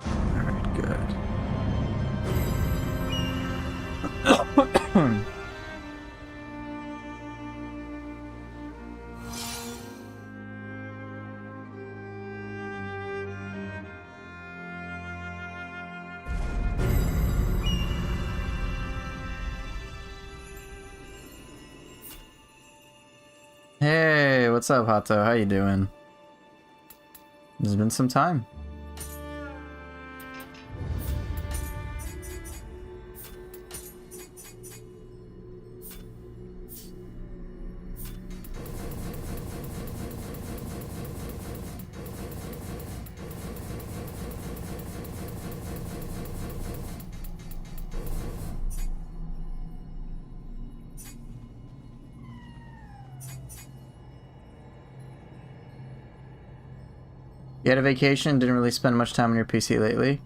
Alright, good. Hey, what's up, Hato? How you doing? It's been some time. You had a vacation, didn't really spend much time on your PC lately.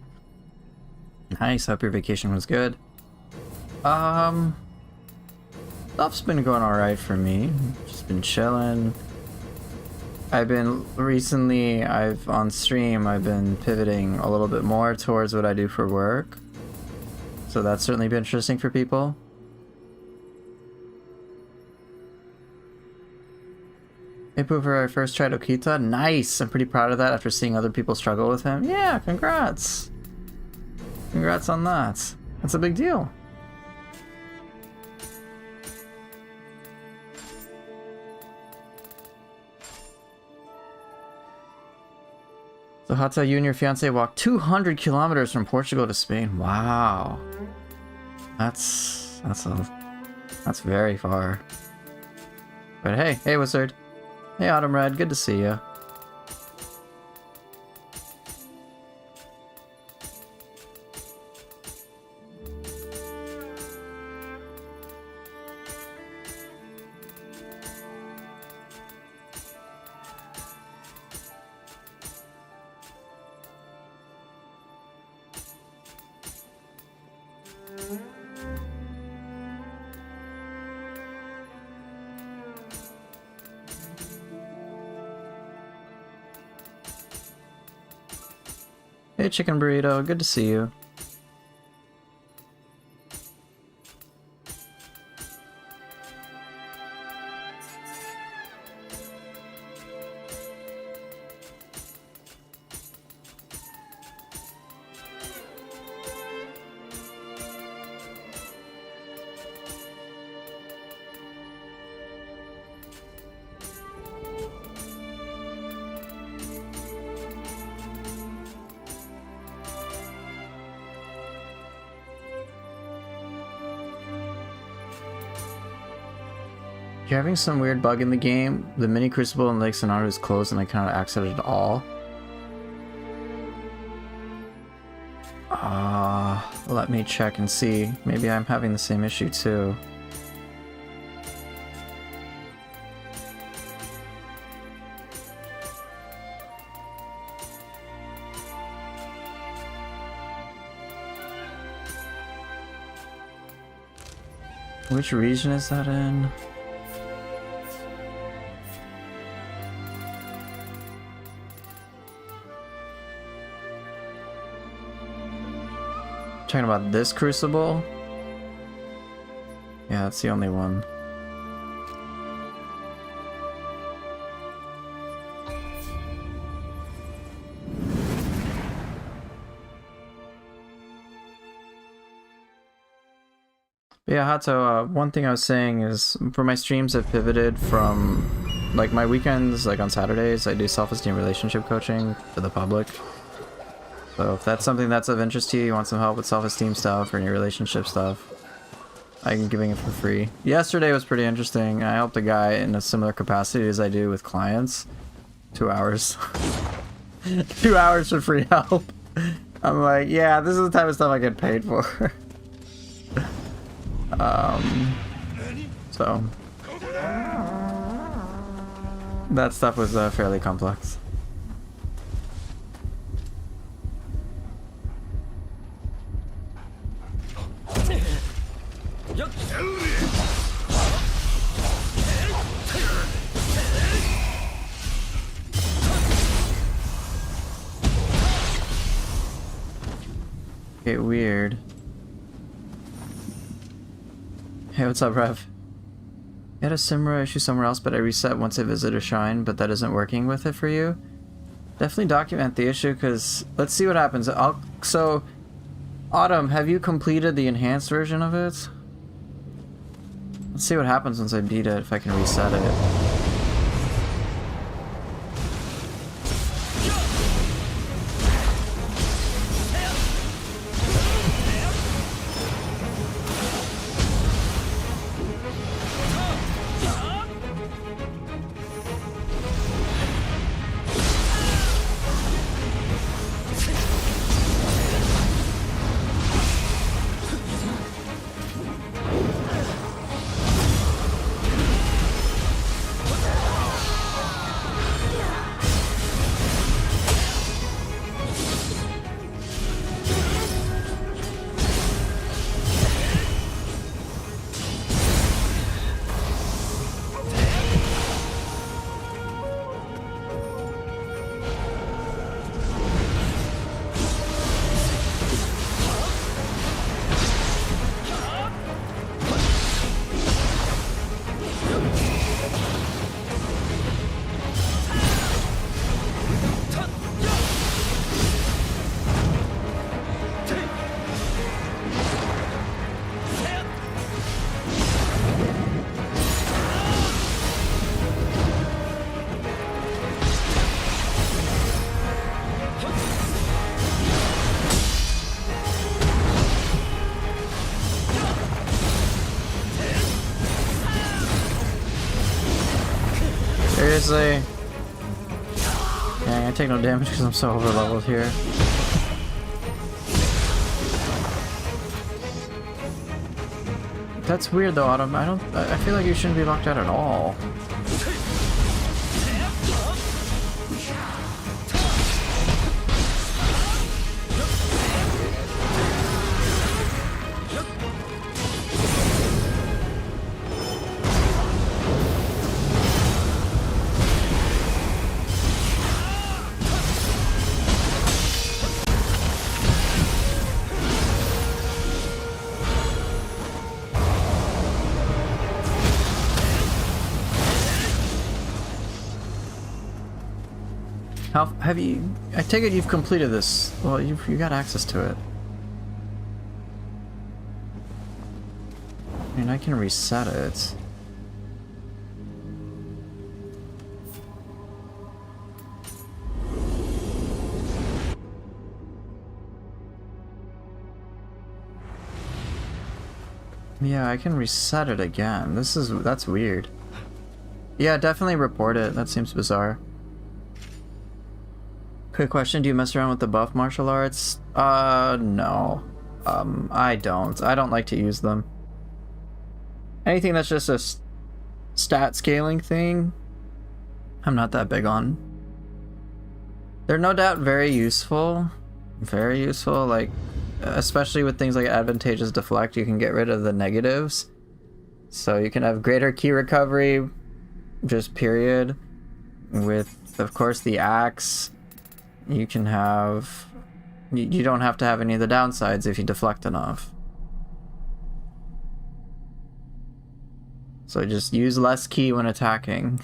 Nice, hope your vacation was good. Stuff's been going alright for me. Just been chilling. On stream, I've been pivoting a little bit more towards what I do for work. So that's certainly been interesting for people. Hey Pooper, I first tried Okita. Nice! I'm pretty proud of that after seeing other people struggle with him. Yeah, congrats! Congrats on that. That's a big deal. So Hata, you and your fiance walked 200 kilometers from Portugal to Spain. Wow. That's very far. But hey Wizard. Hey Autumn Red, good to see you. Hey Chicken Burrito, good to see you. You're having some weird bug in the game. The mini crucible in Lake Sonata is closed and I cannot access it at all. Let me check and see. Maybe I'm having the same issue too. Which region is that in? Talking about this crucible? Yeah, that's the only one. But yeah, Hato, one thing I was saying is for my streams I've pivoted from like my weekends, like on Saturdays, I do self-esteem relationship coaching for the public. So if that's something that's of interest to you, you want some help with self-esteem stuff or any relationship stuff, I'm giving it for free. Yesterday was pretty interesting. I helped a guy in a similar capacity as I do with clients. 2 hours. 2 hours for free help. I'm like, yeah, this is the type of stuff I get paid for. So that stuff was fairly complex. Okay, weird. Hey, what's up, Rev? You had a similar issue somewhere else, but I reset once I visit a shrine, but that isn't working with it for you? Definitely document the issue, because let's see what happens. So, Autumn, have you completed the enhanced version of it? Let's see what happens once I beat it, if I can reset it. Seriously? Dang, I take no damage because I'm so over leveled here. That's weird though, Autumn. I feel like you shouldn't be locked out at all. How have you? I take it you've completed this. Well, you got access to it. I mean, I can reset it. Yeah, I can reset it again. That's weird. Yeah, definitely report it. That seems bizarre. Quick question, do you mess around with the buff martial arts? No. I don't. I don't like to use them. Anything that's just a stat scaling thing, I'm not that big on. They're no doubt very useful. Very useful, like, especially with things like advantageous deflect, you can get rid of the negatives. So you can have greater ki recovery, just period. With, of course, the axe. You can have... You don't have to have any of the downsides if you deflect enough. So just use less ki when attacking.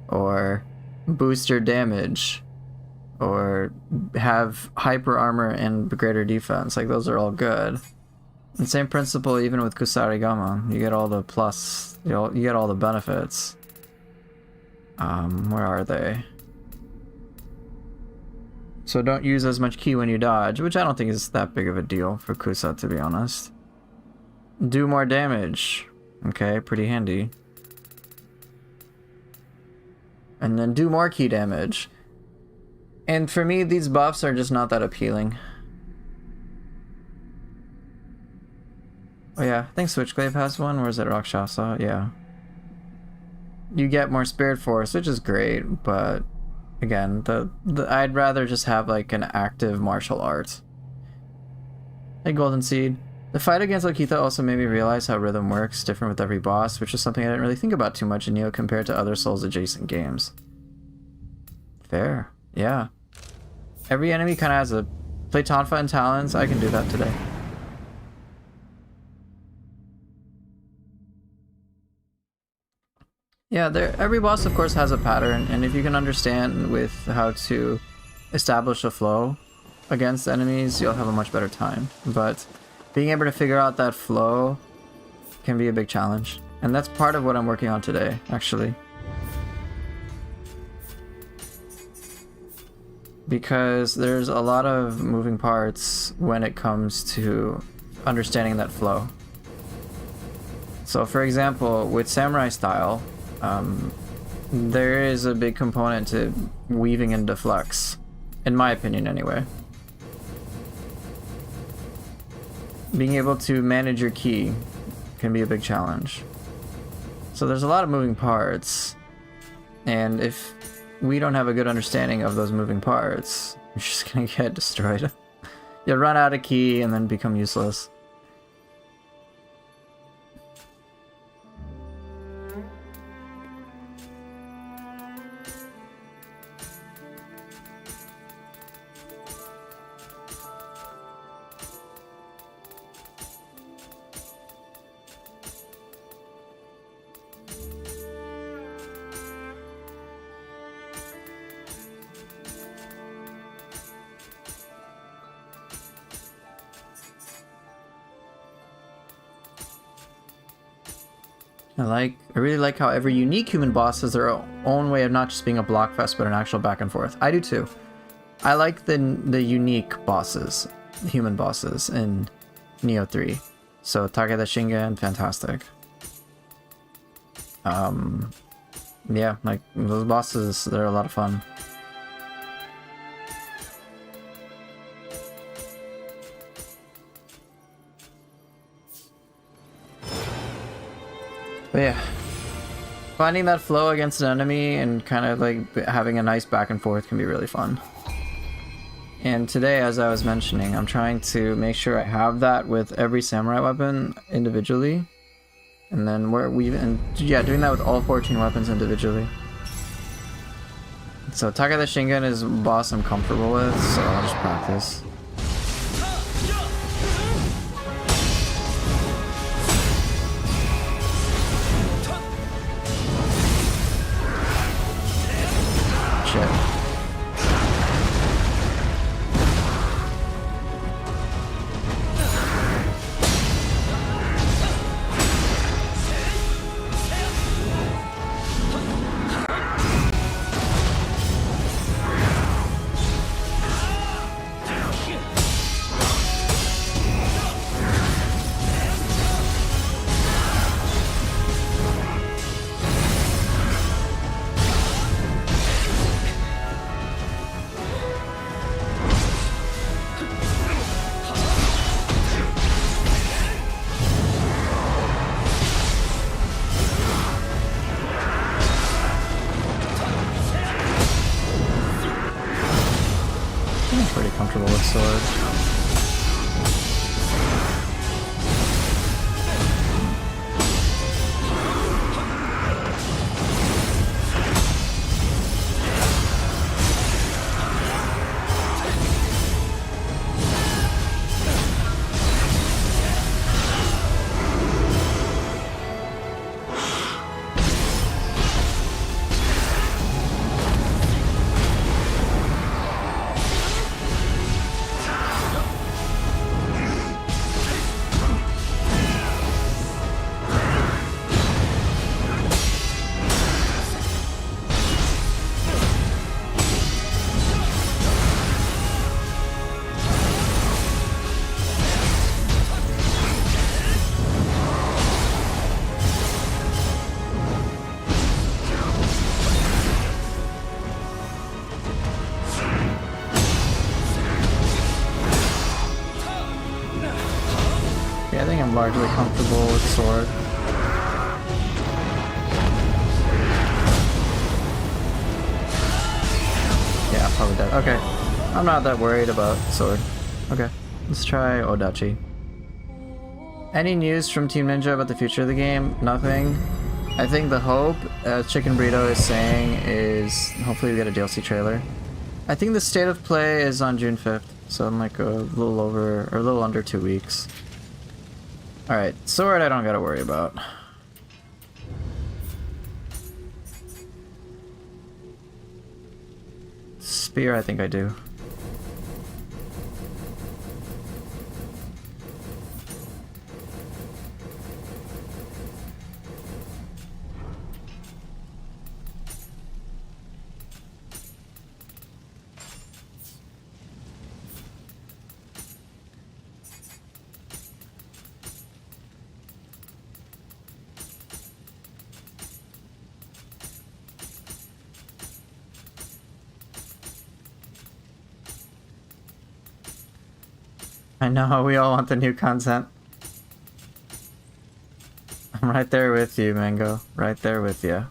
Or boost your damage. Or have hyper armor and greater defense. Like, those are all good. And same principle even with Kusarigama. You get all the plus... You get all the benefits. Where are they? So don't use as much ki when you dodge, which I don't think is that big of a deal for Kusa, to be honest. Do more damage. Okay, pretty handy. And then do more ki damage. And for me, these buffs are just not that appealing. Oh yeah, I think Switchglaive has one. Where's it? Rakshasa? Yeah. You get more Spirit Force, which is great, but again, I'd rather just have like an active martial art. Hey, Golden Seed. The fight against Okita also made me realize how rhythm works different with every boss, which is something I didn't really think about too much in Nioh compared to other Souls adjacent games. Fair. Yeah. Every enemy kind of has a... Play Tonfa and Talons, I can do that today. Yeah, every boss of course has a pattern, and if you can understand with how to establish a flow against enemies, you'll have a much better time. But being able to figure out that flow can be a big challenge. And that's part of what I'm working on today, actually. Because there's a lot of moving parts when it comes to understanding that flow. So for example, with Samurai style, there is a big component to weaving and deflex, in my opinion anyway. Being able to manage your ki can be a big challenge. So there's a lot of moving parts, and if we don't have a good understanding of those moving parts, you're just gonna get destroyed. You'll run out of ki and then become useless. I really like how every unique human boss has their own way of not just being a block fest, but an actual back and forth. I do too. I like the unique bosses, the human bosses in Nioh 3. So Takeda Shingen, fantastic. Yeah, like those bosses, they're a lot of fun. But yeah, finding that flow against an enemy and kind of like having a nice back and forth can be really fun. And today, as I was mentioning, I'm trying to make sure I have that with every samurai weapon individually. And then doing that with all 14 weapons individually. So Takeda Shingen is a boss I'm comfortable with, so I'll just practice. Shit. I'm largely comfortable with sword. Yeah, probably dead. Okay. I'm not that worried about sword. Okay. Let's try Odachi. Any news from Team Ninja about the future of the game? Nothing. I think the hope, Chicken Burrito is saying, is hopefully we get a DLC trailer. I think the state of play is on June 5th, so in like a little over, or a little under 2 weeks. Alright, sword I don't gotta worry about. Spear I think I do. I know, we all want the new content. I'm right there with you, Mango. Right there with you.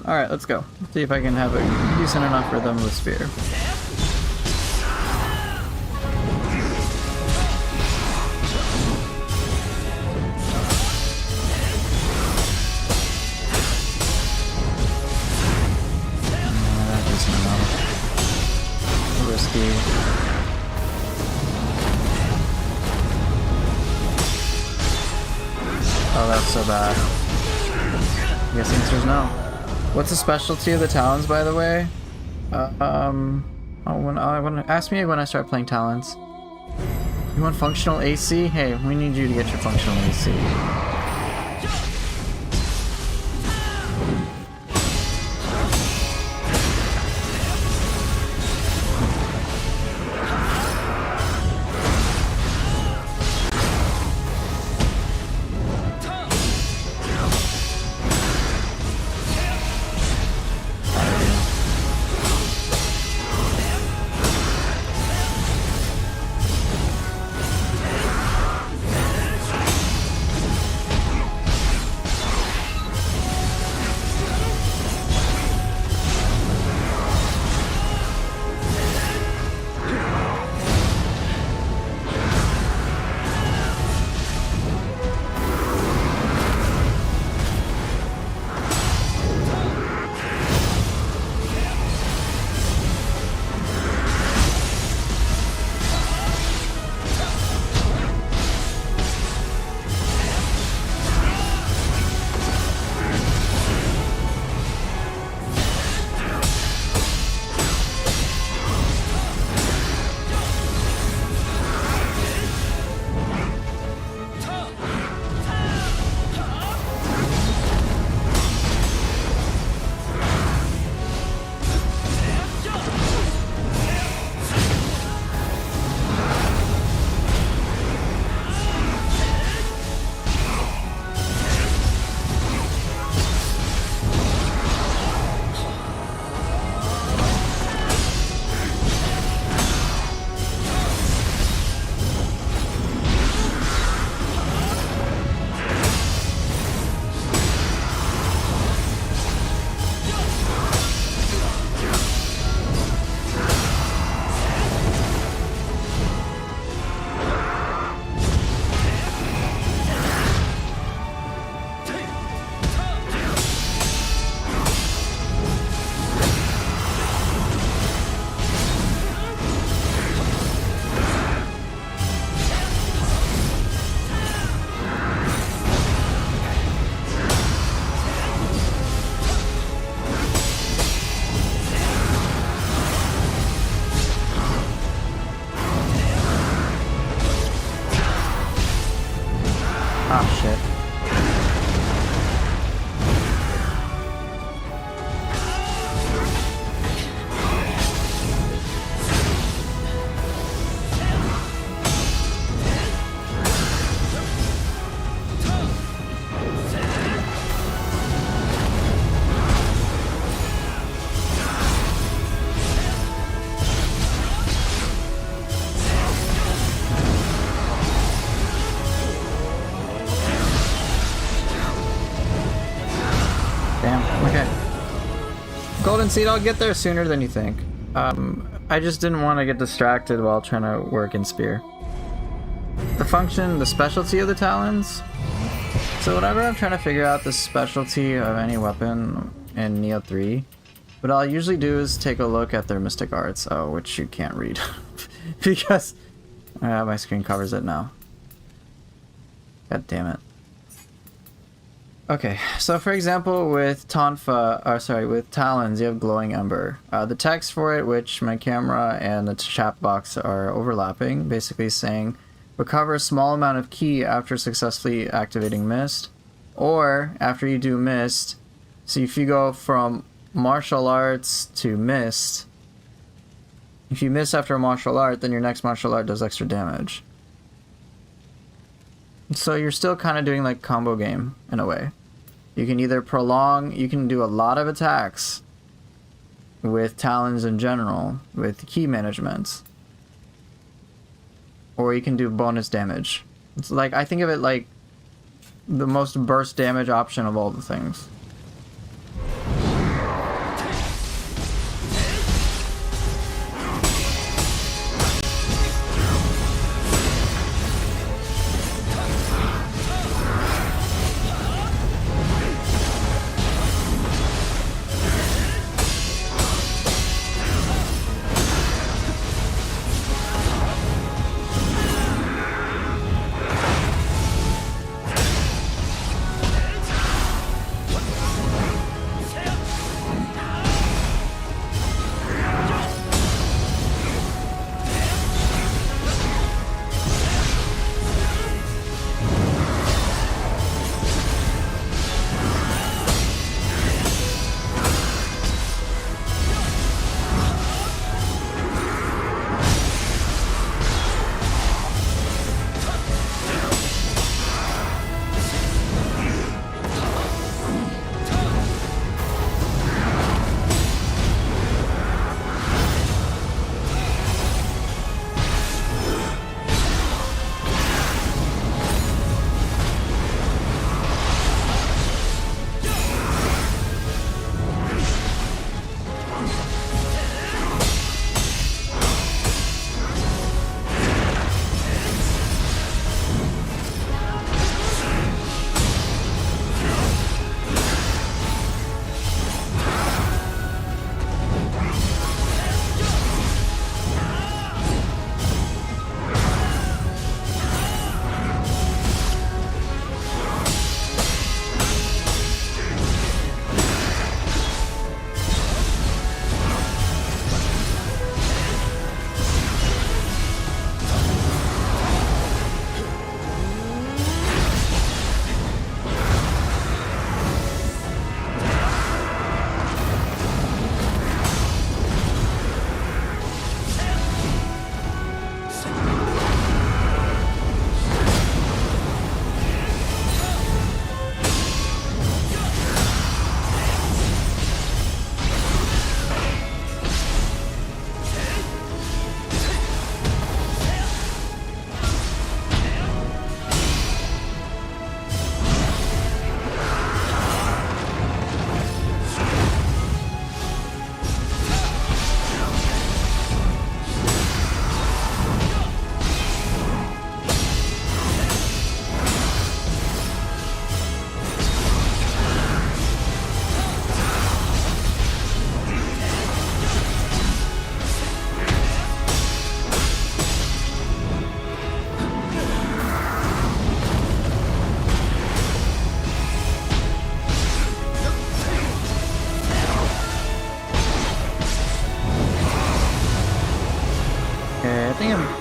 Alright, let's go. Let's see if I can have a decent enough rhythm with Spear. Decent enough. Risky. Oh, that's so bad. I guess the answer is no. What's the specialty of the Talons, by the way? Ask me when I start playing Talons. You want functional AC? Hey, we need you to get your functional AC. Concede, I'll get there sooner than you think. I just didn't want to get distracted while trying to work in Spear. The function, the specialty of the Talons. So whenever I'm trying to figure out the specialty of any weapon in Nioh 3, what I'll usually do is take a look at their mystic arts, which you can't read. Because my screen covers it now. God damn it. Okay, so for example, with with Talons, you have Glowing Ember. The text for it, which my camera and the chat box are overlapping, basically saying, recover a small amount of ki after successfully activating Mist, or after you do Mist. So if you go from martial arts to Mist, if you miss after a martial art, then your next martial art does extra damage. So you're still kind of doing like combo game in a way. You can either prolong, you can do a lot of attacks with Talons in general, with ki management, or you can do bonus damage. It's like, I think of it like the most burst damage option of all the things.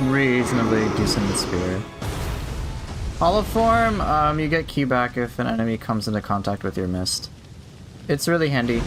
Reasonably decent Spear. Hollow Form, you get ki back if an enemy comes into contact with your Mist. It's really handy.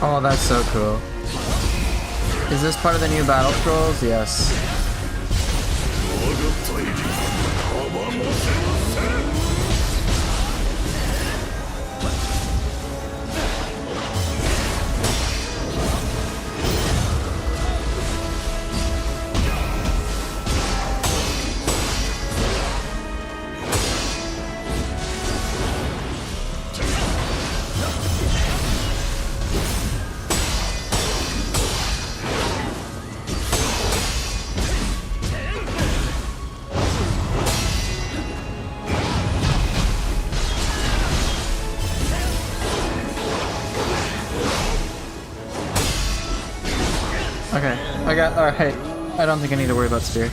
Oh, that's so cool. Is this part of the new battle scrolls? Yes. Okay, alright. I don't think I need to worry about spear.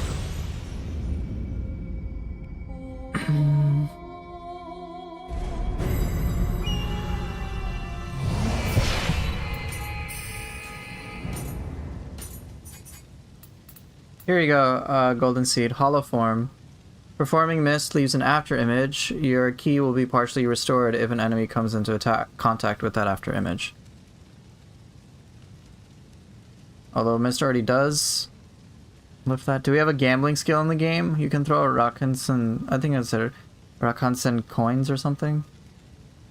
Here you go, Golden Seed, Hollow Form. Performing Mist leaves an after image. Your key will be partially restored if an enemy comes into contact with that after image. Although Mist already does lift that. Do we have a gambling skill in the game? You can throw Rakansen, I think it's a Rakansen coins or something.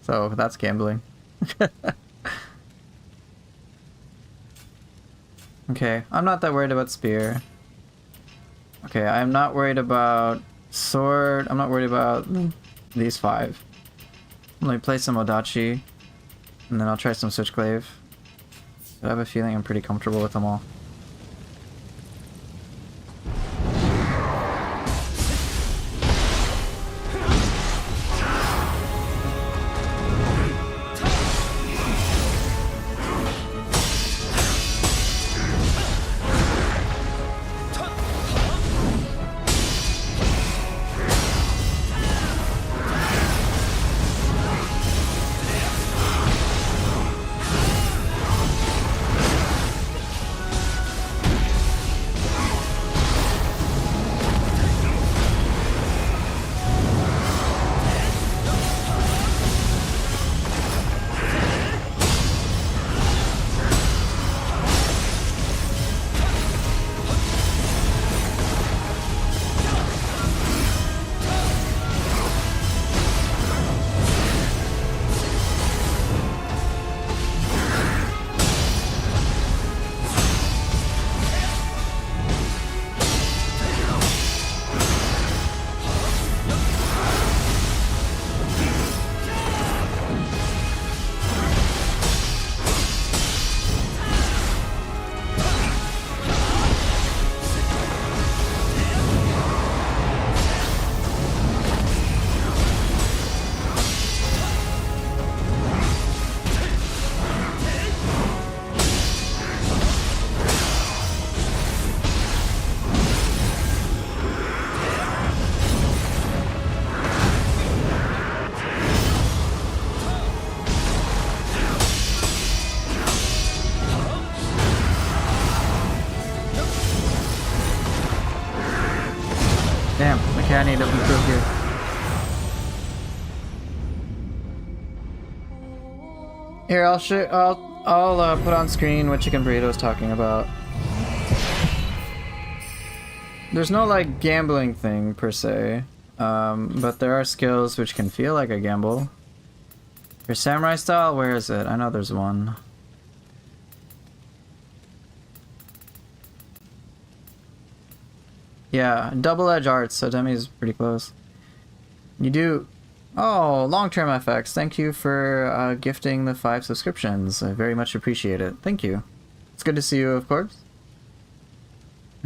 So that's gambling. Okay, I'm not that worried about spear. Okay, I'm not worried about sword. I'm not worried about these 5. Let me play some Odachi, and then I'll try some Switchglaive. But I have a feeling I'm pretty comfortable with them all. Damn, okay, I need to improve here. Here, I'll put on screen what Chicken Burrito is talking about. There's no like gambling thing per se, but there are skills which can feel like a gamble. Your samurai style, where is it? I know there's one. Yeah, double edge arts, so Demi's pretty close. You do... Oh, long-term FX, thank you for gifting the 5 subscriptions. I very much appreciate it. Thank you. It's good to see you, of course.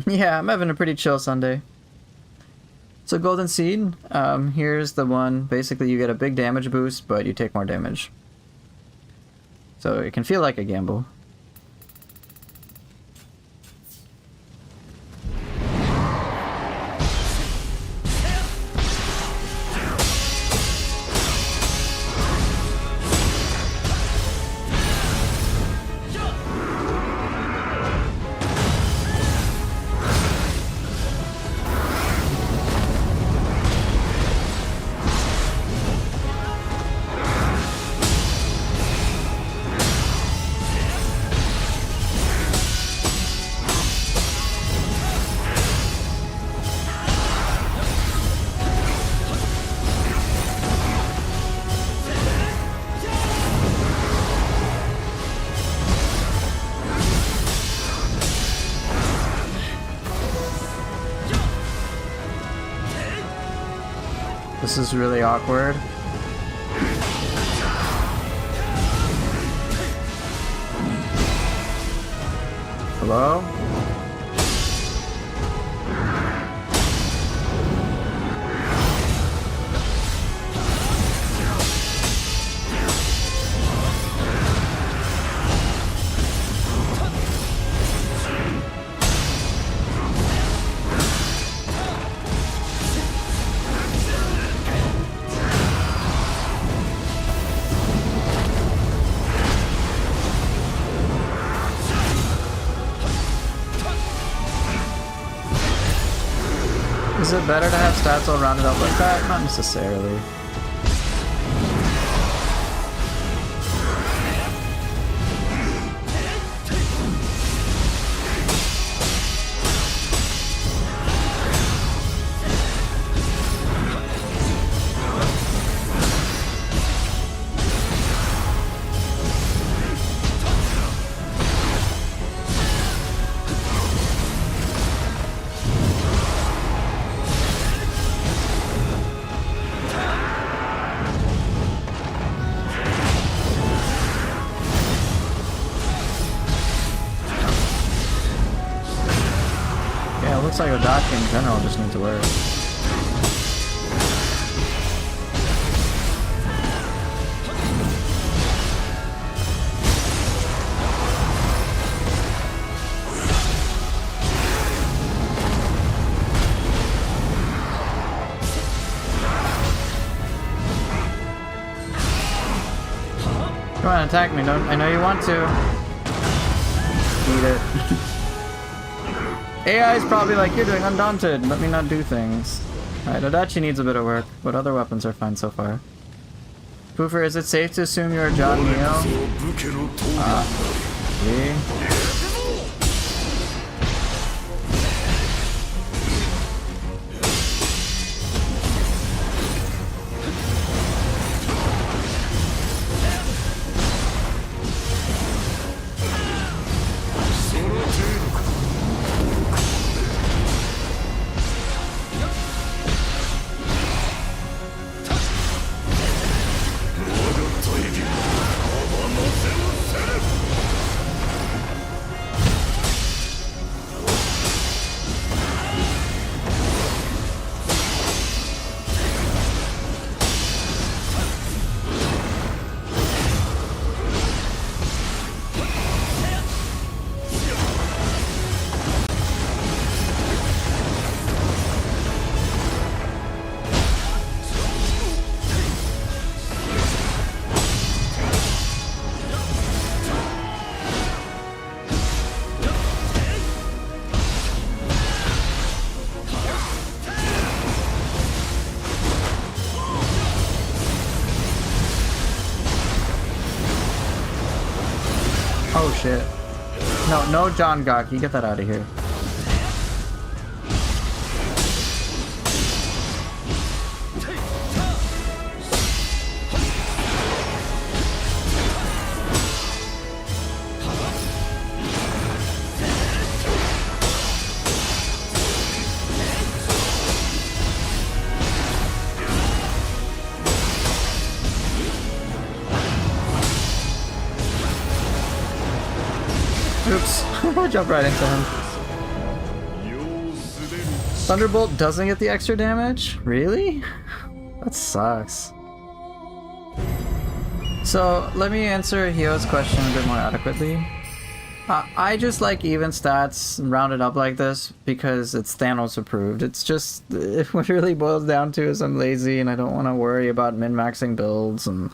Yeah, I'm having a pretty chill Sunday. So Golden Seed, here's the one. Basically, you get a big damage boost, but you take more damage. So it can feel like a gamble. This is really awkward. Hello? Is it better to have stats all rounded up like that? Not necessarily. Looks like Odachi in general just needs to work. Come on, attack me. Don't I know you want to. Eat it. AI is probably like, you're doing Undaunted, let me not do things. Alright, Odachi needs a bit of work, but other weapons are fine so far. Poofer, is it safe to assume you're John Nioh? See? Oh shit. No John Gaki, get that out of here. Oops, I jumped right into him. Thunderbolt doesn't get the extra damage? Really? That sucks. So, let me answer Hio's question a bit more adequately. I just like even stats rounded up like this because it's Thanos approved. It's just, what it really boils down to is I'm lazy and I don't want to worry about min-maxing builds and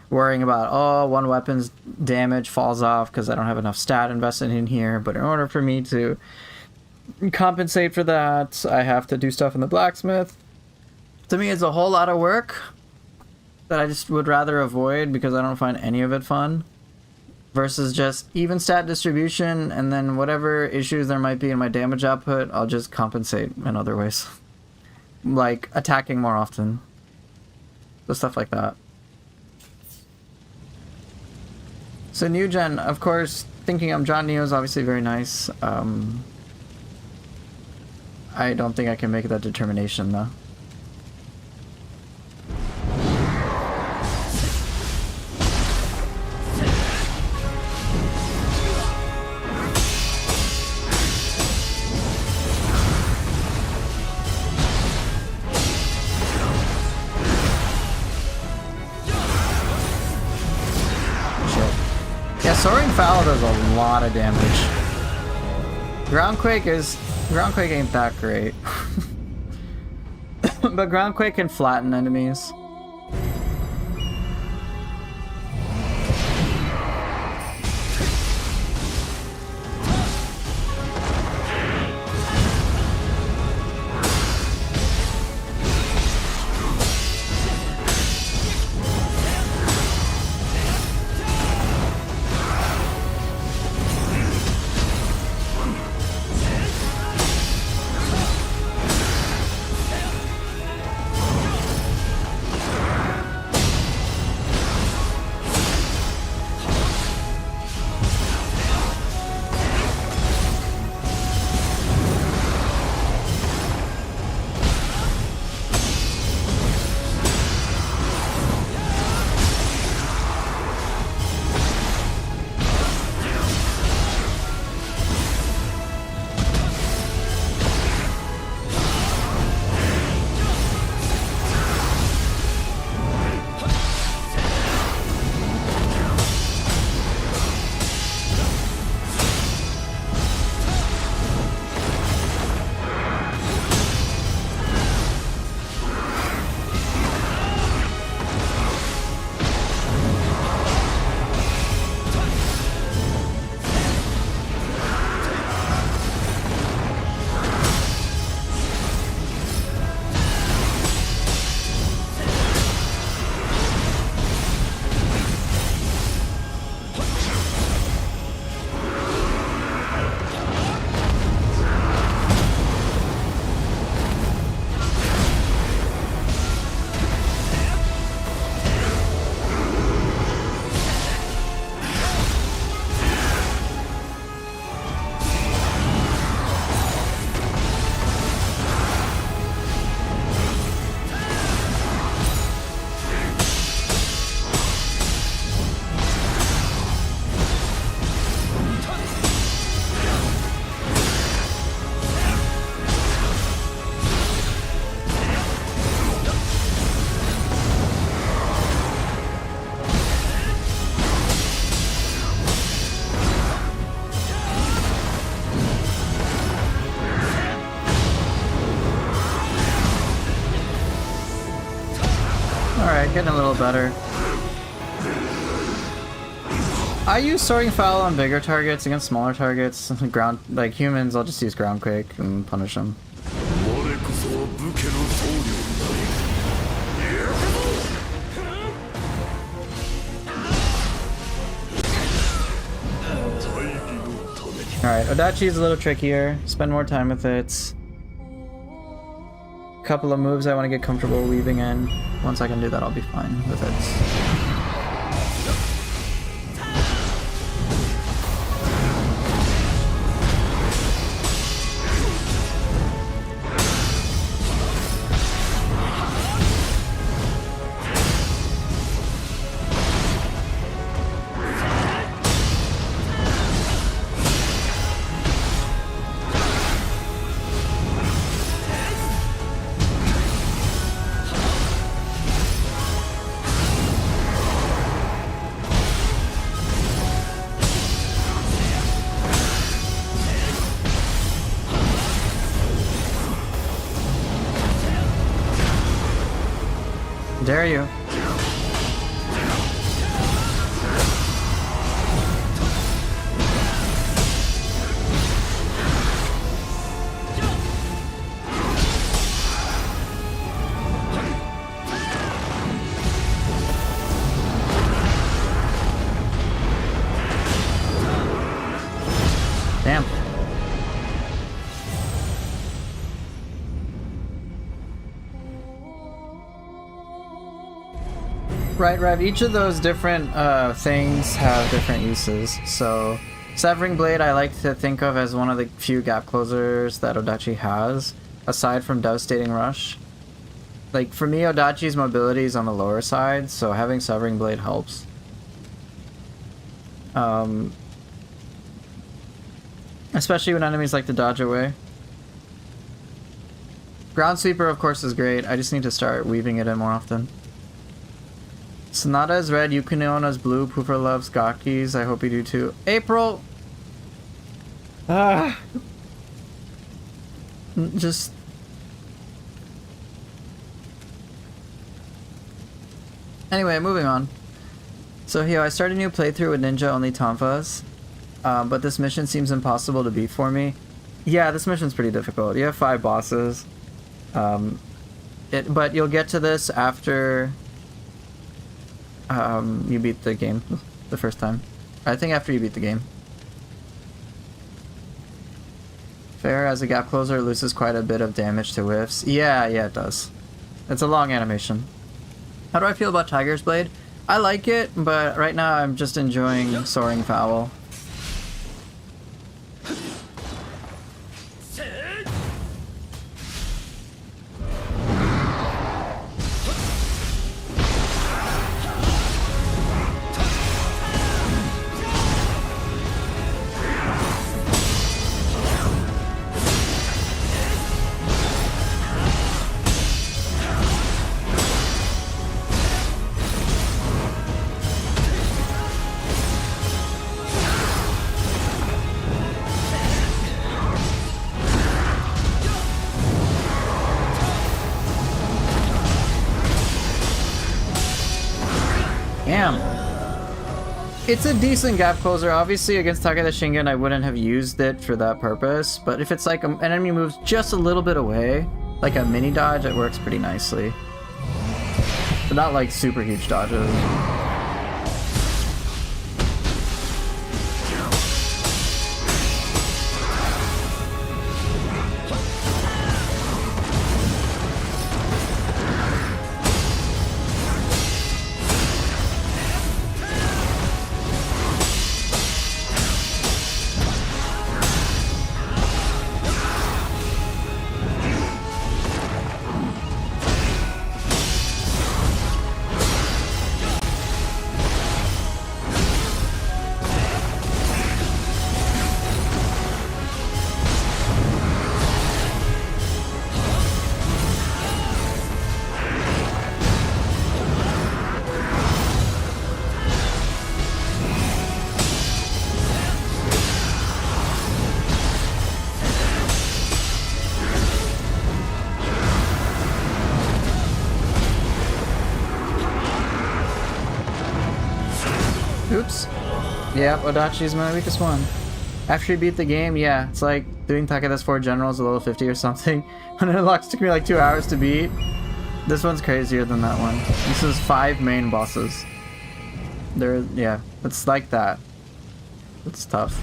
worrying about, oh, one weapon's damage falls off because I don't have enough stat invested in here. But in order for me to compensate for that, I have to do stuff in the blacksmith. To me, it's a whole lot of work that I just would rather avoid because I don't find any of it fun. Versus just even stat distribution, and then whatever issues there might be in my damage output, I'll just compensate in other ways. Like attacking more often. So stuff like that. So new gen, of course, thinking I'm John Nioh is obviously very nice. I don't think I can make that determination though. Foul does a lot of damage. Groundquake ain't that great. But Groundquake can flatten enemies. Alright, getting a little better. I use Soaring Foul on bigger targets against smaller targets. Ground, like humans, I'll just use Groundquake and punish them. Alright, Odachi's a little trickier. Spend more time with it. Couple of moves I want to get comfortable weaving in. Once I can do that, I'll be fine with it. Dare you? Damn. Right, Rev. Each of those different things have different uses. So, Severing Blade I like to think of as one of the few gap closers that Odachi has, aside from Devastating Rush. Like, for me, Odachi's mobility is on the lower side, so having Severing Blade helps. Especially when enemies like to dodge away. Ground Sweeper, of course, is great. I just need to start weaving it in more often. Sonata's red, Yukinoona's blue, Pooper loves Gakis. I hope you do too. April! Ah! Just... Anyway, moving on. So here, I started a new playthrough with Ninja only Tonfas. But this mission seems impossible to beat for me. Yeah, this mission's pretty difficult. You have 5 bosses. But you'll get to this after you beat the game the first time. I think after you beat the game. Fair, as a gap closer, loses quite a bit of damage to whiffs. Yeah, it does. It's a long animation. How do I feel about Tiger's Blade? I like it, but right now I'm just enjoying Soaring Fowl. Damn. It's a decent gap closer. Obviously, against Takeda Shingen, I wouldn't have used it for that purpose. But if it's like an enemy moves just a little bit away, like a mini dodge, it works pretty nicely. But not like super huge dodges. Oops. Yeah, Odachi's my weakest one. After you beat the game, yeah, it's like doing Takeda's 4 Generals a level 50 or something. When it unlocks took me like 2 hours to beat. This one's crazier than that one. This is 5 main bosses. Yeah, it's like that. It's tough.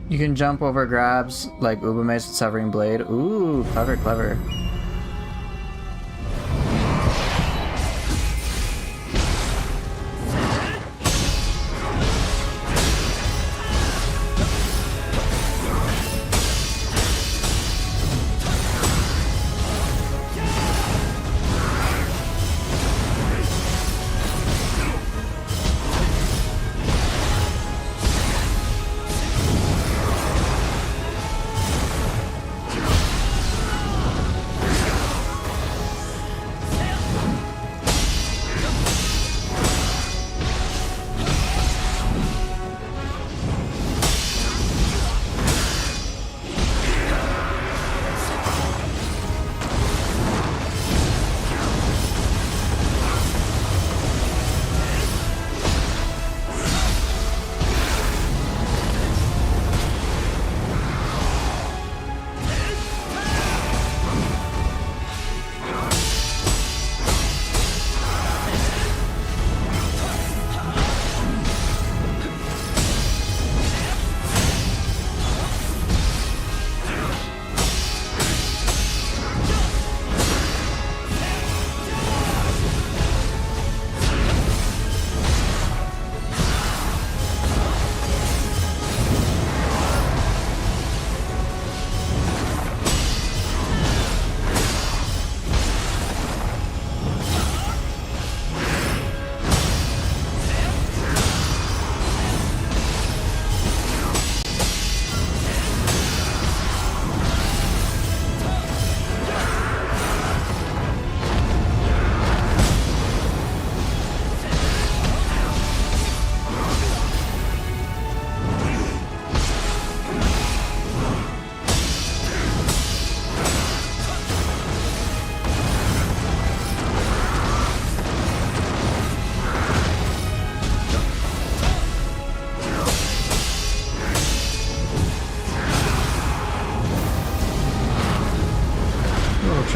You can jump over grabs like Ubume's Severing Blade. Ooh, clever, clever.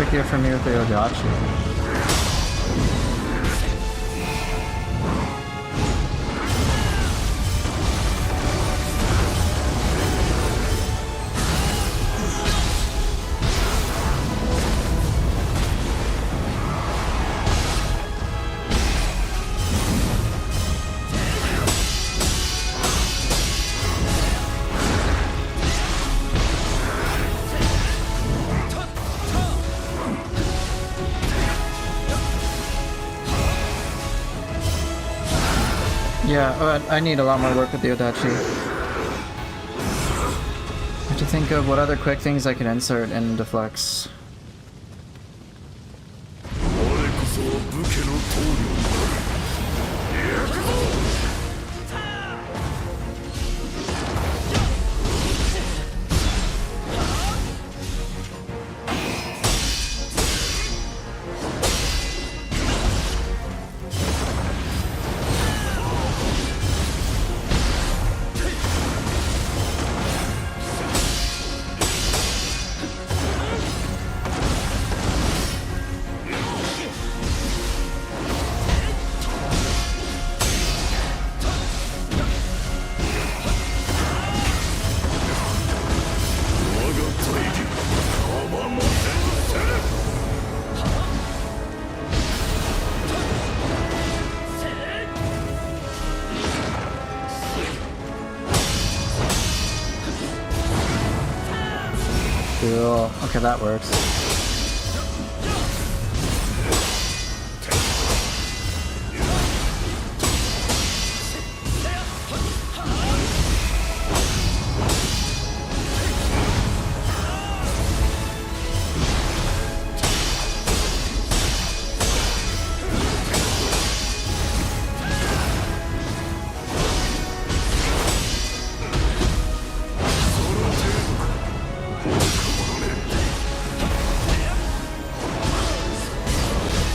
trickier for me with the Odachi. Yeah, I need a lot more work with the Odachi. I have to think of what other quick things I can insert in deflects. Cool. Okay, that works.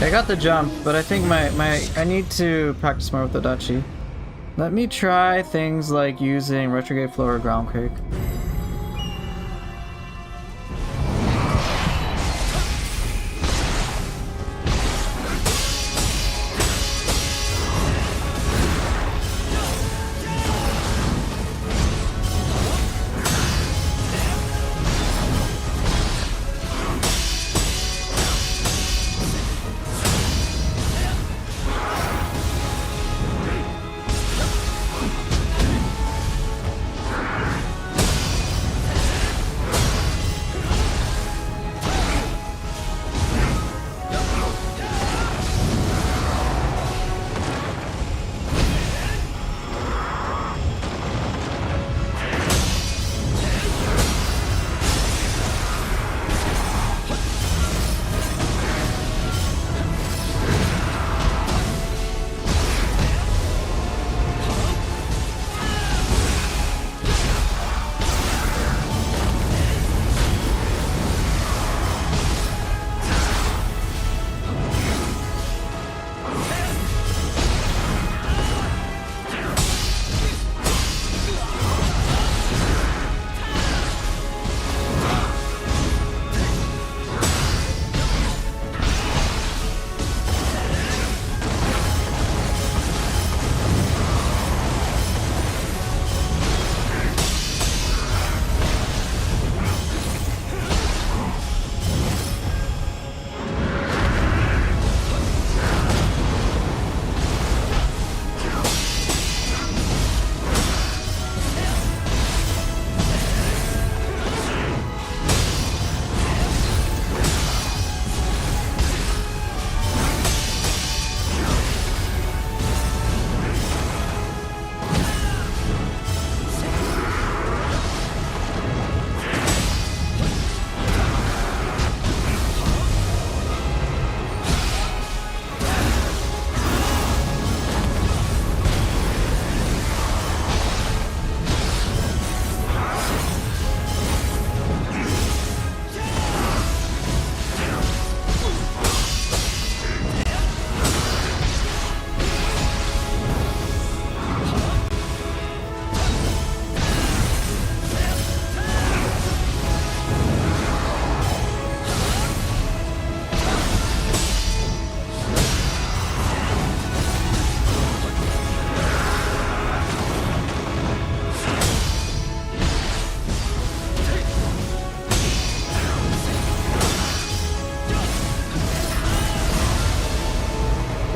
I got the jump, but I think I need to practice more with the Odachi. Let me try things like using retrograde flow or ground kick.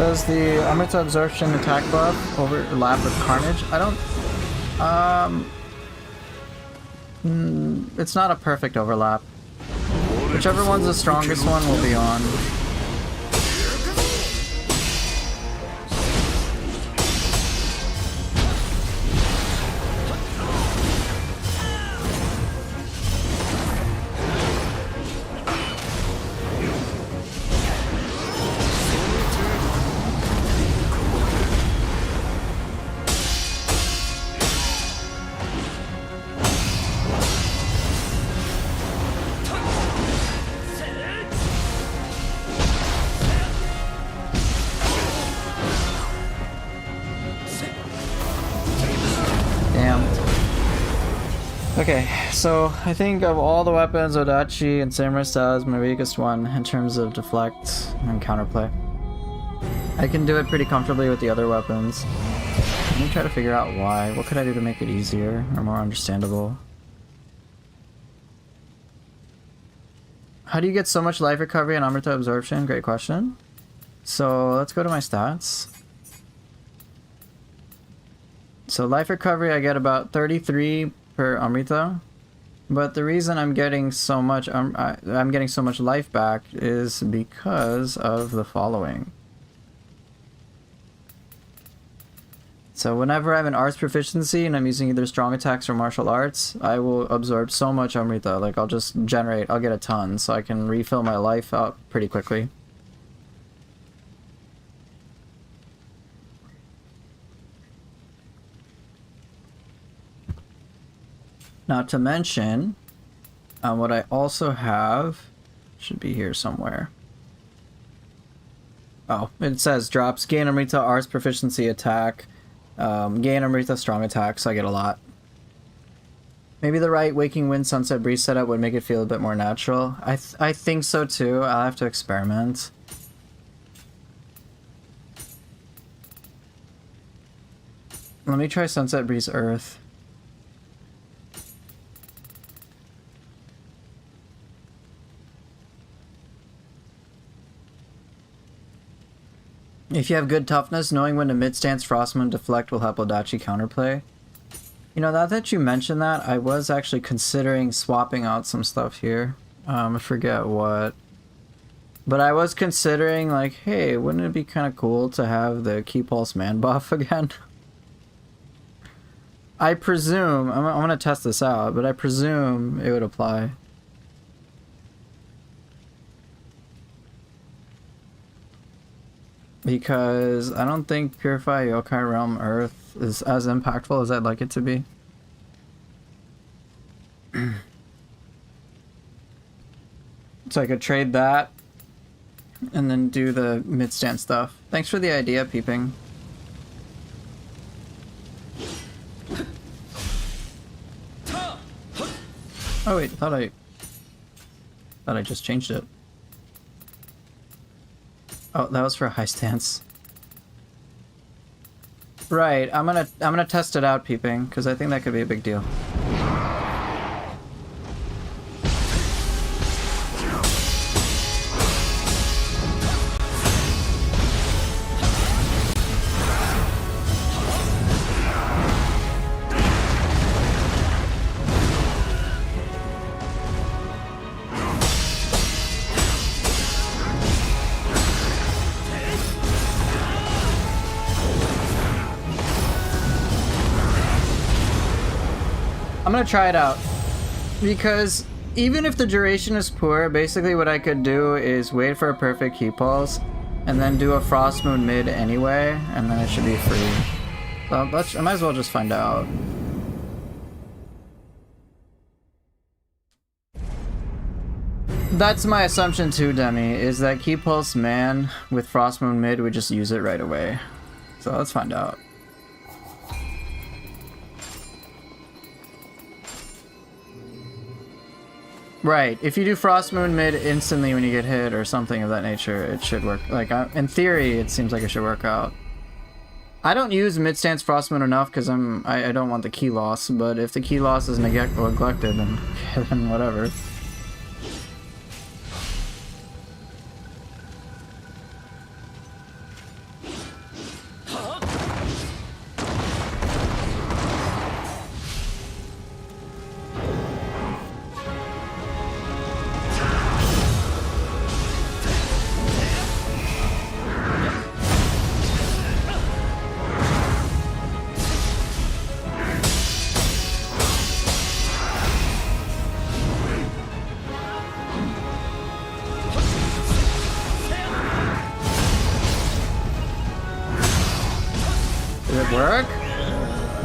Does the Amrita Absorption attack buff overlap with Carnage? I don't... it's not a perfect overlap. Whichever one's the strongest one will be on. Okay, so I think of all the weapons, Odachi and Samurai Style is my weakest one in terms of deflect and counterplay. I can do it pretty comfortably with the other weapons. Let me try to figure out why. What could I do to make it easier or more understandable? How do you get so much life recovery and Amrita Absorption? Great question. So let's go to my stats. So life recovery, I get about 33 per Amrita, but the reason I'm getting so much I'm getting so much life back is because of the following. So whenever I have an arts proficiency and I'm using either strong attacks or martial arts, I will absorb so much Amrita. Like I'll just generate, I'll get a ton, so I can refill my life out pretty quickly. Not to mention, what I also have, should be here somewhere. Oh, it says drops gain Amrita Arts Proficiency Attack, gain Amrita Strong Attack, so I get a lot. Maybe the right Waking Wind Sunset Breeze setup would make it feel a bit more natural. I think so too. I'll have to experiment. Let me try Sunset Breeze Earth. If you have good toughness, knowing when to mid-stance Frostmoon deflect will help Odachi counterplay. You know, now that you mention that, I was actually considering swapping out some stuff here. I forget what. But I was considering, like, hey, wouldn't it be kind of cool to have the Key Pulse Man buff again? I presume, I'm going to test this out, but I presume it would apply. Because I don't think Purify Yokai Realm Earth is as impactful as I'd like it to be. So I could trade that and then do the mid-stand stuff. Thanks for the idea, Peeping. Oh wait, thought I just changed it. Oh, that was for a high stance. Right, I'm gonna test it out, Peeping, because I think that could be a big deal. I'm gonna try it out, because even if the duration is poor, basically what I could do is wait for a perfect Key Pulse, and then do a Frost Moon mid anyway, and then it should be free. So I might as well just find out. That's my assumption too, Demi, is that Key Pulse Man with Frost Moon mid would just use it right away. So let's find out. Right, if you do Frost Moon mid instantly when you get hit or something of that nature, it should work. Like, in theory, it seems like it should work out. I don't use mid-stance Frost Moon enough because I don't want the key loss, but if the key loss is neglected, then whatever.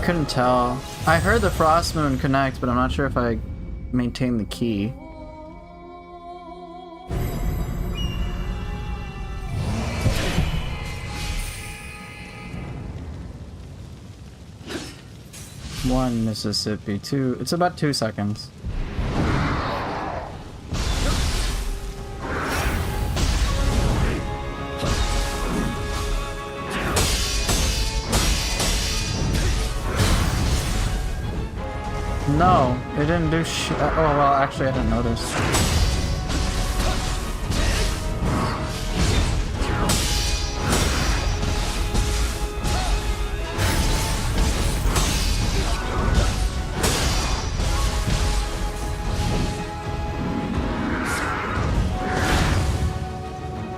couldn't tell. I heard the Frost Moon connect, but I'm not sure if I maintained the key. One Mississippi, two. It's about 2 seconds. No, it didn't do shit. Oh, well, actually, I didn't notice.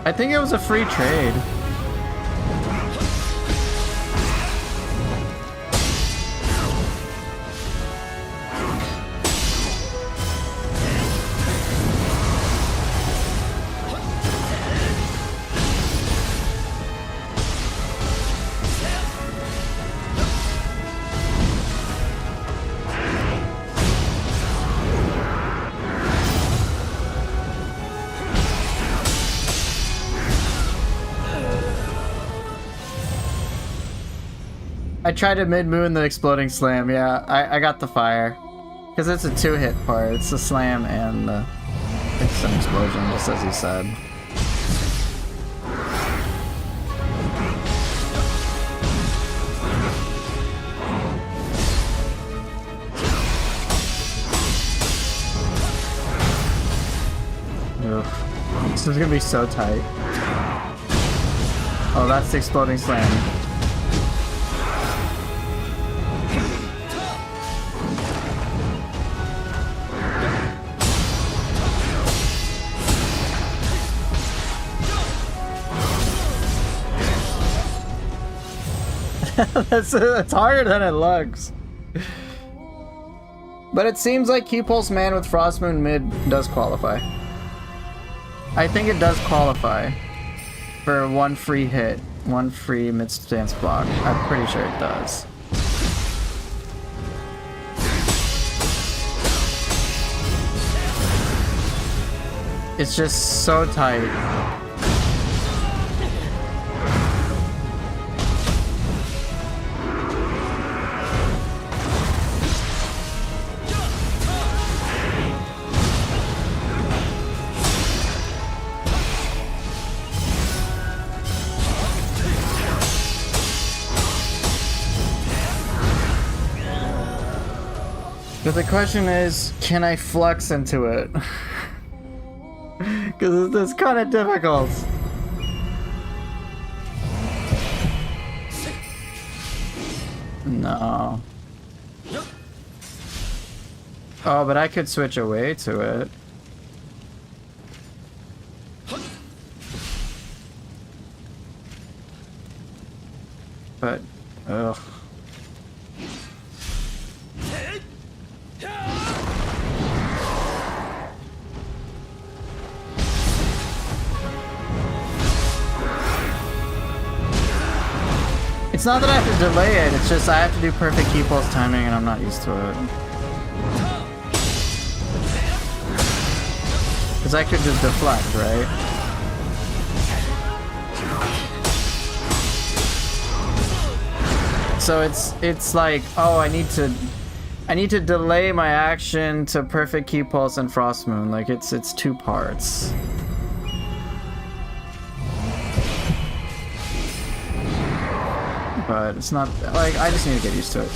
I think it was a free trade. I tried to mid-moon the exploding slam, yeah, I got the fire. Because it's a 2-hit part, it's the slam and the an explosion, just as he said. Ugh. This is gonna be so tight. Oh, that's the exploding slam. That's harder than it looks. But it seems like Key Pulse Man with Frost Moon mid does qualify. I think it does qualify for one free hit, one free mid stance block. I'm pretty sure it does. It's just so tight. But the question is, can I flex into it? Because it's kind of difficult. No. Oh, but I could switch away to it. But, ugh. It's not that I have to delay it, it's just I have to do perfect key pulse timing and I'm not used to it. Because I could just deflect, right? So it's like, oh, I need to delay my action to perfect key pulse and Frost Moon. Like it's 2 parts. But it's not, like, I just need to get used to it.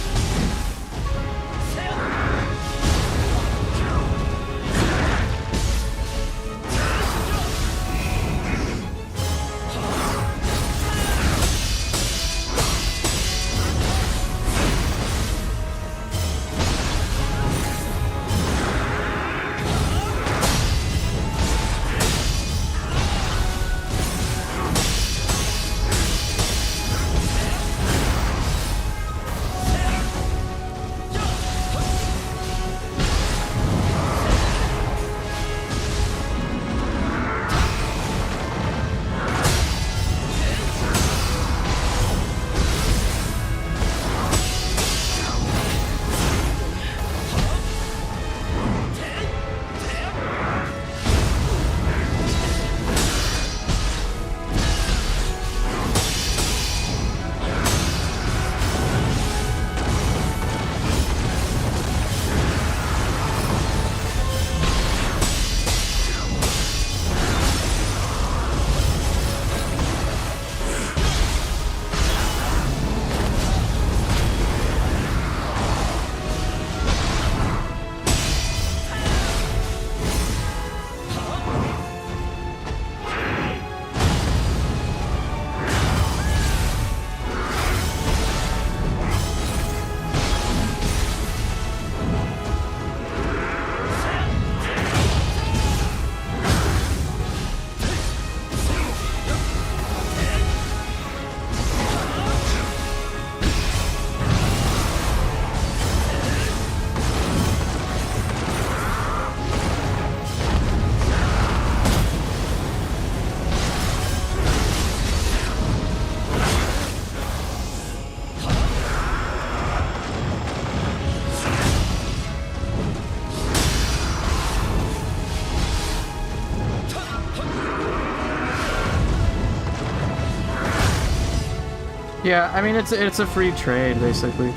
Yeah, I mean it's a free trade basically.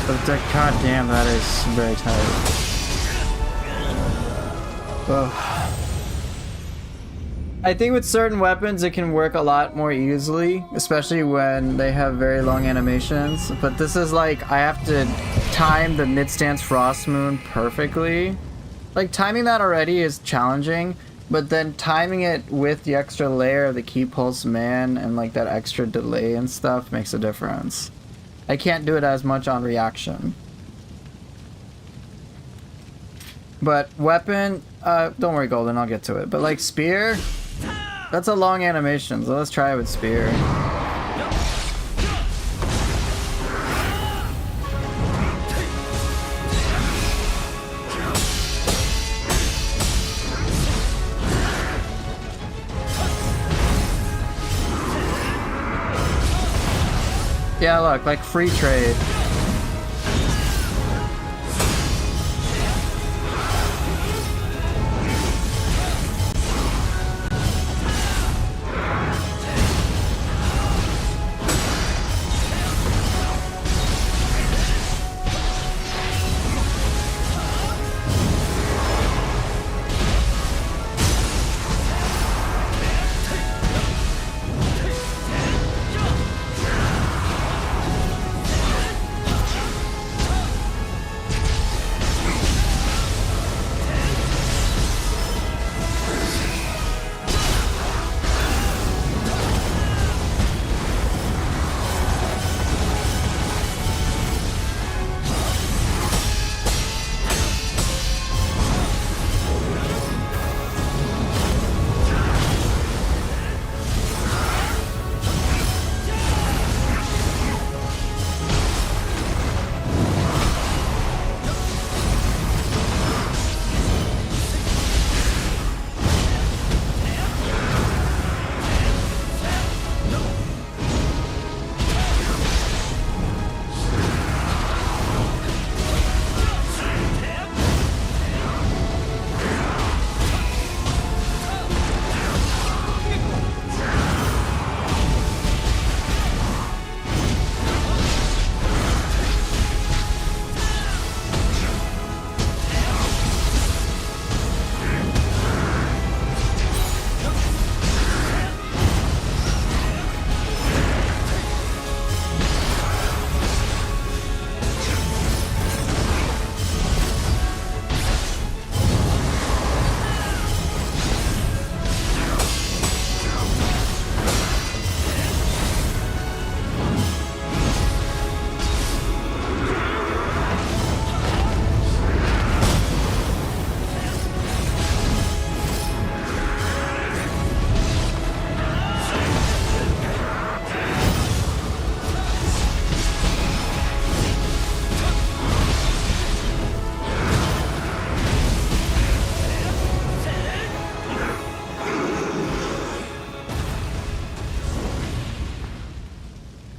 But god damn, that is very tight. Ugh. I think with certain weapons it can work a lot more easily, especially when they have very long animations. But this is like, I have to time the mid-stance Frost Moon perfectly. Like, timing that already is challenging, but then timing it with the extra layer of the Key Pulse Man and like that extra delay and stuff makes a difference. I can't do it as much on reaction. But weapon, don't worry Golden, I'll get to it. But like spear, that's a long animation, so let's try it with spear. Yeah, look, like free trade.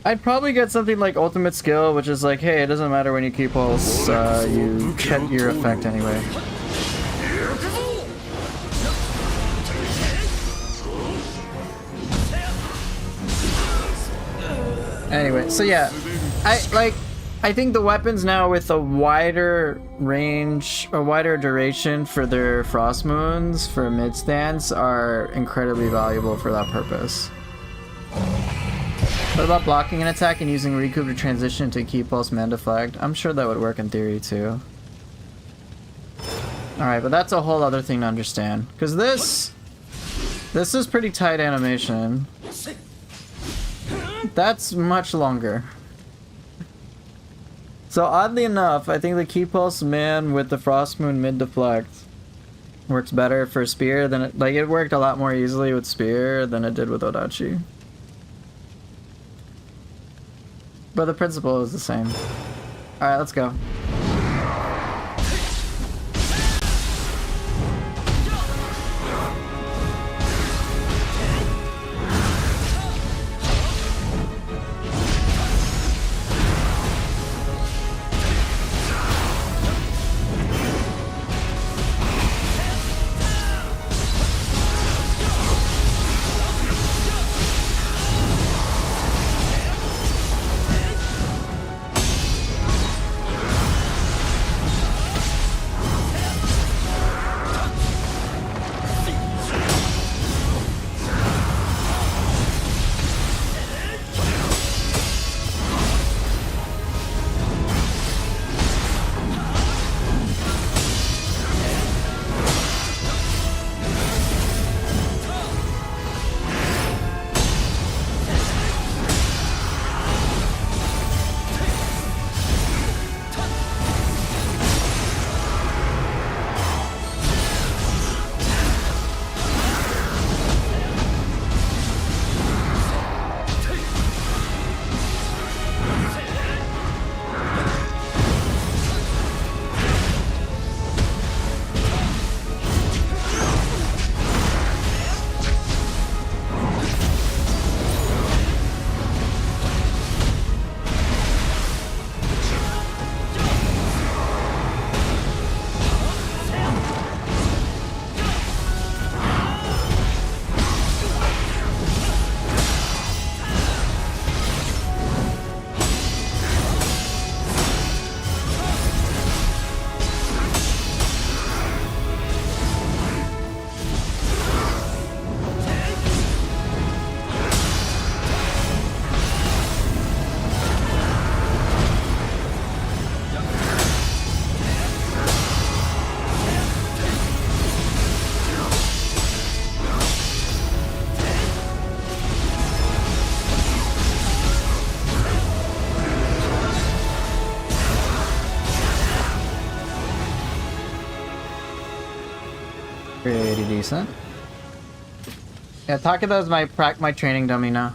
I'd probably get something like Ultimate Skill, which is like, hey, it doesn't matter when you keep pulse, you get your effect anyway. Anyway, so yeah, I think the weapons now with a wider range, a wider duration for their Frost Moons for mid stance are incredibly valuable for that purpose. What about blocking an attack and using Recoup to transition to Key Pulse Man Deflect? I'm sure that would work in theory too. Alright, but that's a whole other thing to understand. Because this is pretty tight animation. That's much longer. So oddly enough, I think the Key Pulse Man with the Frost Moon mid deflect works better for Spear than it, like, it worked a lot more easily with Spear than it did with Odachi. But the principle is the same. Alright, let's go. Pretty decent. Yeah, Takeda is my training dummy now.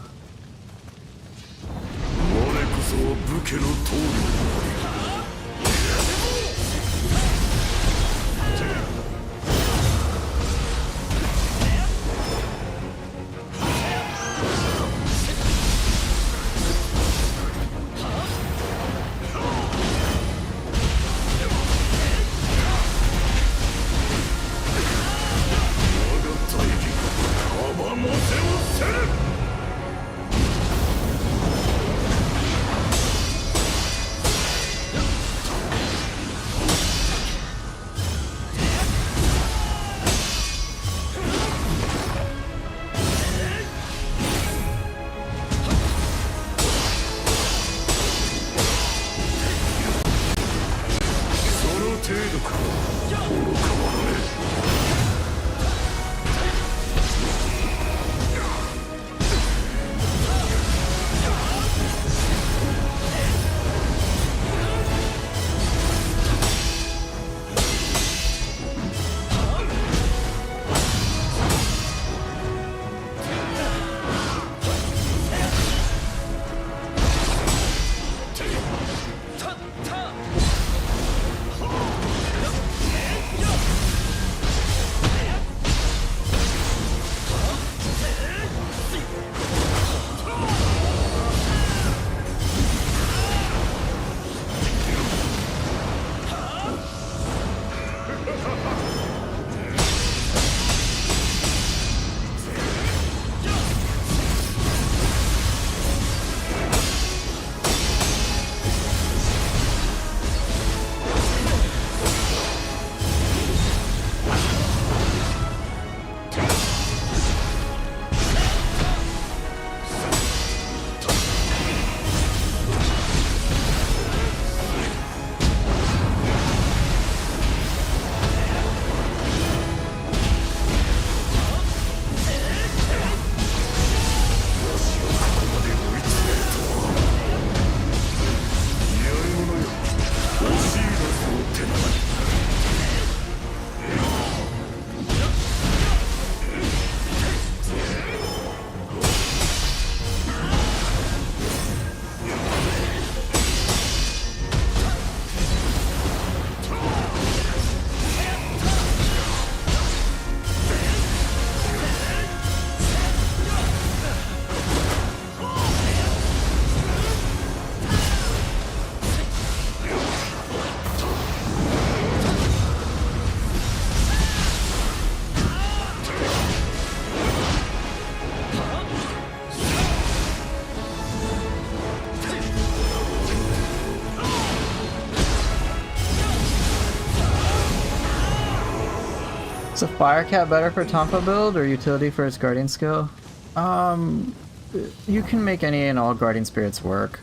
Is a Firecat better for Tonfa build or utility for its Guardian skill? You can make any and all Guardian Spirits work.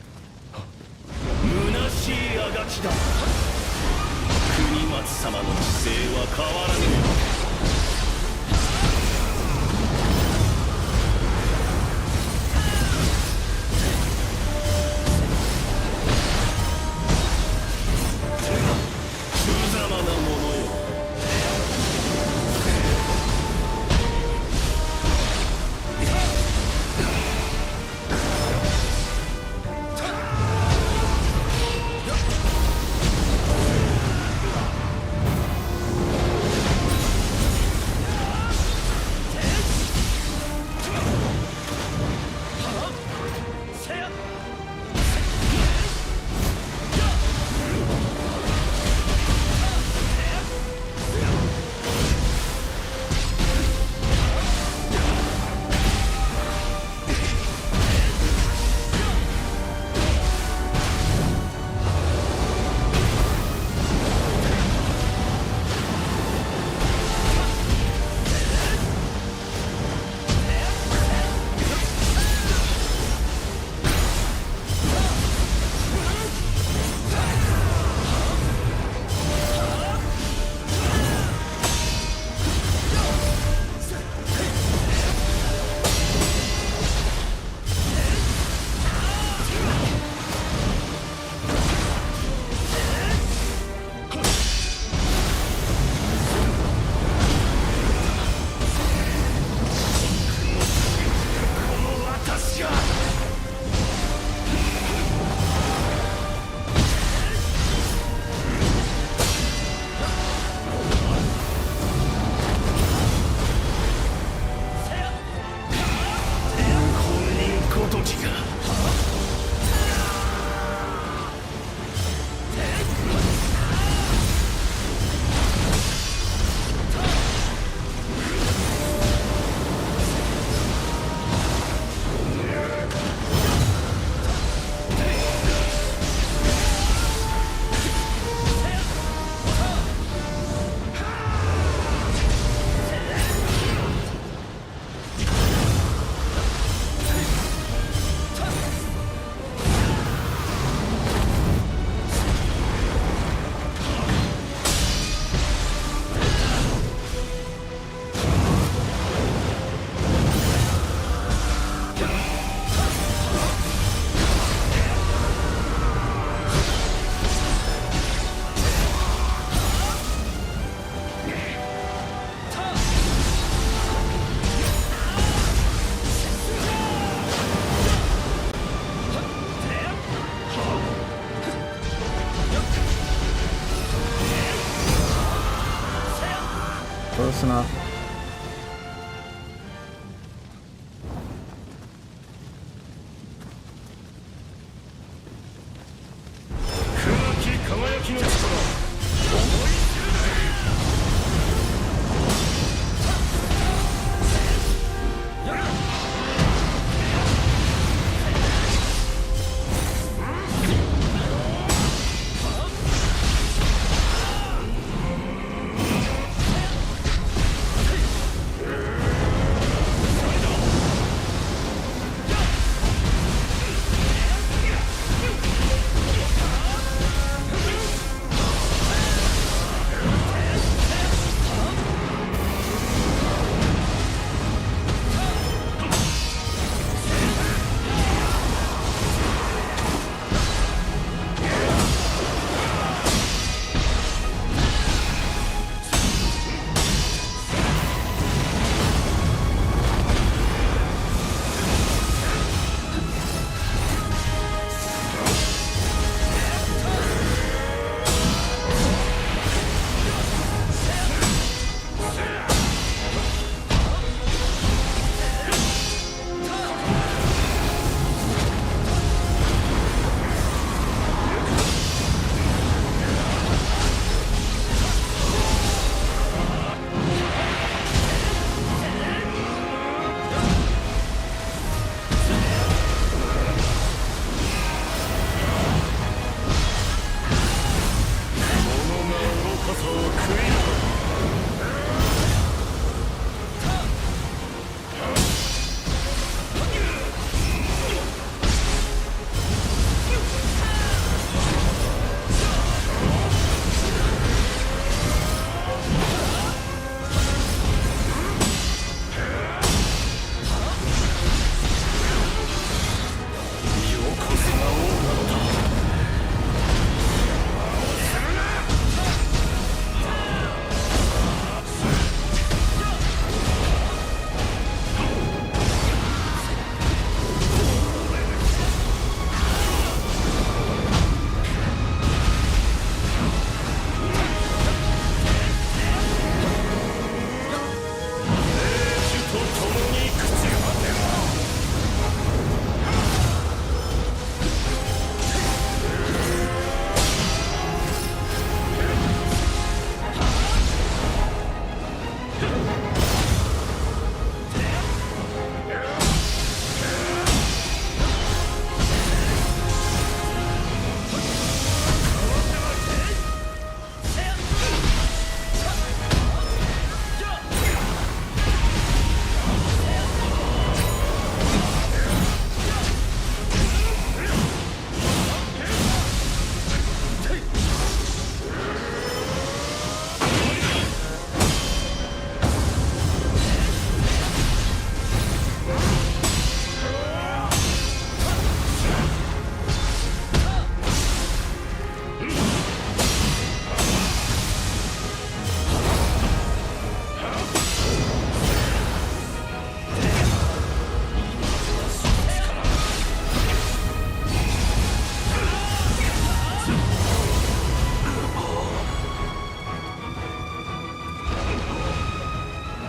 close enough.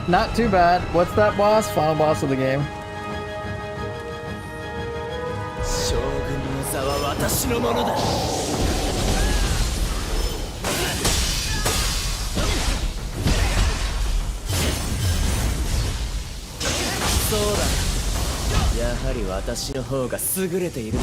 Not too bad. What's that boss? Final boss of the game. 将軍の座は私のものだ。そうだ。やはり私の方が優れている。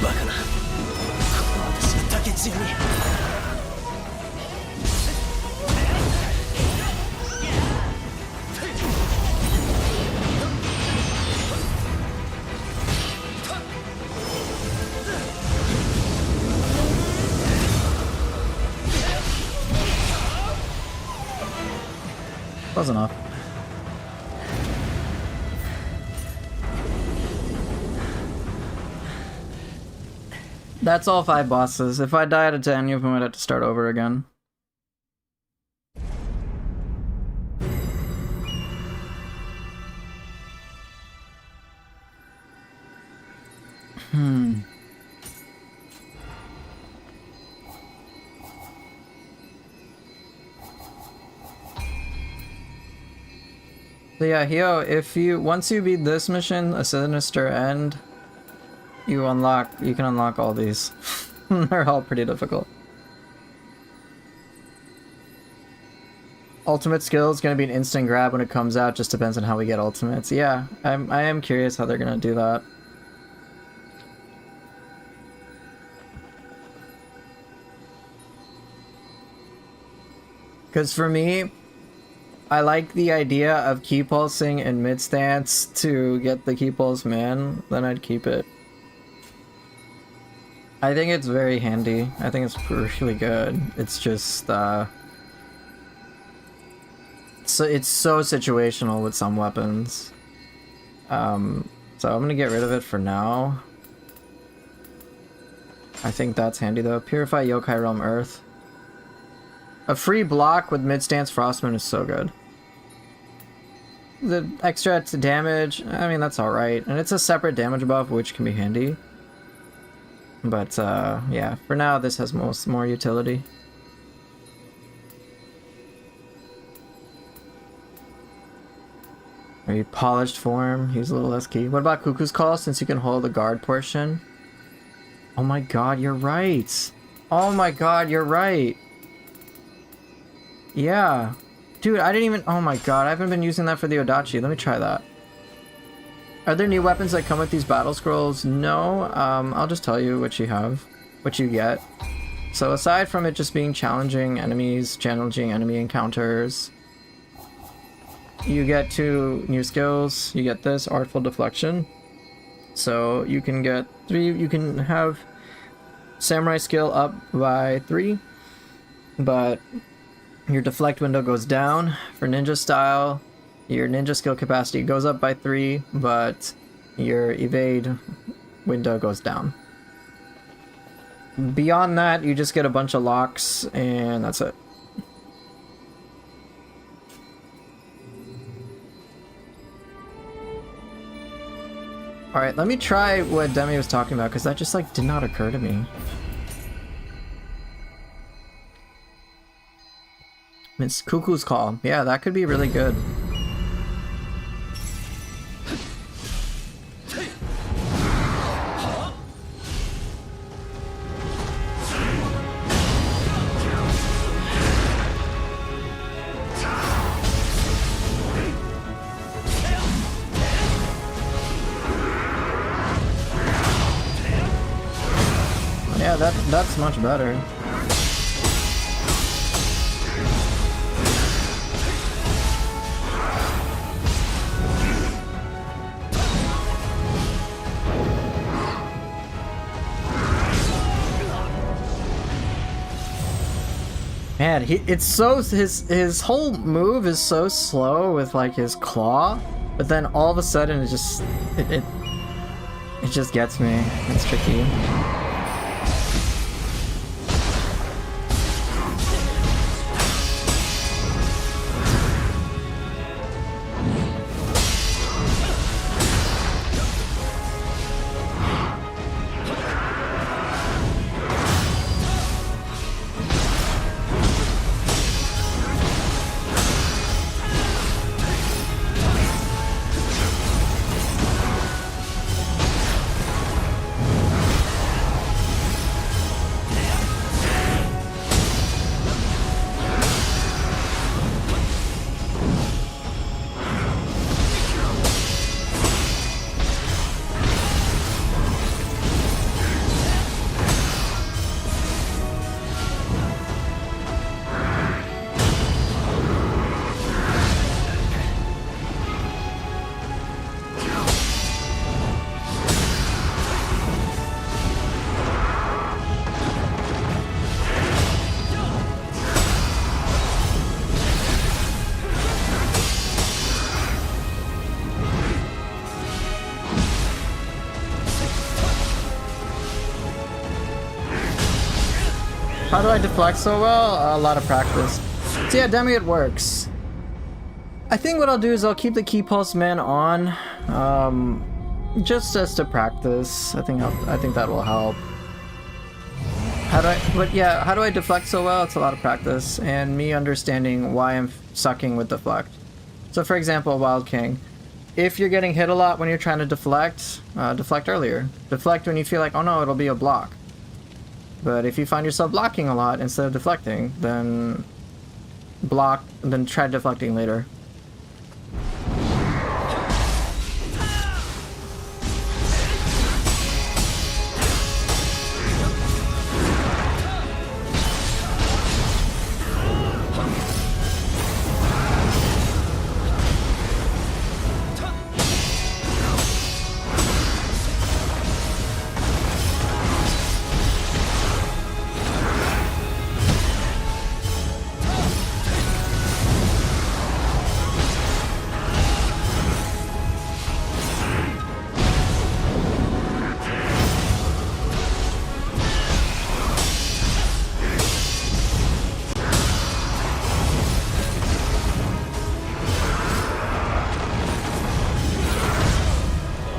バカな。この私が竹千代に。Close enough. That's all 5 bosses. If I die to any of them, I'd have to start over again. So yeah, Hio, once you beat this mission, A Sinister End, you can unlock all these. They're all pretty difficult. Ultimate skill is going to be an instant grab when it comes out, just depends on how we get ultimates. Yeah, I am curious how they're going to do that. Because for me, I like the idea of key pulsing in mid stance to get the key pulse man, then I'd keep it. I think it's very handy. I think it's really good. It's just so it's so situational with some weapons. So I'm gonna get rid of it for now. I think that's handy though. Purify Yokai Realm Earth. A free block with mid-stance Frostman is so good. The extra damage, I mean, that's alright. And it's a separate damage buff, which can be handy. But, yeah, for now, this has more utility. Very polished form, use a little less key. What about Cuckoo's Call, since you can hold the guard portion? Oh my god, you're right! Oh my god, you're right! Yeah. Dude, I didn't even... Oh my god, I haven't been using that for the Odachi. Let me try that. Are there new weapons that come with these battle scrolls? No. I'll just tell you what you have. What you get. So aside from it just being challenging enemies, challenging enemy encounters, you get 2 new skills. You get this, Artful Deflection. So you can get 3... You can have Samurai skill up by 3. But... your deflect window goes down. For ninja style, your ninja skill capacity goes up by 3, but your evade window goes down. Beyond that, you just get a bunch of locks, and that's it. Alright, let me try what Demi was talking about, because that just, like, did not occur to me. It's Cuckoo's Call. Yeah, that could be really good. Yeah, that's much better. Man, it's so his whole move is so slow with like his claw, but then all of a sudden it just it just gets me. It's tricky. How do I deflect so well? A lot of practice. So yeah, Demi, it works. I think what I'll do is I'll keep the key pulse man on, just as to practice. I think that will help. How do I deflect so well? It's a lot of practice and me understanding why I'm sucking with deflect. So for example, Wild King, if you're getting hit a lot when you're trying to deflect, deflect earlier. Deflect when you feel like, oh no, it'll be a block. But if you find yourself blocking a lot instead of deflecting, then try deflecting later.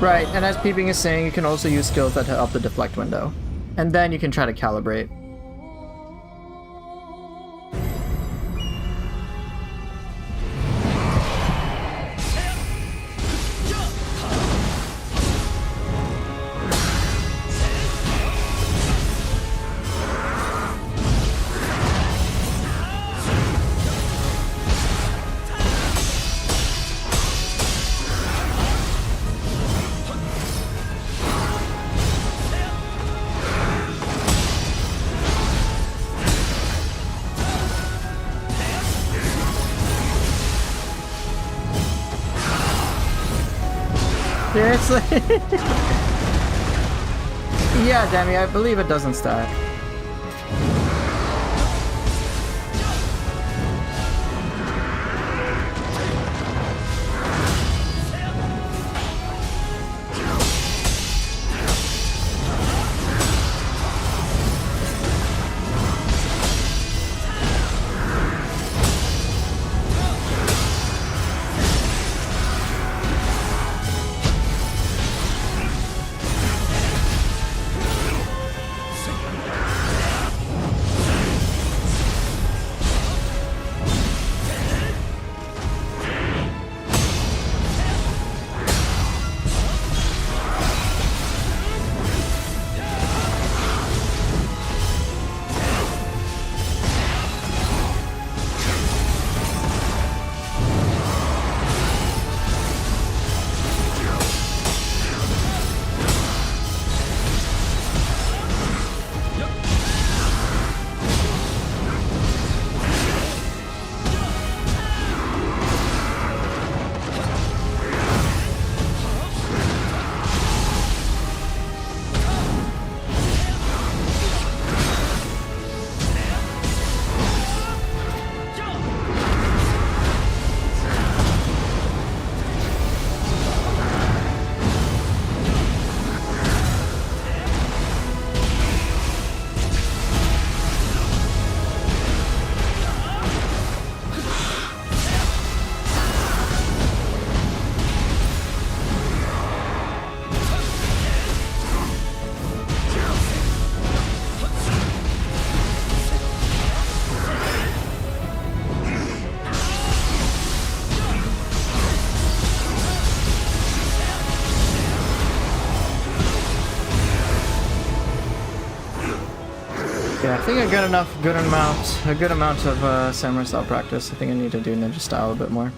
Right, and as Peeping is saying, you can also use skills that help the deflect window. And then you can try to calibrate. Seriously? Yeah, Demi, I believe it doesn't stack. Yeah, I think I got a good amount of samurai style practice. I think I need to do ninja style a bit more.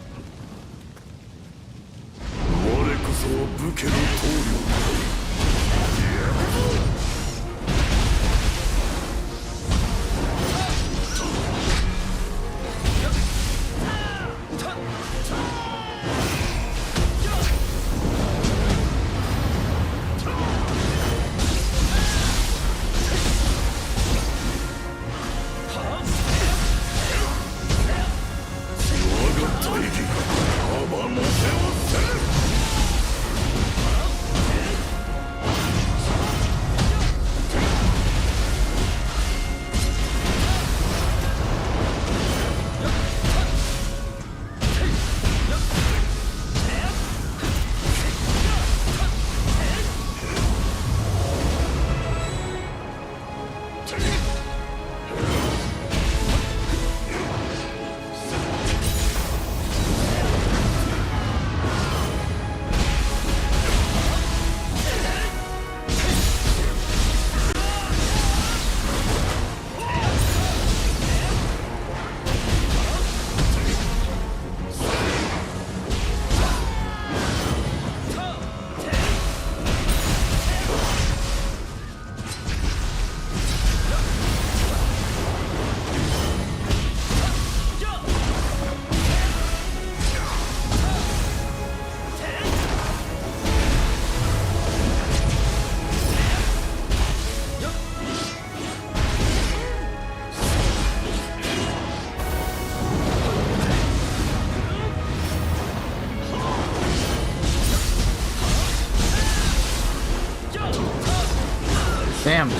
Damn.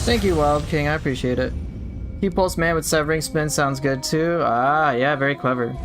Thank you, Wild King. I appreciate it. Key Pulse Man with Severing Spin sounds good too. Ah, yeah, very clever.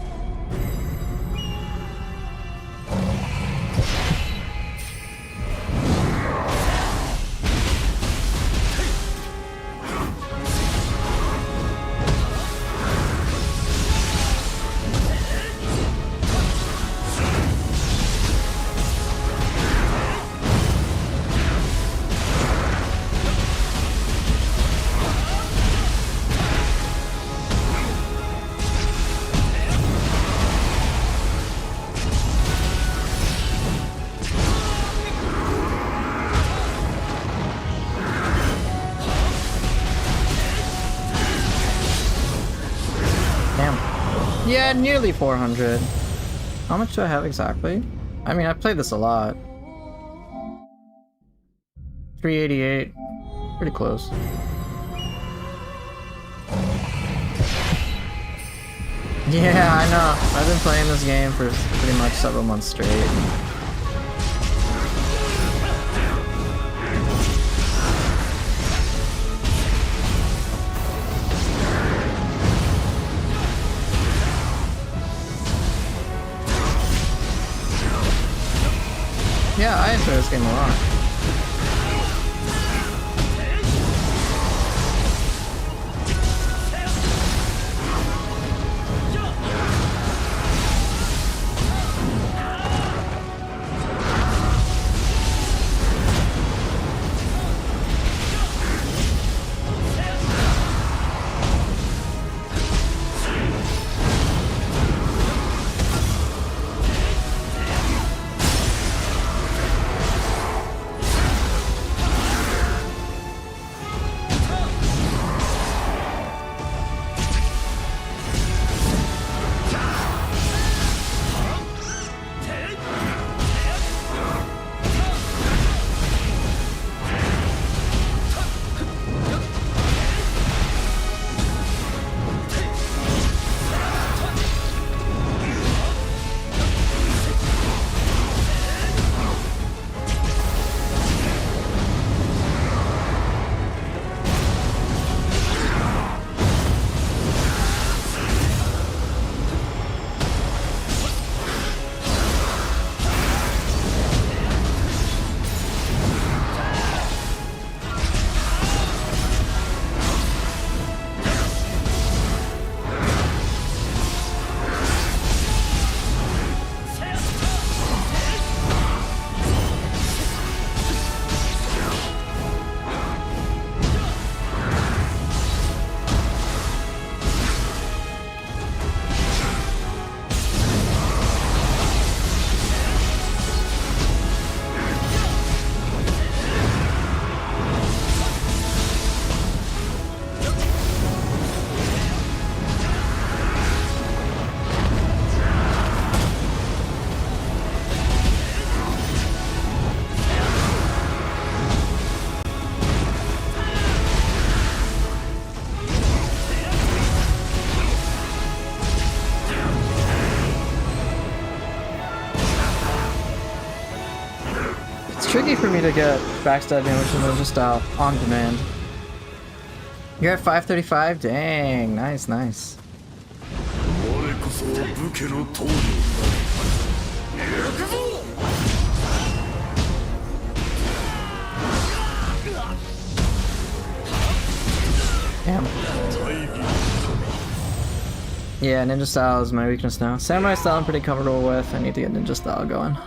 Yeah, nearly 400. How much do I have exactly? I mean, I played this a lot. 388. Pretty close. Yeah, I know. I've been playing this game for pretty much several months straight. Yeah, I enjoy this game a lot. Tricky for me to get backstab damage in Ninja style on demand. You're at 535? Dang, nice, nice. Damn. Yeah, Ninja style is my weakness now. Samurai style I'm pretty comfortable with. I need to get Ninja style going.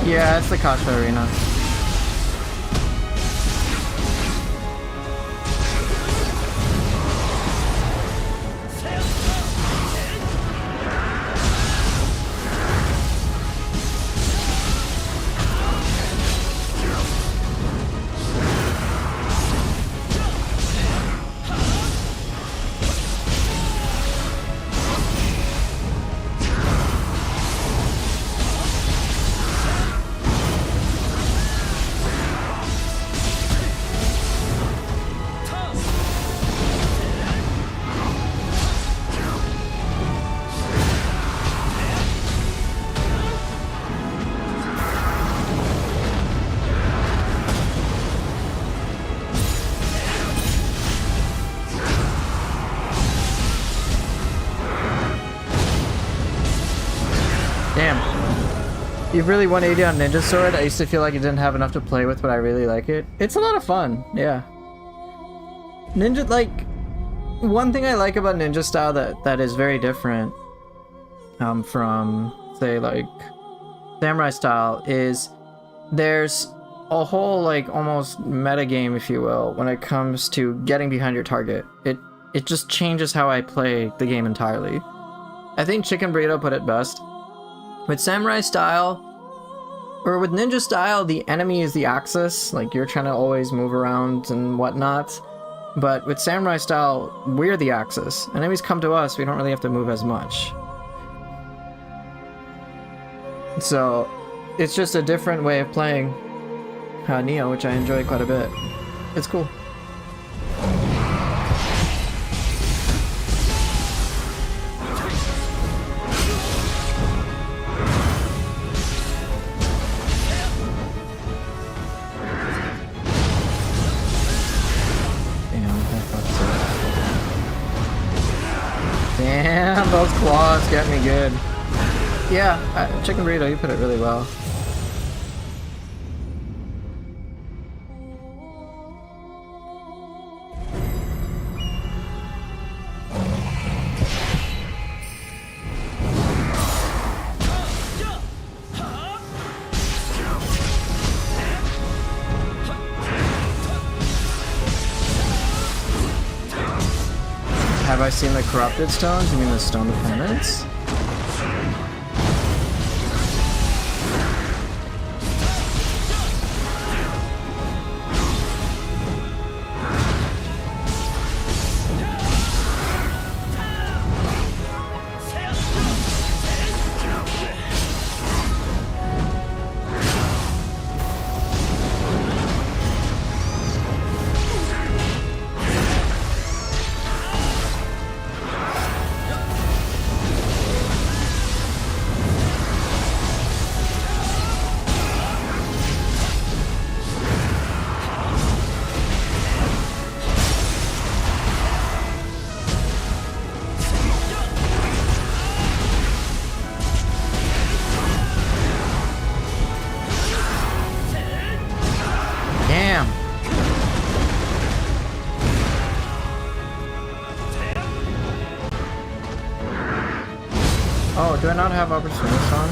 Yeah, it's the Kasha Arena. You've really 180 on Ninja Sword. I used to feel like it didn't have enough to play with, but I really like it. It's a lot of fun, yeah. Ninja, like, one thing I like about Ninja style that is very different from, say, like, Samurai style is there's a whole, like, almost meta game, if you will, when it comes to getting behind your target. It just changes how I play the game entirely. I think Chicken Burrito put it best. With Samurai style, or with Ninja style, the enemy is the axis, like you're trying to always move around and whatnot. But with Samurai style, we're the axis. Enemies come to us, we don't really have to move as much. So, it's just a different way of playing Nioh, which I enjoy quite a bit. It's cool. Damn, those claws get me good. Yeah, Chicken Burrito, you put it really well. Have I seen the corrupted stones? You mean the stone of penance? Oh, do I not have opportunities on?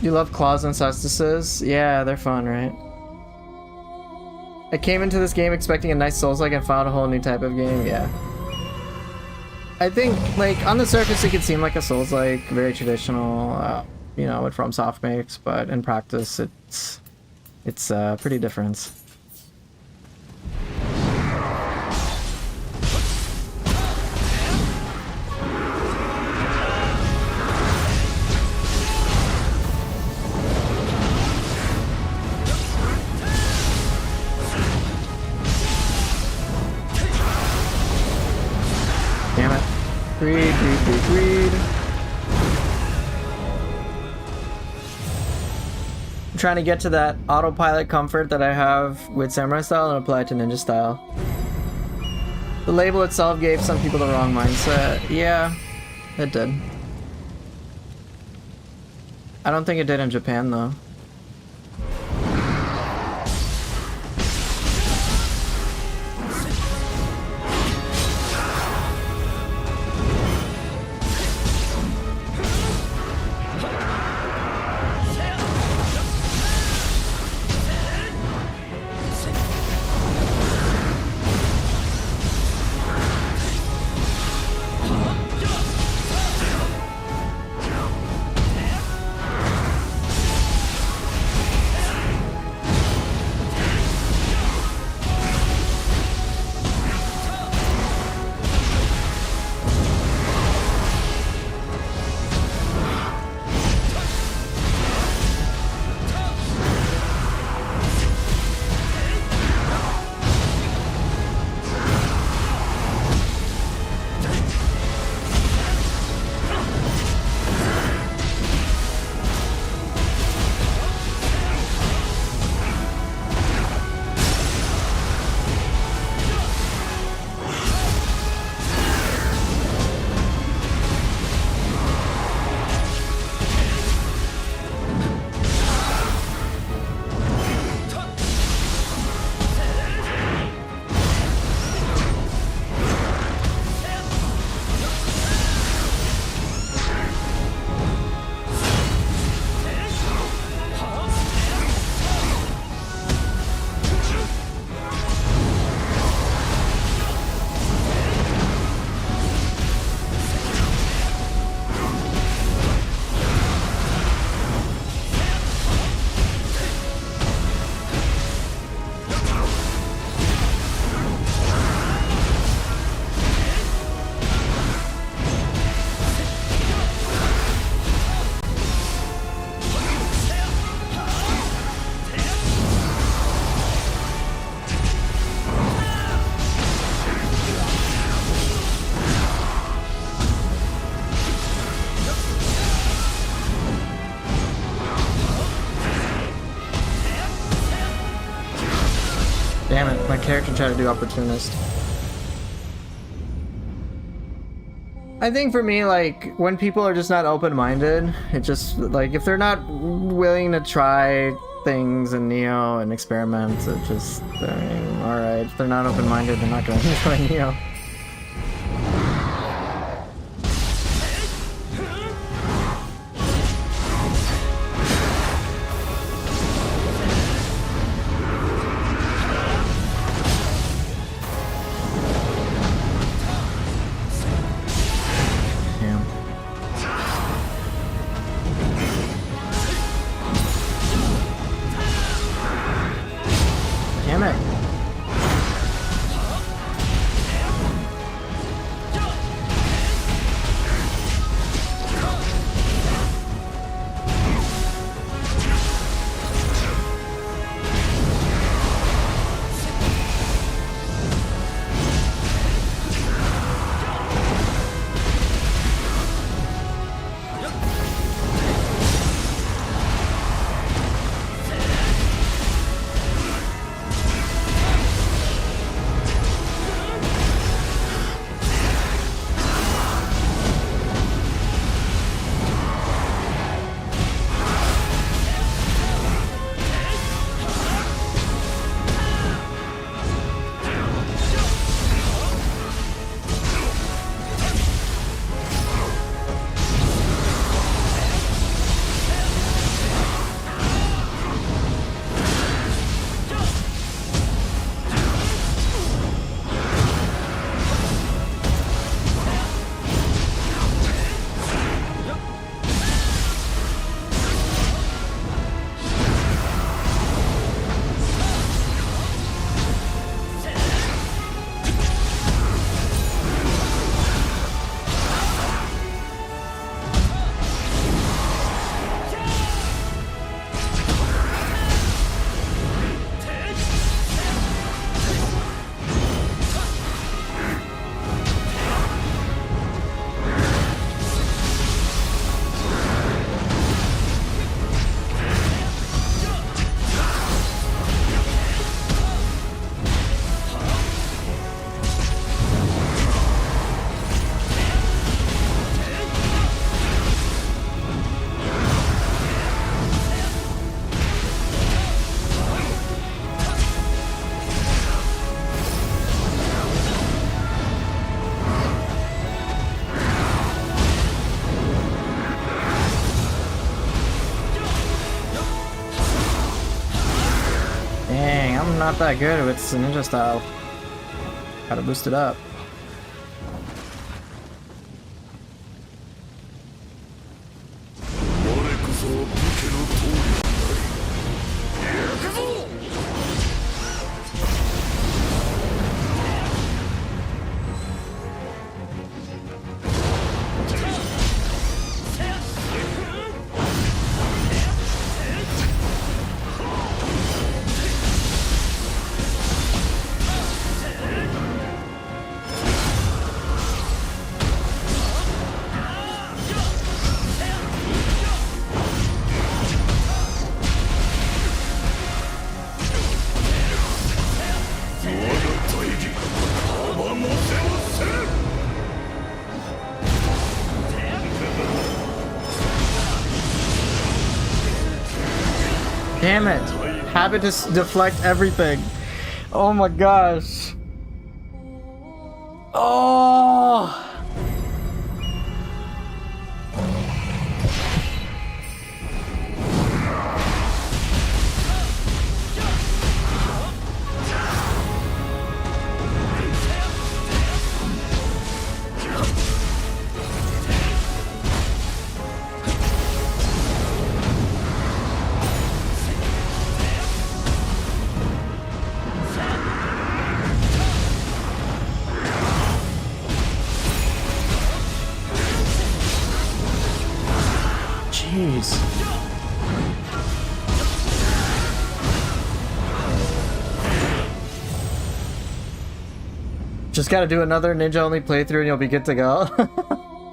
You love claws and cestices? Yeah, they're fun, right? I came into this game expecting a nice Souls-like and found a whole new type of game, yeah. I think, like, on the surface it could seem like a Souls-like, very traditional, you know, what FromSoft makes, but in practice it's pretty different. Damn it. Greed. I'm trying to get to that autopilot comfort that I have with Samurai style and apply it to Ninja style. The label itself gave some people the wrong mindset. Yeah, it did. I don't think it did in Japan though. Damn it, my character tried to do opportunist. I think for me, like, when people are just not open-minded, it just, like, if they're not willing to try things in Nioh and experiment, it just, I mean, alright, if they're not open-minded, they're not gonna enjoy Nioh. Damn it. Dang, I'm not that good with ninja style. Gotta boost it up. Damn it! Habit to deflect everything. Oh my gosh. Oh! Jeez. Just gotta do another ninja only playthrough and you'll be good to go.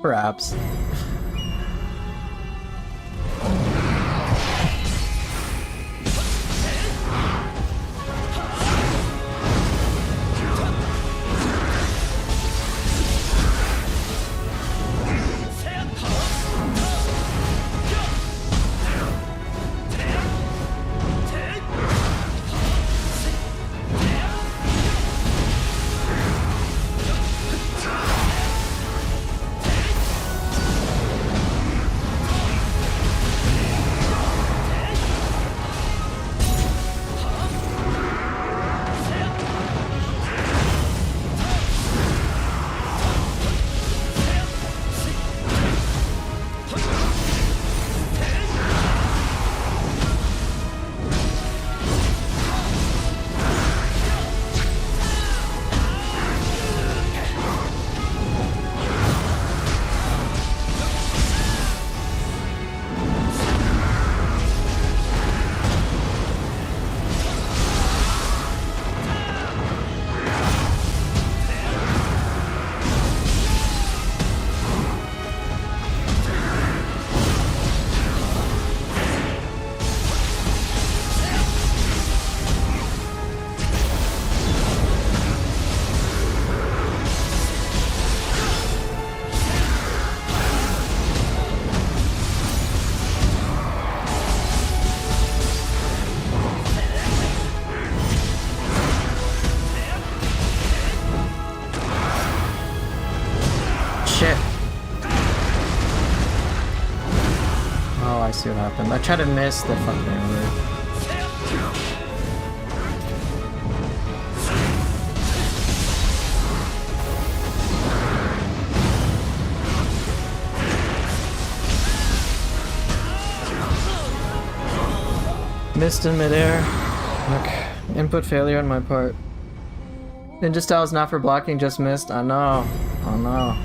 Perhaps. see what happened. I tried to miss the fucking move. Missed in midair. Okay. Input failure on my part. Ninja style is not for blocking, just missed. I know. Oh no.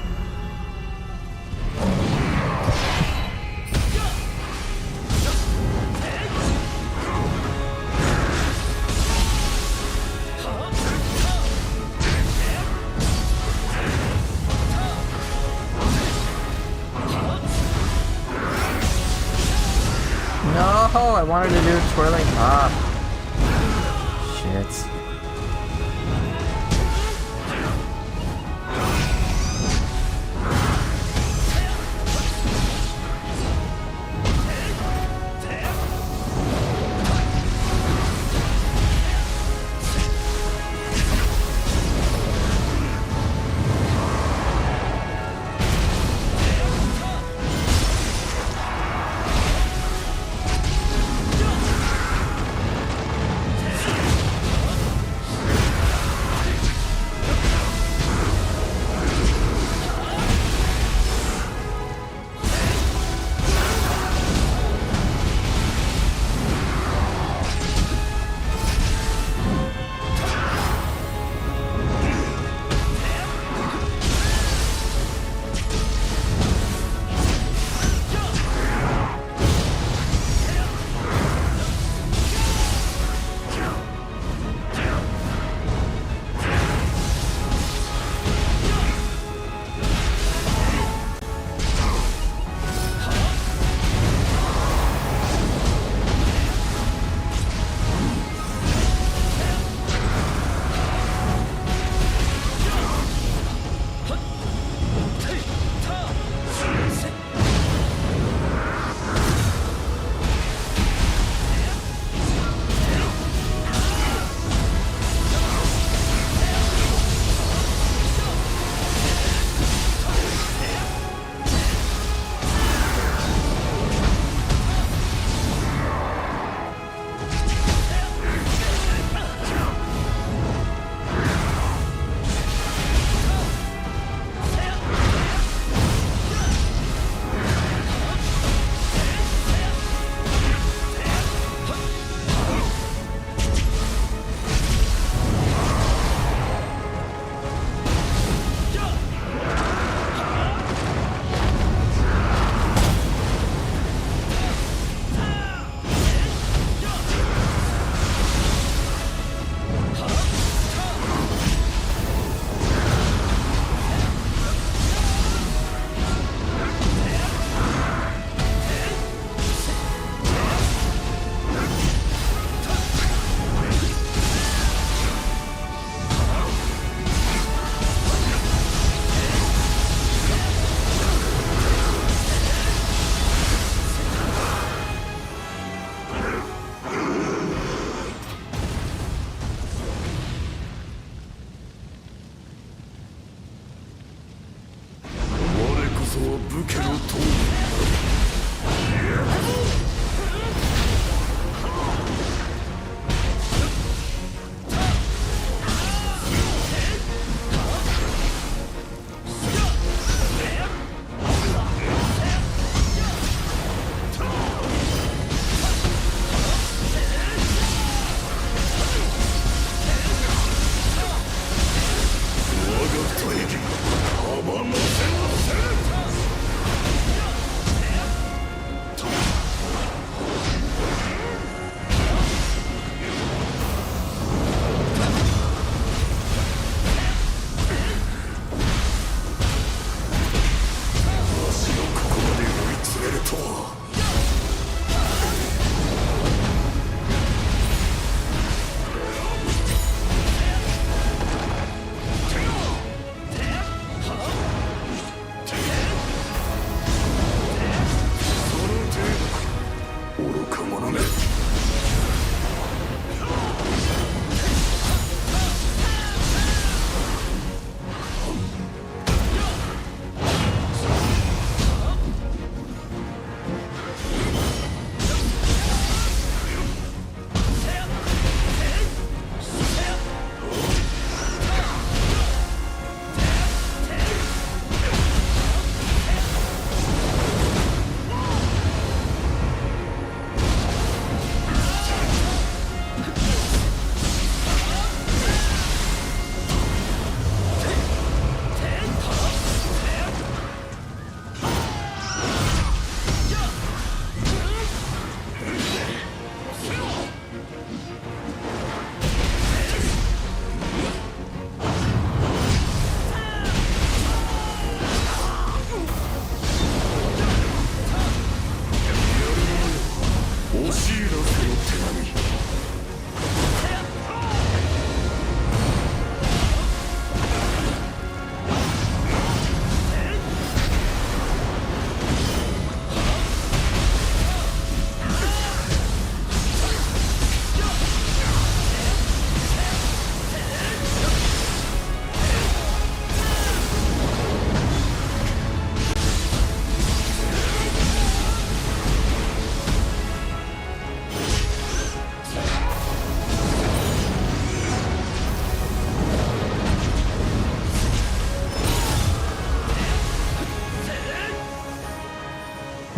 No, I wanted to do twirling pop. Shit.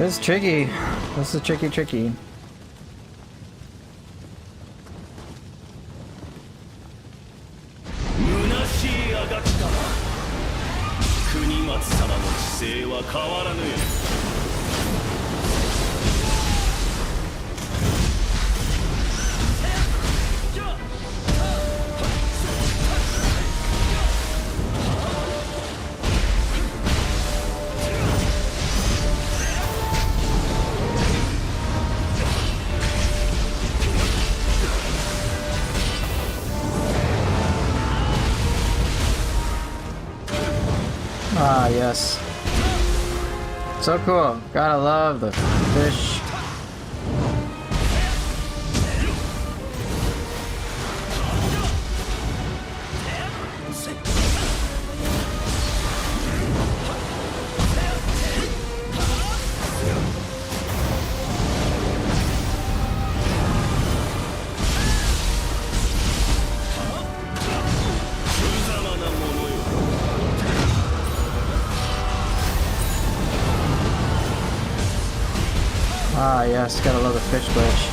This is tricky. This is tricky. 虚しいあがきだ。国松様の姿勢は変わらぬよ。Ah, yes. So cool. Gotta love the fish. Ah, yes, gotta love the fish glitch.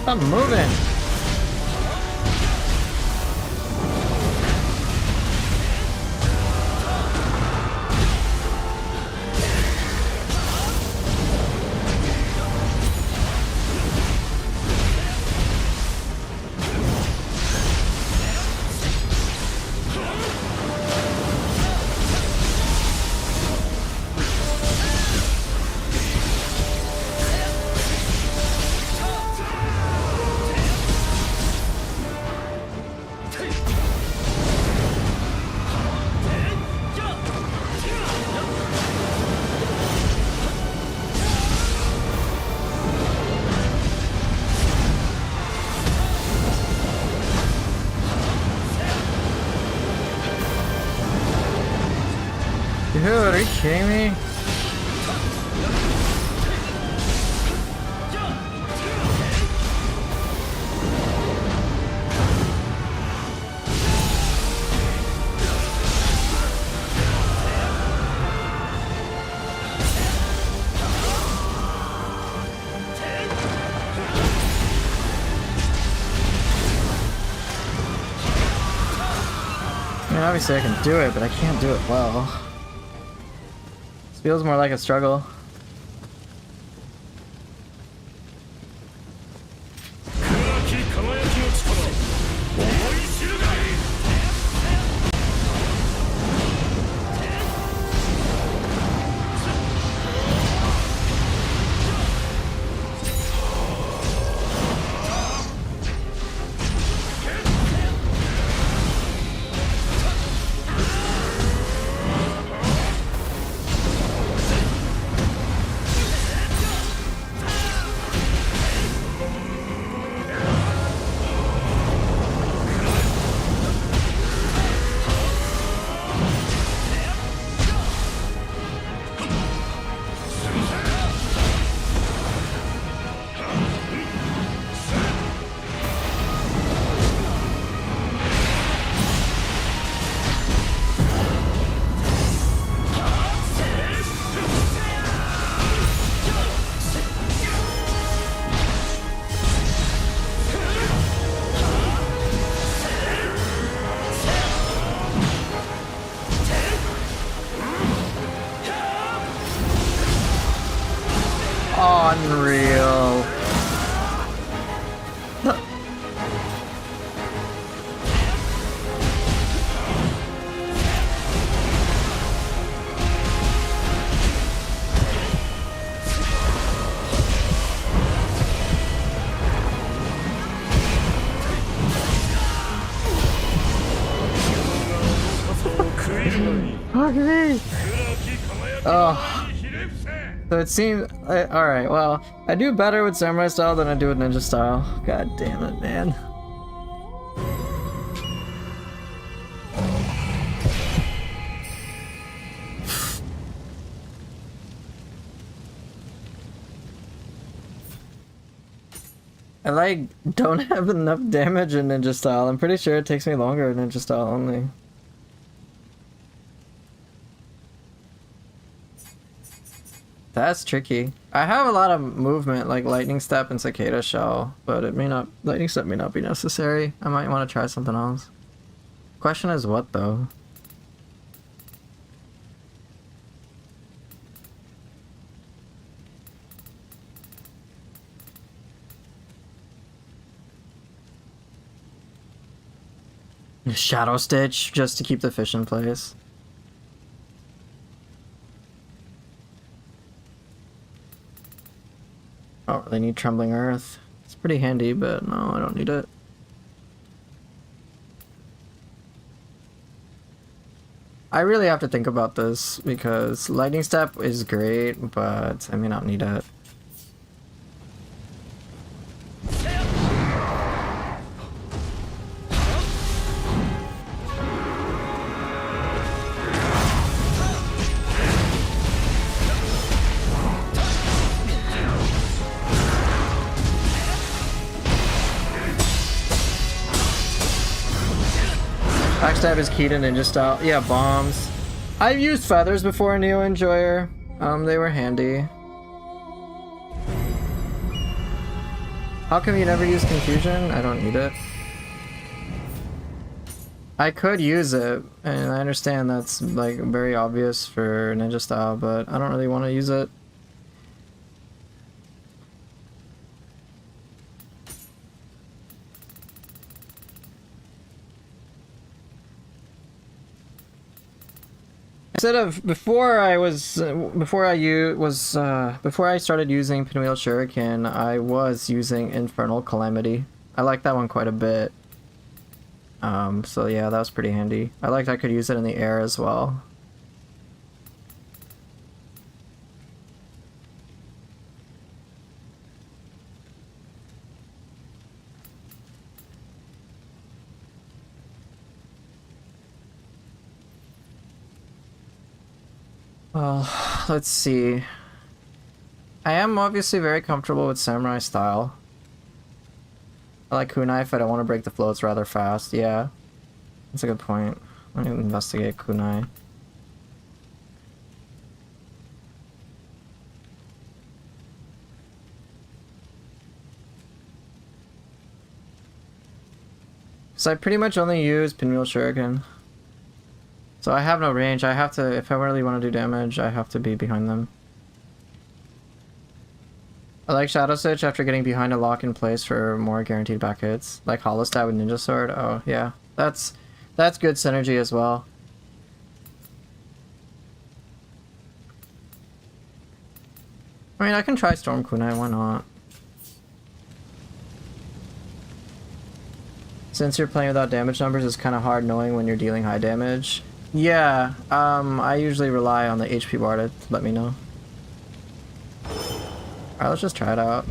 I'm moving. Dude, are you kidding me? I mean, obviously I can do it, but I can't do it well. Feels more like a struggle. Unreal. Fuck me. Oh. So it seems... Alright, well, I do better with samurai style than I do with ninja style. God damn it, man. I like don't have enough damage in ninja style. I'm pretty sure it takes me longer in ninja style only. That's tricky. I have a lot of movement like lightning step and cicada shell, but it may not, lightning step may not be necessary. I might want to try something else. Question is what though? Shadow Stitch, just to keep the fish in place. Oh, they need Trembling Earth. It's pretty handy, but no, I don't need it. I really have to think about this, because Lightning Step is great, but I may not need it. Backstab is key to ninja style. Yeah, bombs. I've used feathers before in Nioh Enjoyer. They were handy. How come you never use confusion? I don't need it. I could use it, and I understand that's like very obvious for ninja style, but I don't really want to use it. Instead of before I started using Pinwheel Shuriken, I was using Infernal Calamity. I like that one quite a bit. So yeah, that was pretty handy. I liked I could use it in the air as well. Well, let's see. I am obviously very comfortable with samurai style. I like kunai if I don't want to break the floats rather fast. Yeah, that's a good point. Let me investigate kunai. So I pretty much only use Pinwheel Shuriken. So I have no range. I have to, if I really want to do damage, I have to be behind them. I like Shadow Stitch after getting behind a lock in place for more guaranteed back hits. Like Hollow Stab with Ninja Sword. Oh yeah, that's good synergy as well. I mean, I can try Storm Kunai, why not? Since you're playing without damage numbers, it's kind of hard knowing when you're dealing high damage. Yeah, I usually rely on the HP bar to let me know. Alright, let's just try it out.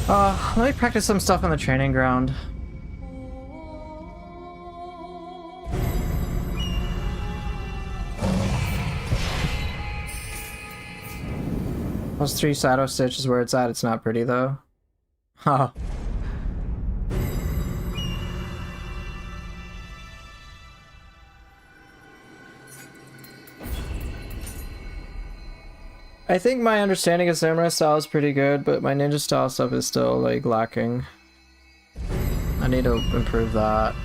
Let me practice some stuff on the training ground. +3 Shadow Stitch is where it's at. It's not pretty though. Huh. I think my understanding of samurai style is pretty good, but my ninja style stuff is still like lacking. I need to improve that.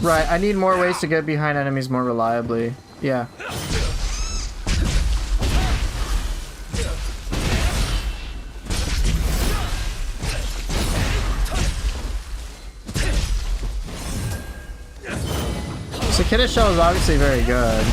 Right, I need more ways to get behind enemies more reliably. Yeah. Cicada Shell is obviously very good.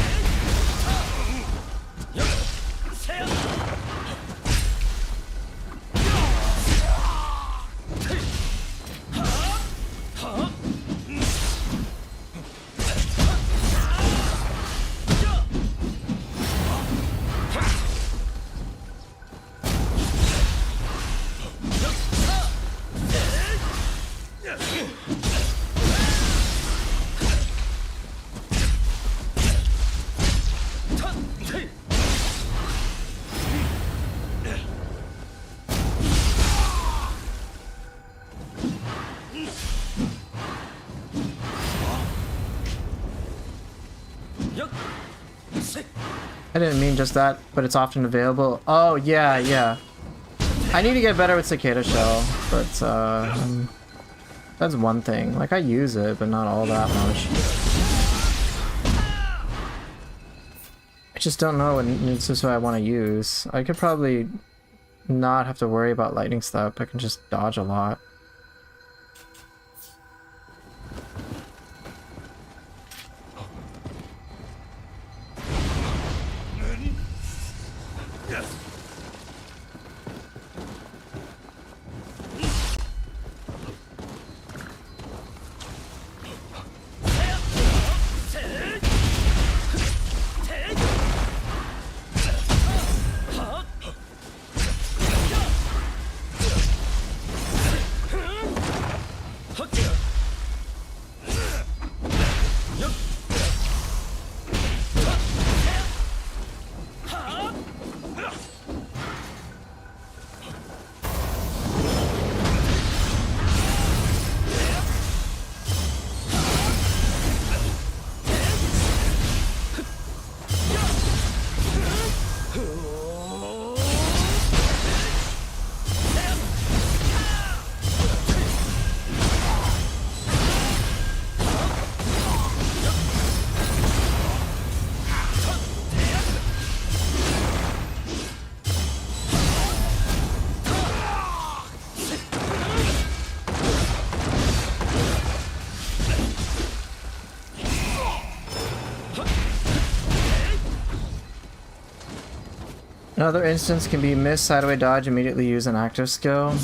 I didn't mean just that, but it's often available. Oh, yeah, yeah. I need to get better with Cicada Shell, but that's one thing. Like, I use it, but not all that much. I just don't know what Ninjutsu I want to use. I could probably not have to worry about lightning step. I can just dodge a lot. Another instance can be miss, sideway dodge, immediately use an active skill.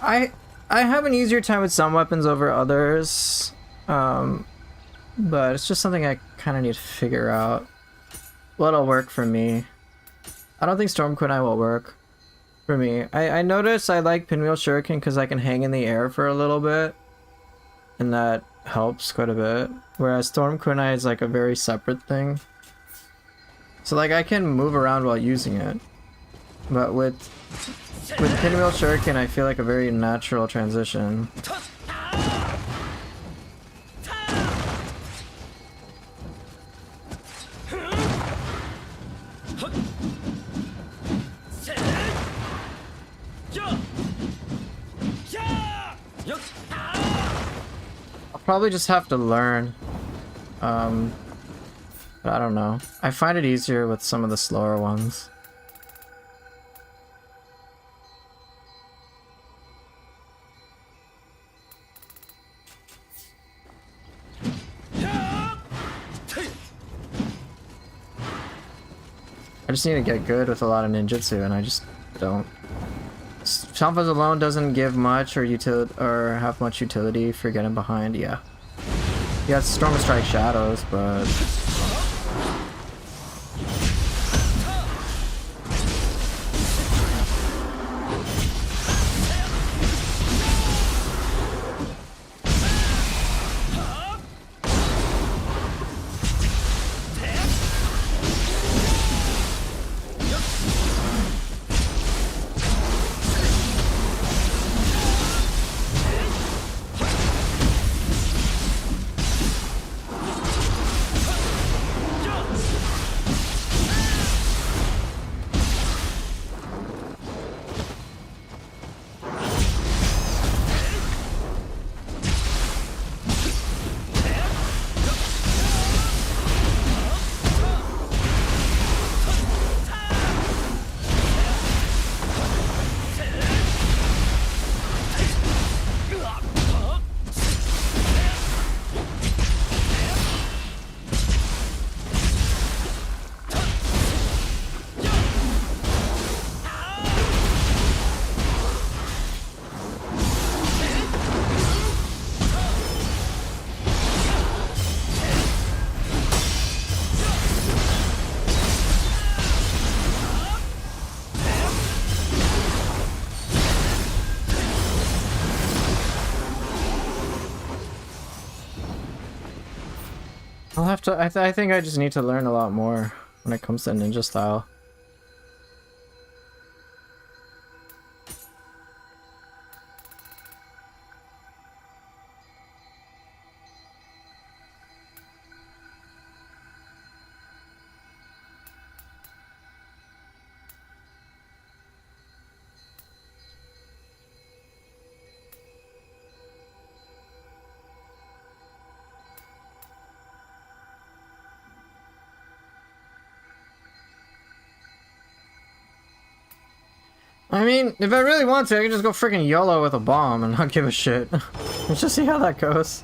I have an easier time with some weapons over others, but it's just something I kind of need to figure out. What'll work for me. I don't think Storm Kunai will work for me. I notice I like Pinwheel Shuriken because I can hang in the air for a little bit, and that helps quite a bit. Whereas Storm Kunai is like a very separate thing. So like I can move around while using it. But with With pinwheel shuriken, I feel like a very natural transition. I'll probably just have to learn. But I don't know. I find it easier with some of the slower ones. I just need to get good with a lot of ninjutsu, and I just don't. Chanfas alone doesn't give much or have much utility for getting behind. Yeah, yeah, it's Storm of Strike Shadows, but I'll have to. I think I just need to learn a lot more when it comes to ninja style. I mean, if I really want to, I can just go freaking YOLO with a bomb and not give a shit. Let's just see how that goes.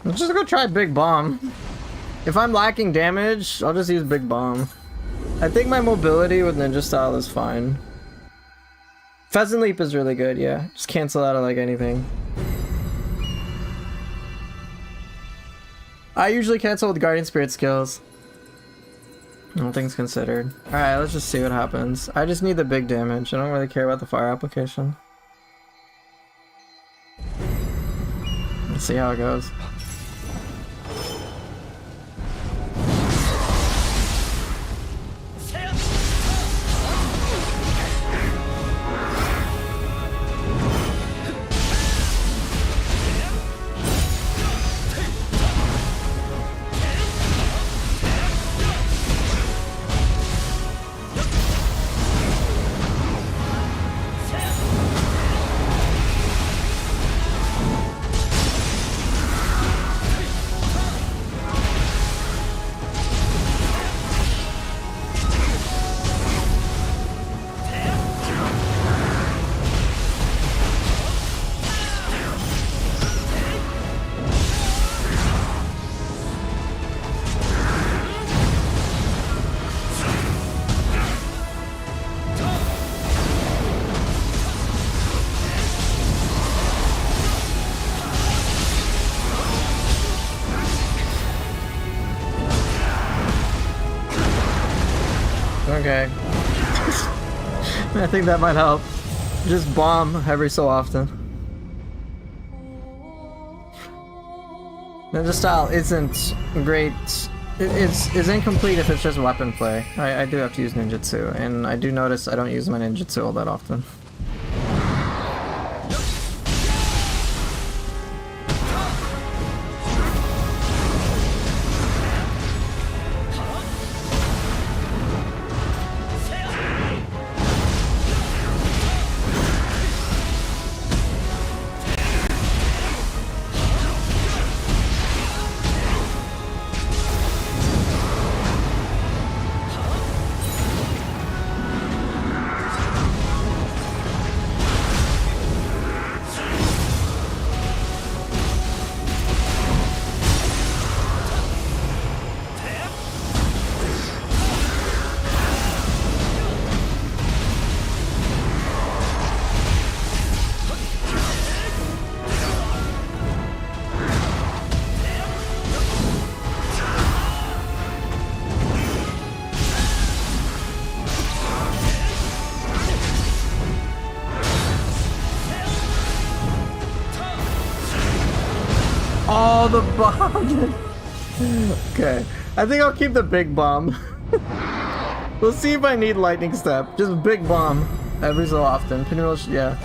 Let's just go try Big Bomb. If I'm lacking damage, I'll just use Big Bomb. I think my mobility with ninja style is fine. Pheasant Leap is really good, yeah. Just cancel out of like anything. I usually cancel with Guardian Spirit skills. All things considered. Alright, let's just see what happens. I just need the big damage. I don't really care about the fire application. Let's see how it goes. Okay. I think that might help. Just bomb every so often. Ninja style isn't great. It's incomplete if it's just weapon play. I do have to use ninjutsu, and I do notice I don't use my ninjutsu all that often. Oh, the bomb! Okay, I think I'll keep the big bomb. We'll see if I need lightning step. Just big bomb every so often. Pretty much, yeah.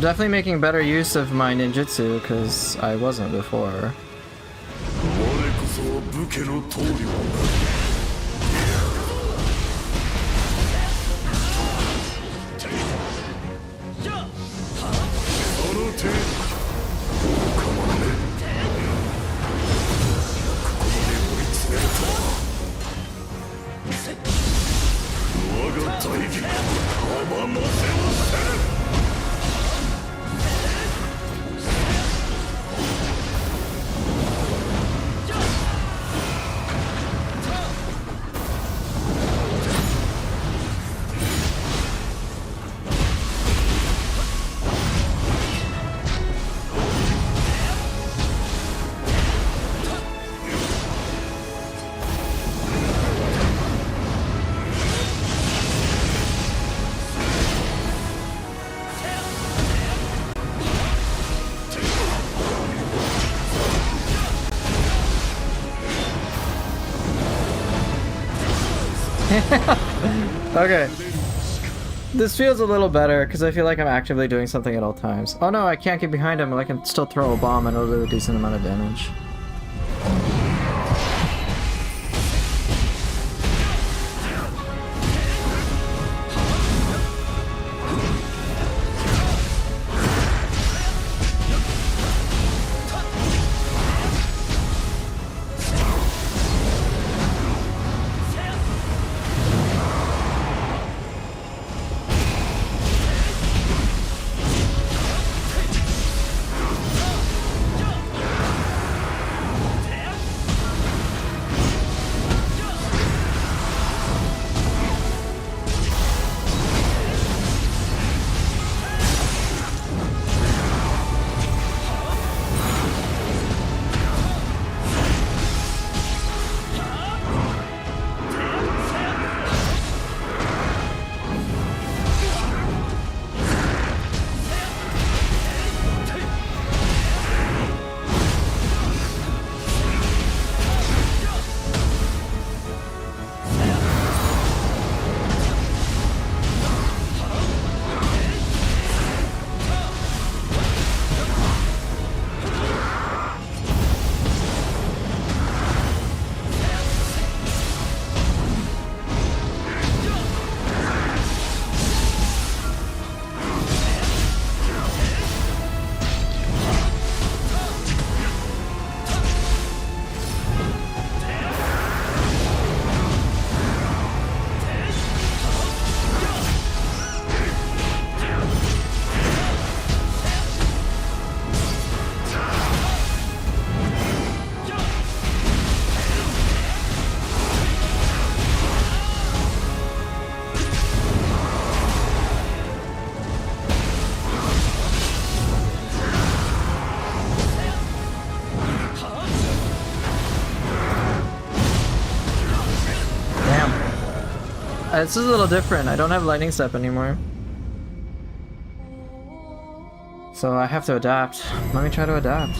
Definitely making better use of my ninjutsu because I wasn't before. Okay. This feels a little better because I feel like I'm actively doing something at all times. Oh no, I can't get behind him, but I can still throw a bomb and it'll do a decent amount of damage. This is a little different. I don't have lightning step anymore. So I have to adapt. Let me try to adapt.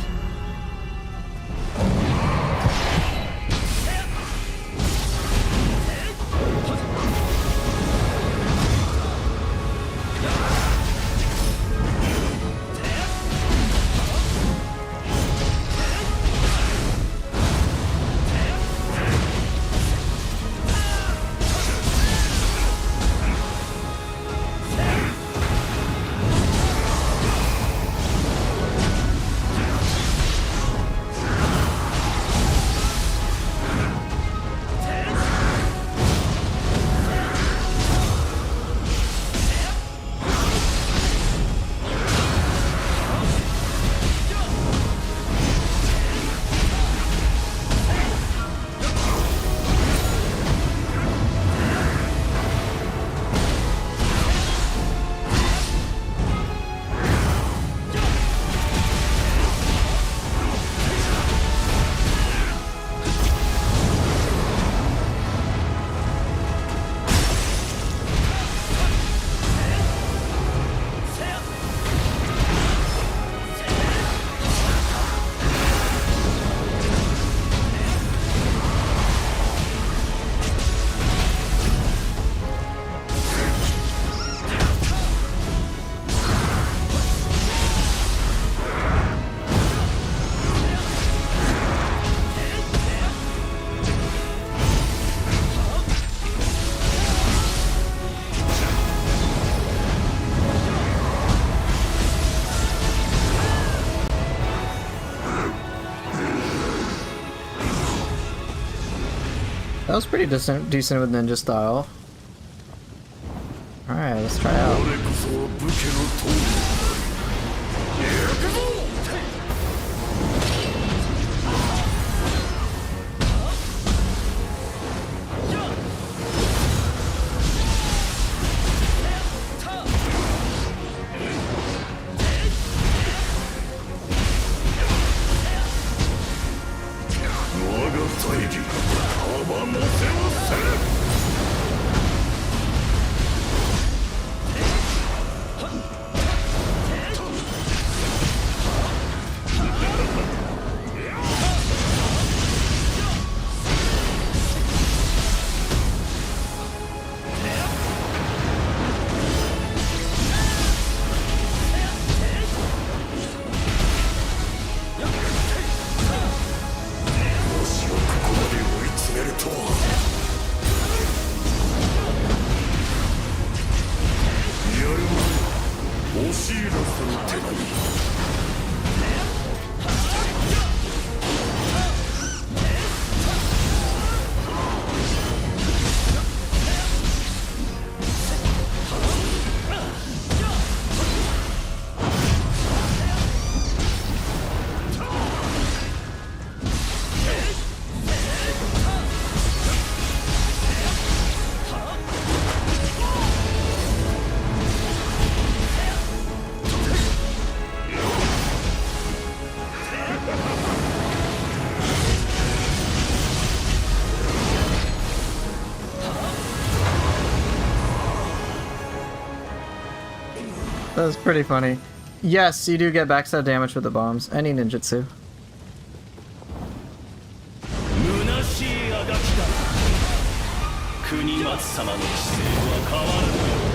That was pretty decent with ninja style. Alright, let's try out. 押し入らせる手に That was pretty funny. Yes, you do get backstab damage with the bombs. Any ninjutsu. 虚しいあがきだ国松様の姿勢は変わらぬ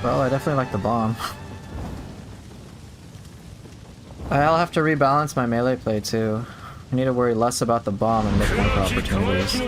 Well, I definitely like the bomb. I'll have to rebalance my melee play too. I need to worry less about the bomb and look more for opportunities.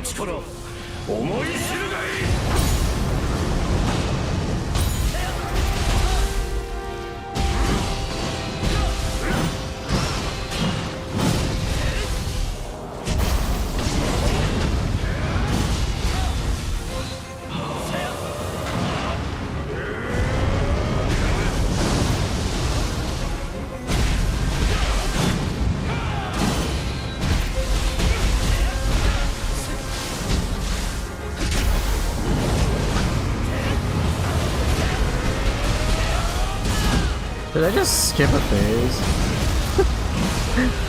Did I just skip a phase?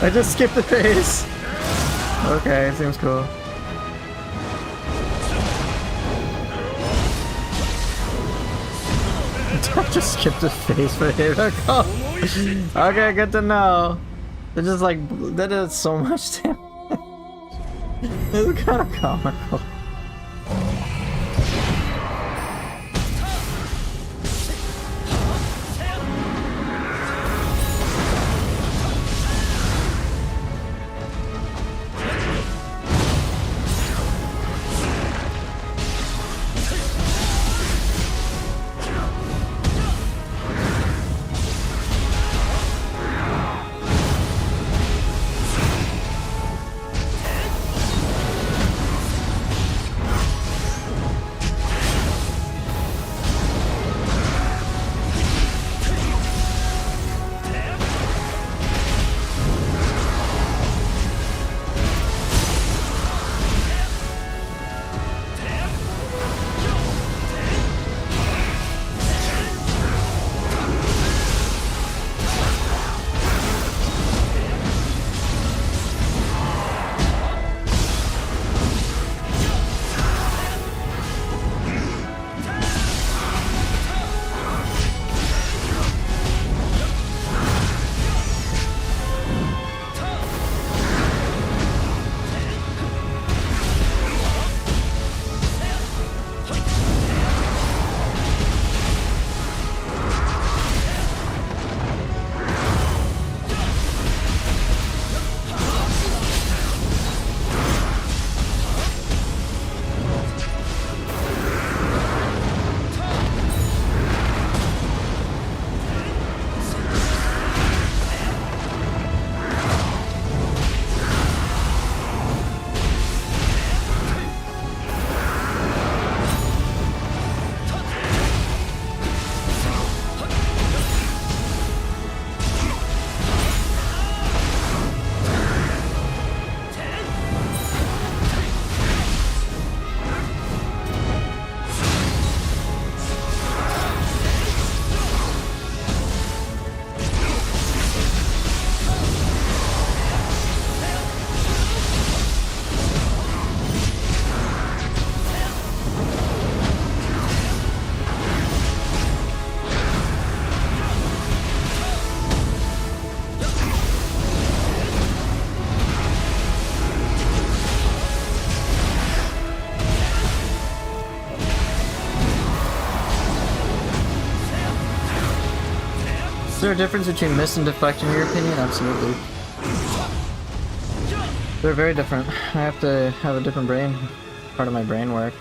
I just skipped the phase. Okay, seems cool. I just skipped a phase for him. Okay, good to know. They're just like, that did so much damage. It's kind of comical. Is there a difference between miss and deflection in your opinion? Absolutely. They're very different. I have to have a different brain. Part of my brain work.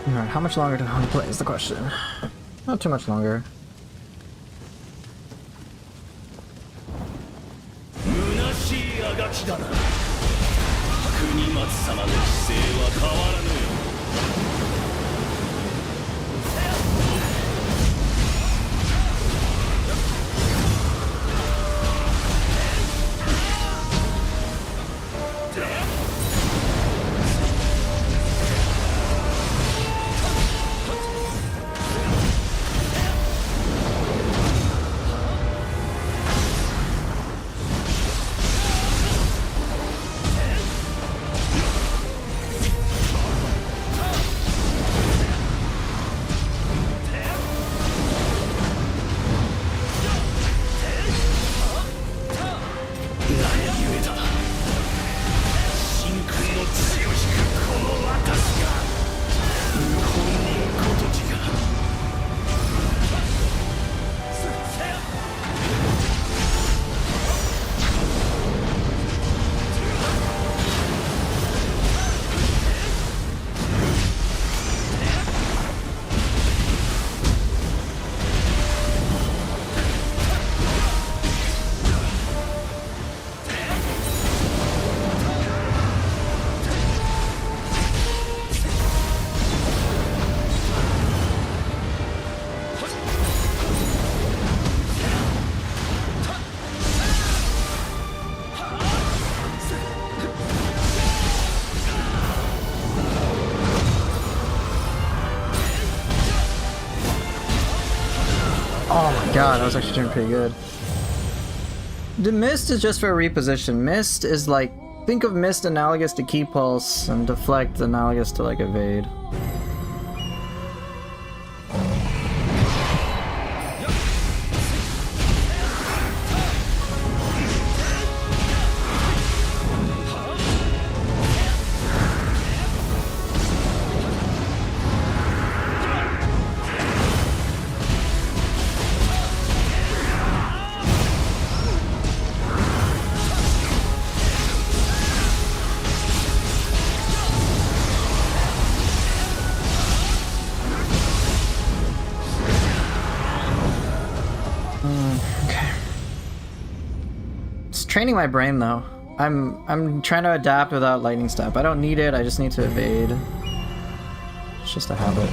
Alright, how much longer do I want to play is the question. Not too much longer. 虚しいあがきだな。国松様の姿勢は変わらぬ。Oh my god, I was actually doing pretty good. The mist is just for a reposition. Mist is like, think of mist analogous to key pulse and deflect analogous to like evade. Training my brain though. I'm trying to adapt without lightning step. I don't need it, I just need to evade. It's just a habit.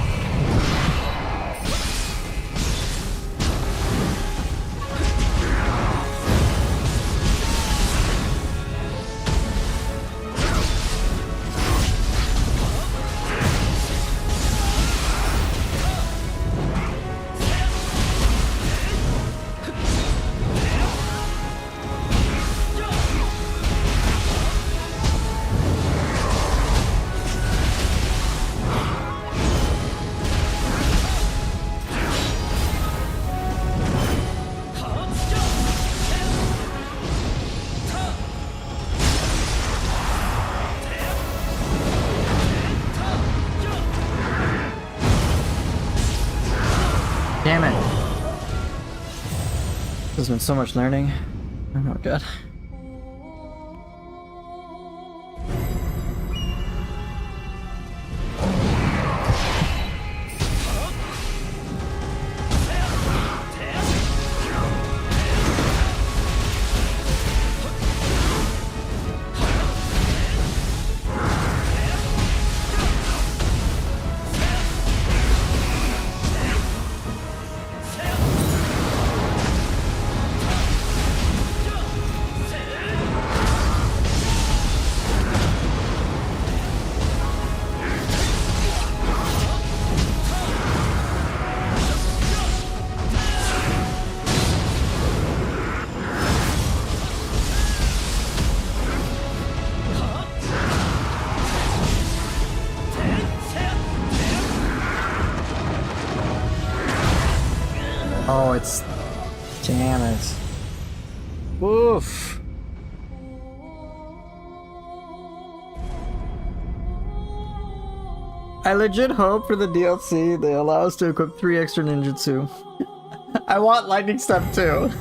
Damn it. There's been so much learning. Oh god. Oh, it's... Damn it. Oof. I legit hope for the DLC they allow us to equip 3 extra ninjutsu. I want lightning step too.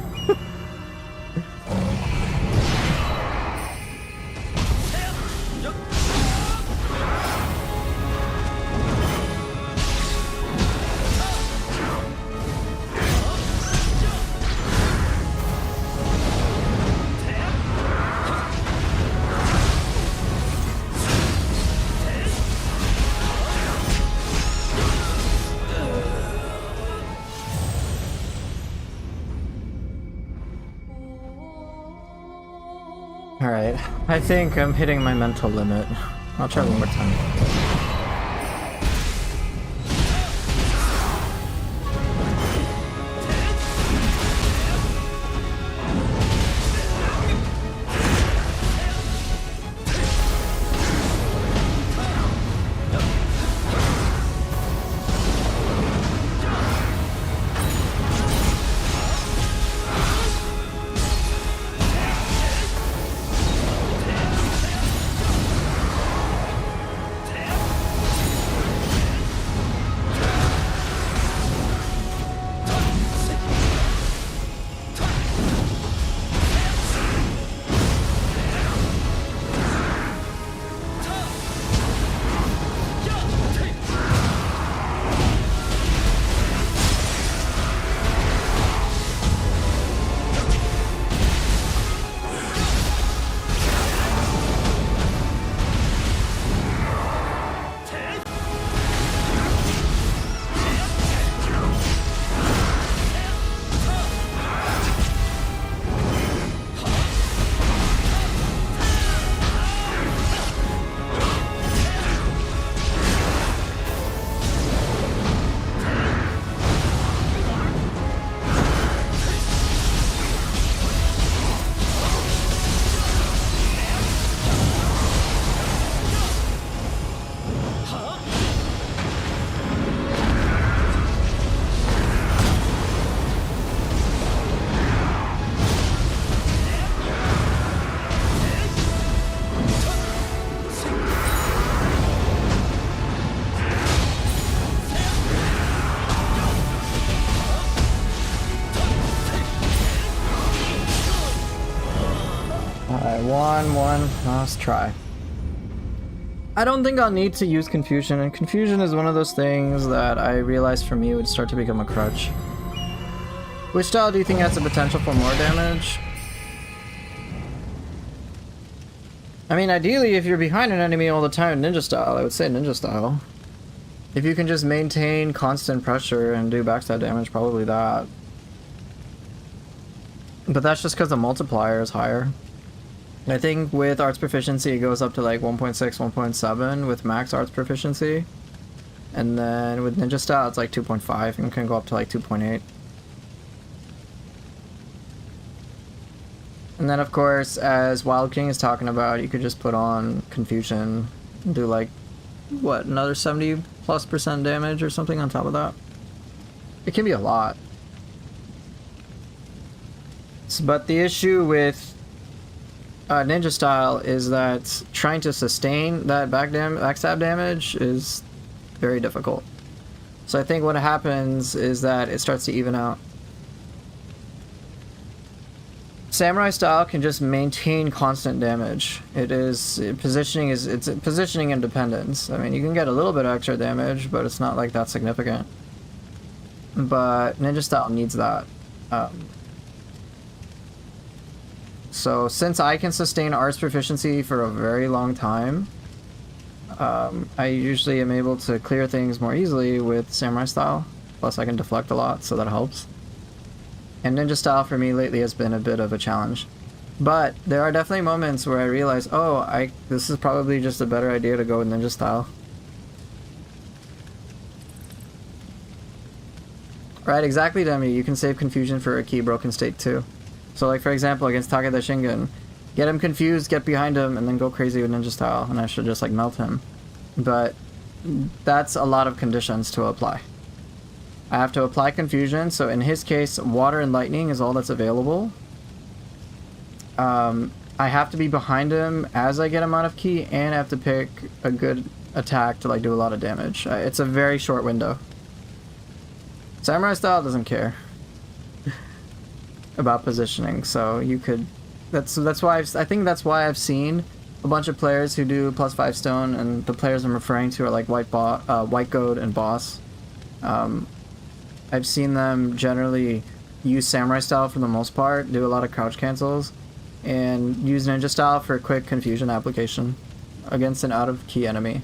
Alright, I think I'm hitting my mental limit. I'll try one more time. One last try. I don't think I'll need to use confusion, and confusion is one of those things that I realized for me would start to become a crutch. Which style do you think has the potential for more damage? I mean, ideally, if you're behind an enemy all the time, ninja style, I would say ninja style. If you can just maintain constant pressure and do backstab damage, probably that. But that's just because the multiplier is higher. I think with arts proficiency it goes up to like 1.6, 1.7 with max arts proficiency. And then with ninja style it's like 2.5 and can go up to like 2.8. And then of course, as Wild King is talking about, you could just put on confusion and do like, what, another 70+% damage or something on top of that. It can be a lot. But the issue with ninja style is that trying to sustain that backstab damage is very difficult. So I think what happens is that it starts to even out. Samurai style can just maintain constant damage. It's positioning independence. I mean, you can get a little bit of extra damage, but it's not like that significant. But ninja style needs that. So since I can sustain arts proficiency for a very long time, I usually am able to clear things more easily with samurai style. Plus I can deflect a lot, so that helps. And ninja style for me lately has been a bit of a challenge. But there are definitely moments where I realize, oh, this is probably just a better idea to go with ninja style. Right, exactly, Demi. You can save confusion for a key broken state too. So like for example, against Takeda Shingen, get him confused, get behind him, and then go crazy with ninja style, and I should just like melt him. But that's a lot of conditions to apply. I have to apply confusion, so in his case, water and lightning is all that's available. I have to be behind him as I get him out of key, and I have to pick a good attack to like do a lot of damage. It's a very short window. Samurai style doesn't care about positioning, so you could. That's why I think that's why I've seen a bunch of players who do +5 stone, and the players I'm referring to are like White Goat and Boss. I've seen them generally use samurai style for the most part, do a lot of crouch cancels, and use ninja style for quick confusion application against an out of key enemy.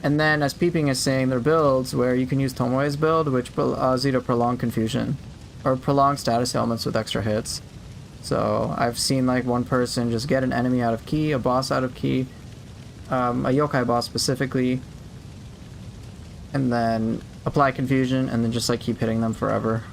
And then, as Peeping is saying, there are builds where you can use Tomoe's build, which allows you to prolong confusion or prolong status ailments with extra hits. So I've seen like one person just get an enemy out of key, a boss out of key, a yokai boss specifically, and then apply confusion and then just like keep hitting them forever.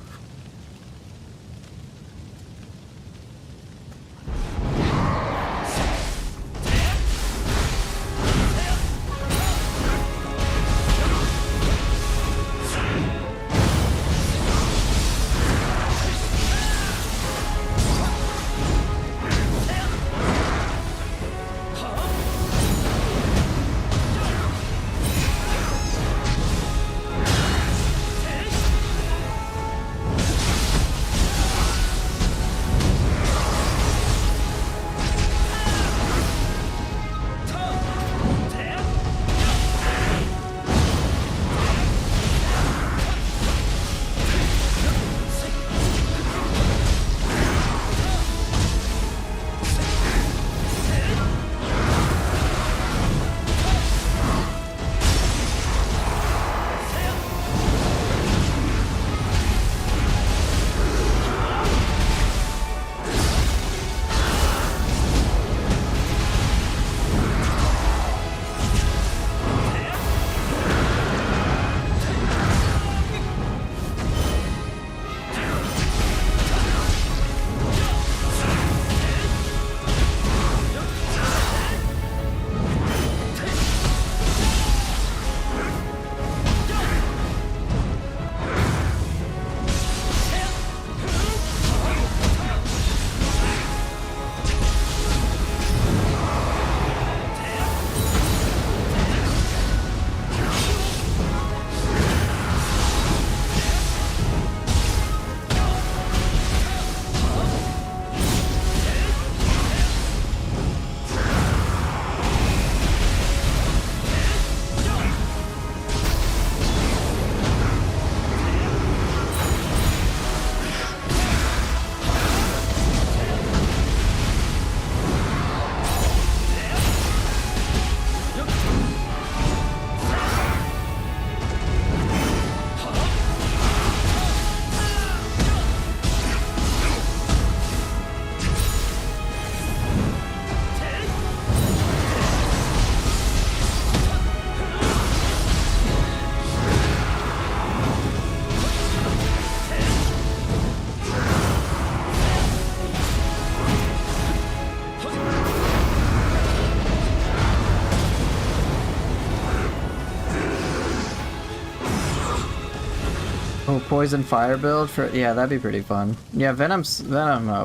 Oh, poison fire build for, yeah, that'd be pretty fun. Yeah, Venom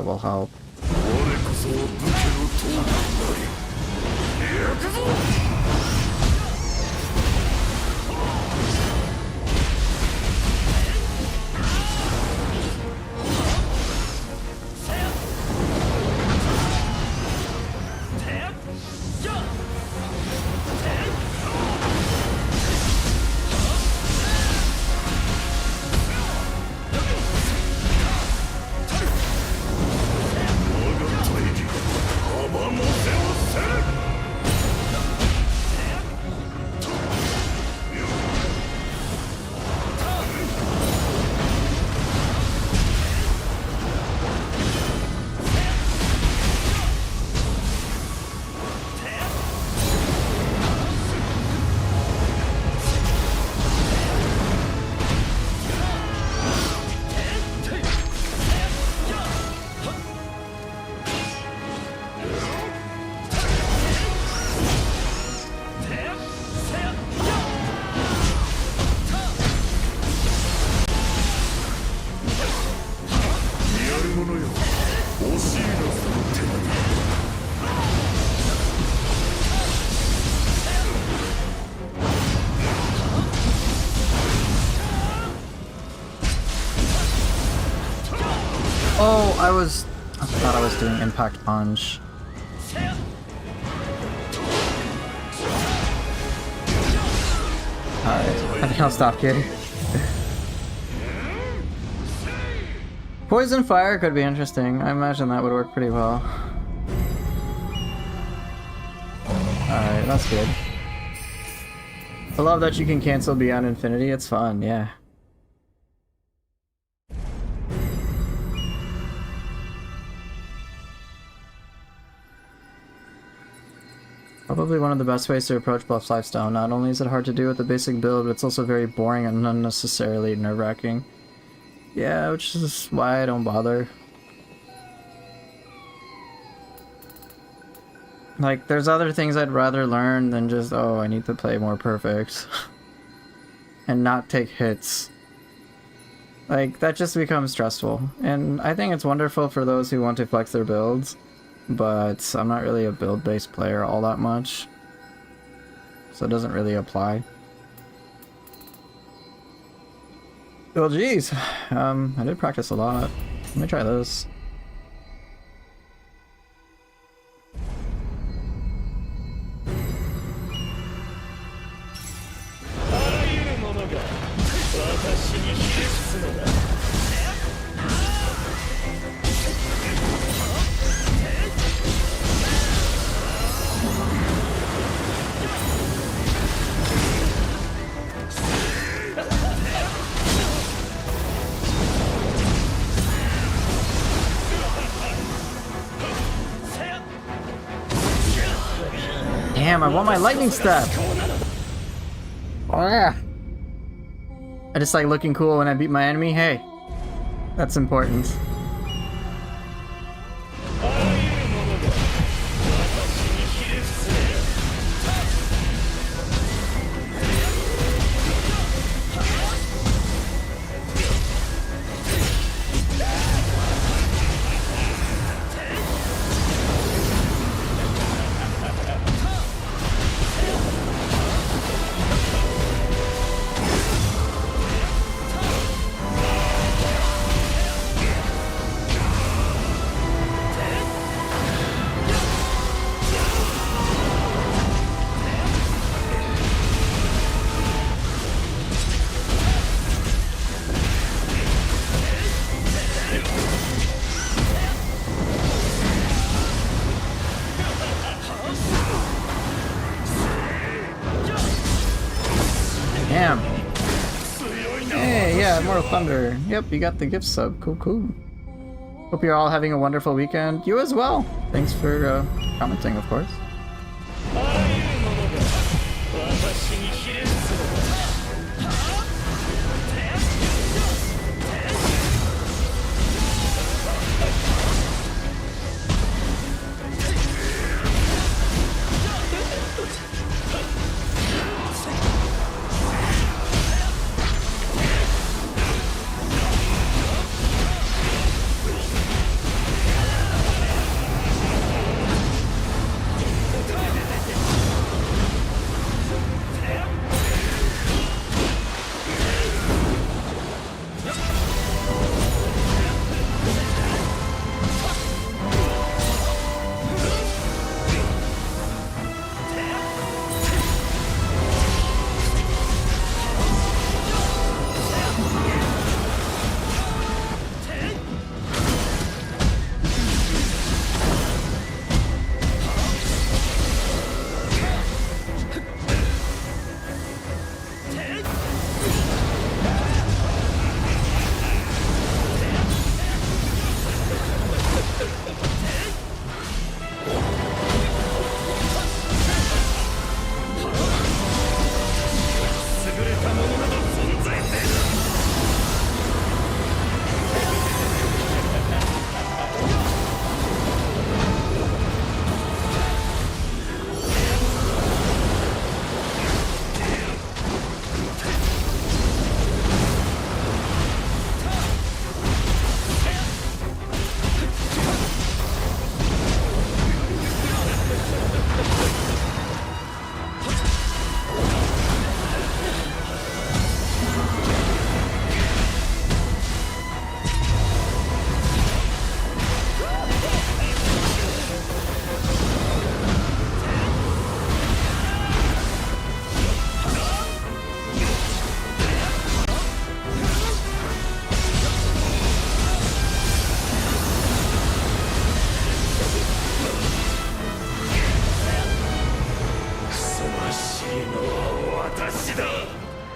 will help. Oh, I thought I was doing impact punch. Alright, I think I'll stop kidding. Poison fire could be interesting. I imagine that would work pretty well. Alright, that's good. I love that you can cancel beyond infinity. It's fun, yeah. Probably one of the best ways to approach Bluff Lifestyle. Not only is it hard to do with the basic build, but it's also very boring and unnecessarily nerve-wracking. Yeah, which is why I don't bother. Like, there's other things I'd rather learn than just, oh, I need to play more perfect. And not take hits. Like, that just becomes stressful. And I think it's wonderful for those who want to flex their builds, but I'm not really a build-based player all that much. So it doesn't really apply. Well, geez. I did practice a lot. Let me try this. Damn, I want my lightning step! Ah. I just like looking cool when I beat my enemy. Hey, that's important. Damn. Hey, yeah, Immortal Thunder. Yep, you got the gift sub. Cool, cool. Hope you're all having a wonderful weekend. You as well. Thanks for commenting, of course.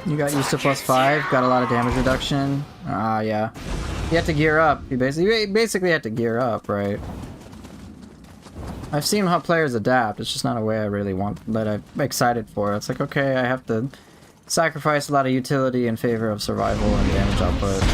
You got used to +5, got a lot of damage reduction. Ah, yeah. You have to gear up. You basically have to gear up, right? I've seen how players adapt. It's just not a way I really want, that I'm excited for. It's like, okay, I have to sacrifice a lot of utility in favor of survival and damage output.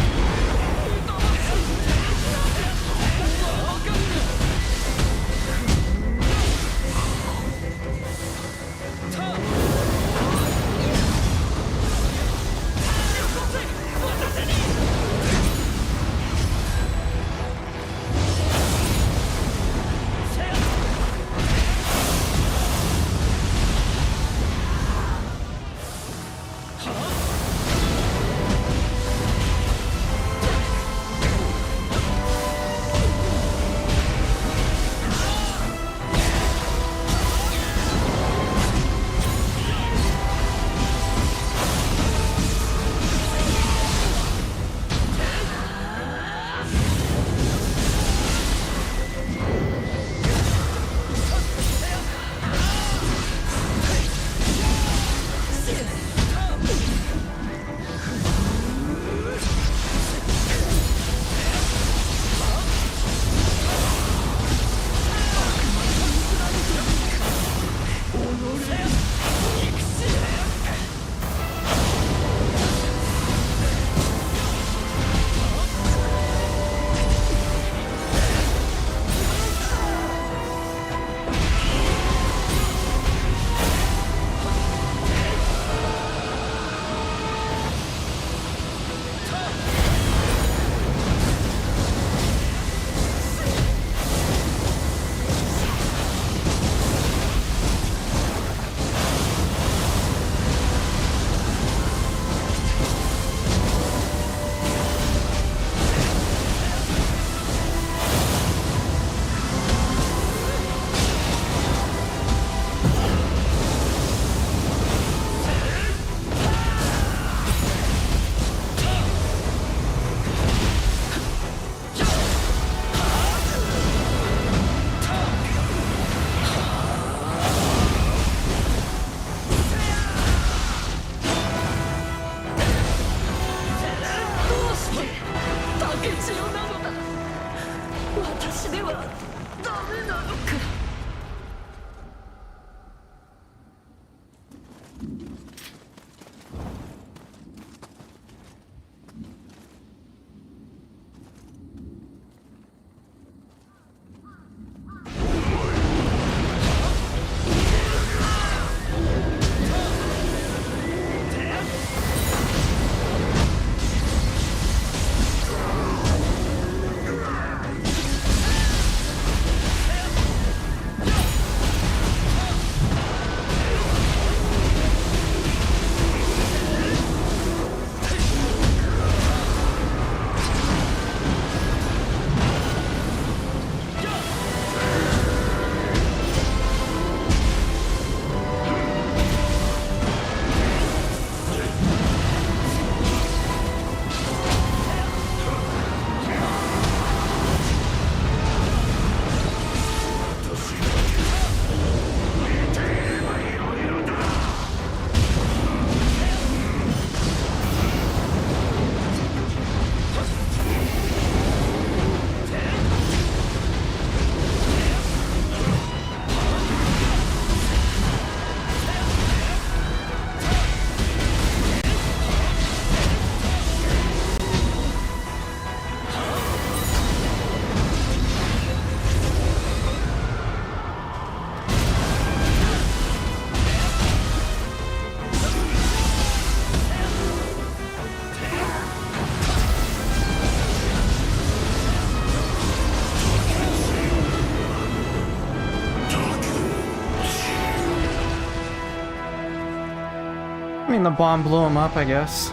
I mean, the bomb blew him up, I guess.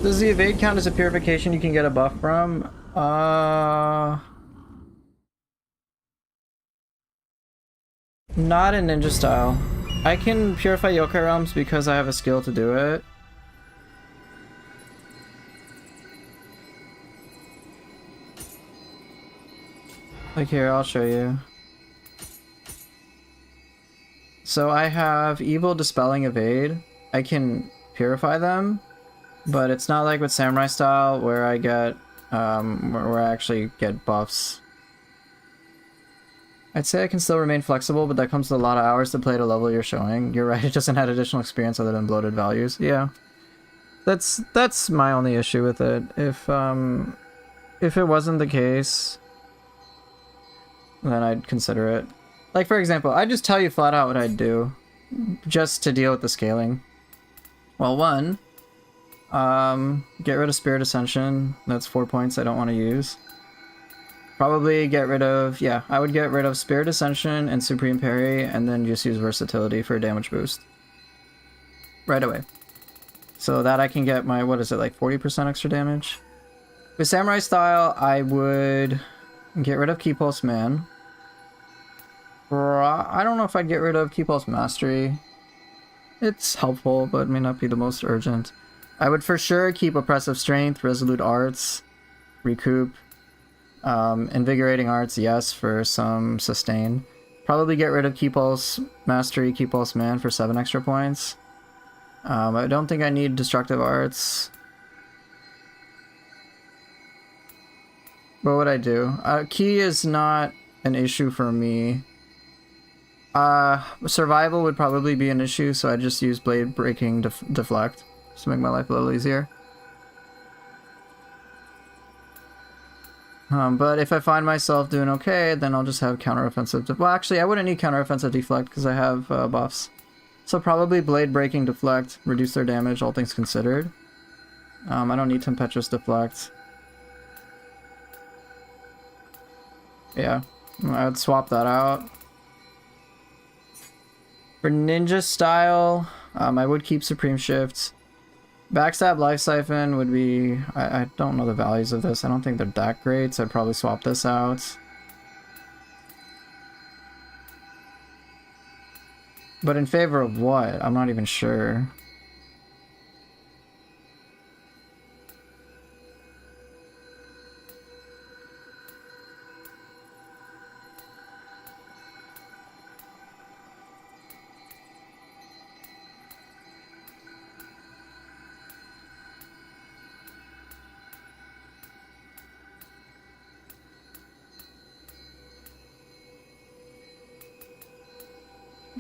Does the evade count as a purification you can get a buff from? Not in ninja style. I can purify yokai realms because I have a skill to do it. Like here, I'll show you. So I have evil dispelling evade. I can purify them, but it's not like with samurai style where I get where I actually get buffs. I'd say I can still remain flexible, but that comes with a lot of hours to play at a level you're showing. You're right, it doesn't have additional experience other than bloated values. Yeah. That's my only issue with it. If it wasn't the case, then I'd consider it. Like, for example, I'd just tell you flat out what I'd do, just to deal with the scaling. Well, one, get rid of Spirit Ascension. That's 4 points I don't want to use. Probably get rid of, yeah, I would get rid of Spirit Ascension and Supreme Parry, and then just use Versatility for a damage boost. Right away. So that I can get my, what is it, like 40% extra damage? With Samurai Style, I would get rid of Key Pulse Man. I don't know if I'd get rid of Key Pulse Mastery. It's helpful, but it may not be the most urgent. I would for sure keep Oppressive Strength, Resolute Arts, Recoup. Invigorating Arts, yes, for some sustain. Probably get rid of Key Pulse Mastery, Key Pulse Man for 7 extra points. I don't think I need Destructive Arts. What would I do? Key is not an issue for me. Survival would probably be an issue, so I'd just use Blade Breaking Deflect, just to make my life a little easier. But if I find myself doing okay, then I'll just have counteroffensive. Well, actually, I wouldn't need counteroffensive deflect because I have buffs. So probably Blade Breaking Deflect, reduce their damage, all things considered. I don't need Tempestuous Deflect. Yeah, I would swap that out. For Ninja Style, I would keep Supreme Shift. Backstab Life Siphon would be... I don't know the values of this. I don't think they're that great, so I'd probably swap this out. But in favor of what? I'm not even sure.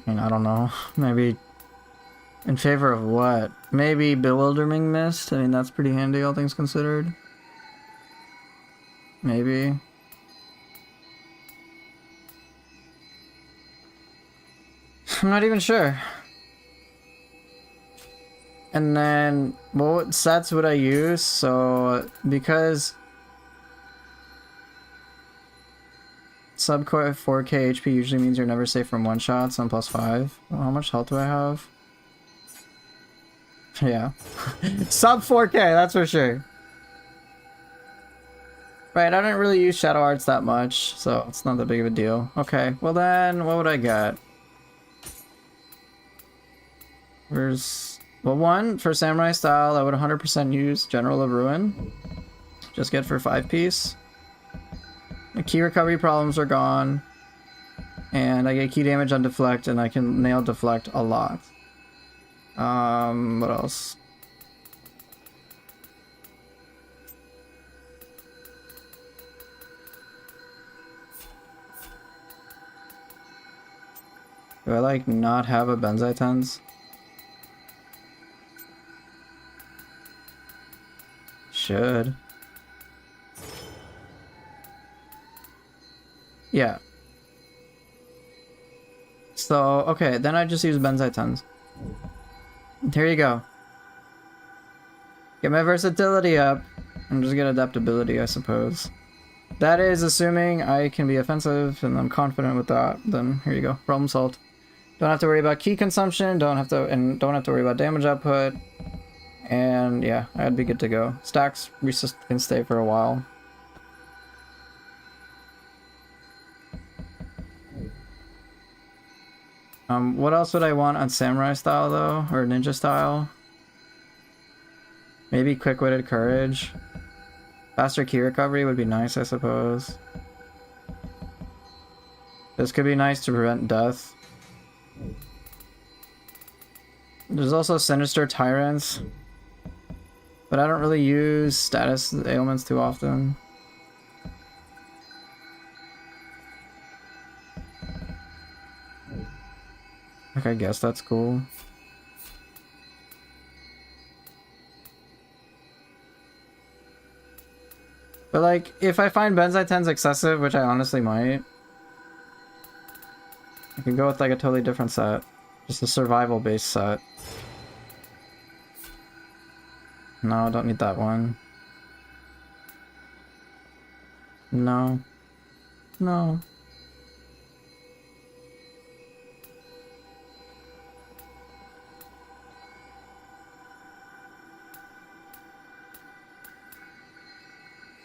I don't know. Maybe in favor of what? Maybe Bewildering Mist? I mean, that's pretty handy, all things considered. Maybe. I'm not even sure. And then, well, what sets would I use? So, because Sub-core 4k HP usually means you're never safe from one-shots on +5. Well, how much health do I have? Yeah. Sub 4k, that's for sure. Right, I don't really use Shadow Arts that much, so it's not that big of a deal. Okay, well then, what would I get? Well, one, for Samurai Style, I would 100% use General of Ruin. Just get for 5-piece. The key recovery problems are gone, and I get key damage on deflect, and I can nail deflect a lot. What else? Do I like not have a Benzai Tens? Should. Yeah. So, okay, then I just use Benzai Tens. Here you go. Get my versatility up, and just get adaptability, I suppose. That is assuming I can be offensive, and I'm confident with that. Then here you go, problem solved. Don't have to worry about key consumption, don't have to worry about damage output, and yeah, I'd be good to go. Stacks can stay for a while. What else would I want on Samurai Style, though? Or Ninja Style? Maybe Quick-Witted Courage. Faster key recovery would be nice, I suppose. This could be nice to prevent death. There's also Sinister Tyrants. But I don't really use status ailments too often. Like, I guess that's cool. But like, if I find Benzoyl 10's excessive, which I honestly might, I can go with like a totally different set. Just a survival-based set. No, I don't need that one. No. No.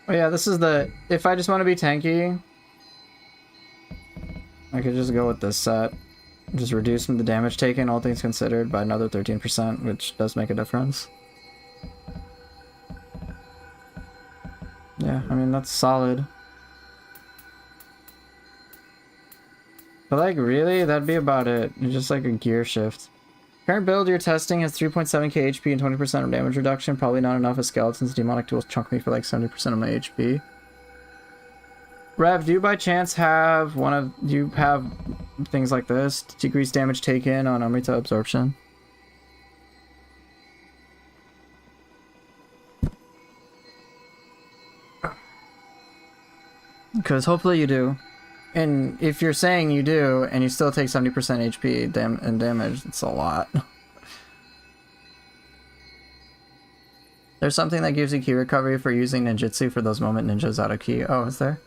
Oh yeah, this is the... If I just want to be tanky, I could just go with this set. Just reduce the damage taken, all things considered, by another 13%, which does make a difference. Yeah, I mean, that's solid. But like, really? That'd be about it. It's just like a gear shift. Current build you're testing has 3.7k HP and 20% of damage reduction. Probably not enough as skeletons. Demonic tools chunk me for like 70% of my HP. Rev, do you by chance have do you have things like this? Decrease damage taken on Amrita absorption? Because hopefully you do. And if you're saying you do, and you still take 70% HP and damage, it's a lot. There's something that gives you key recovery for using ninjutsu for those moment ninjas out of key. Oh, is there?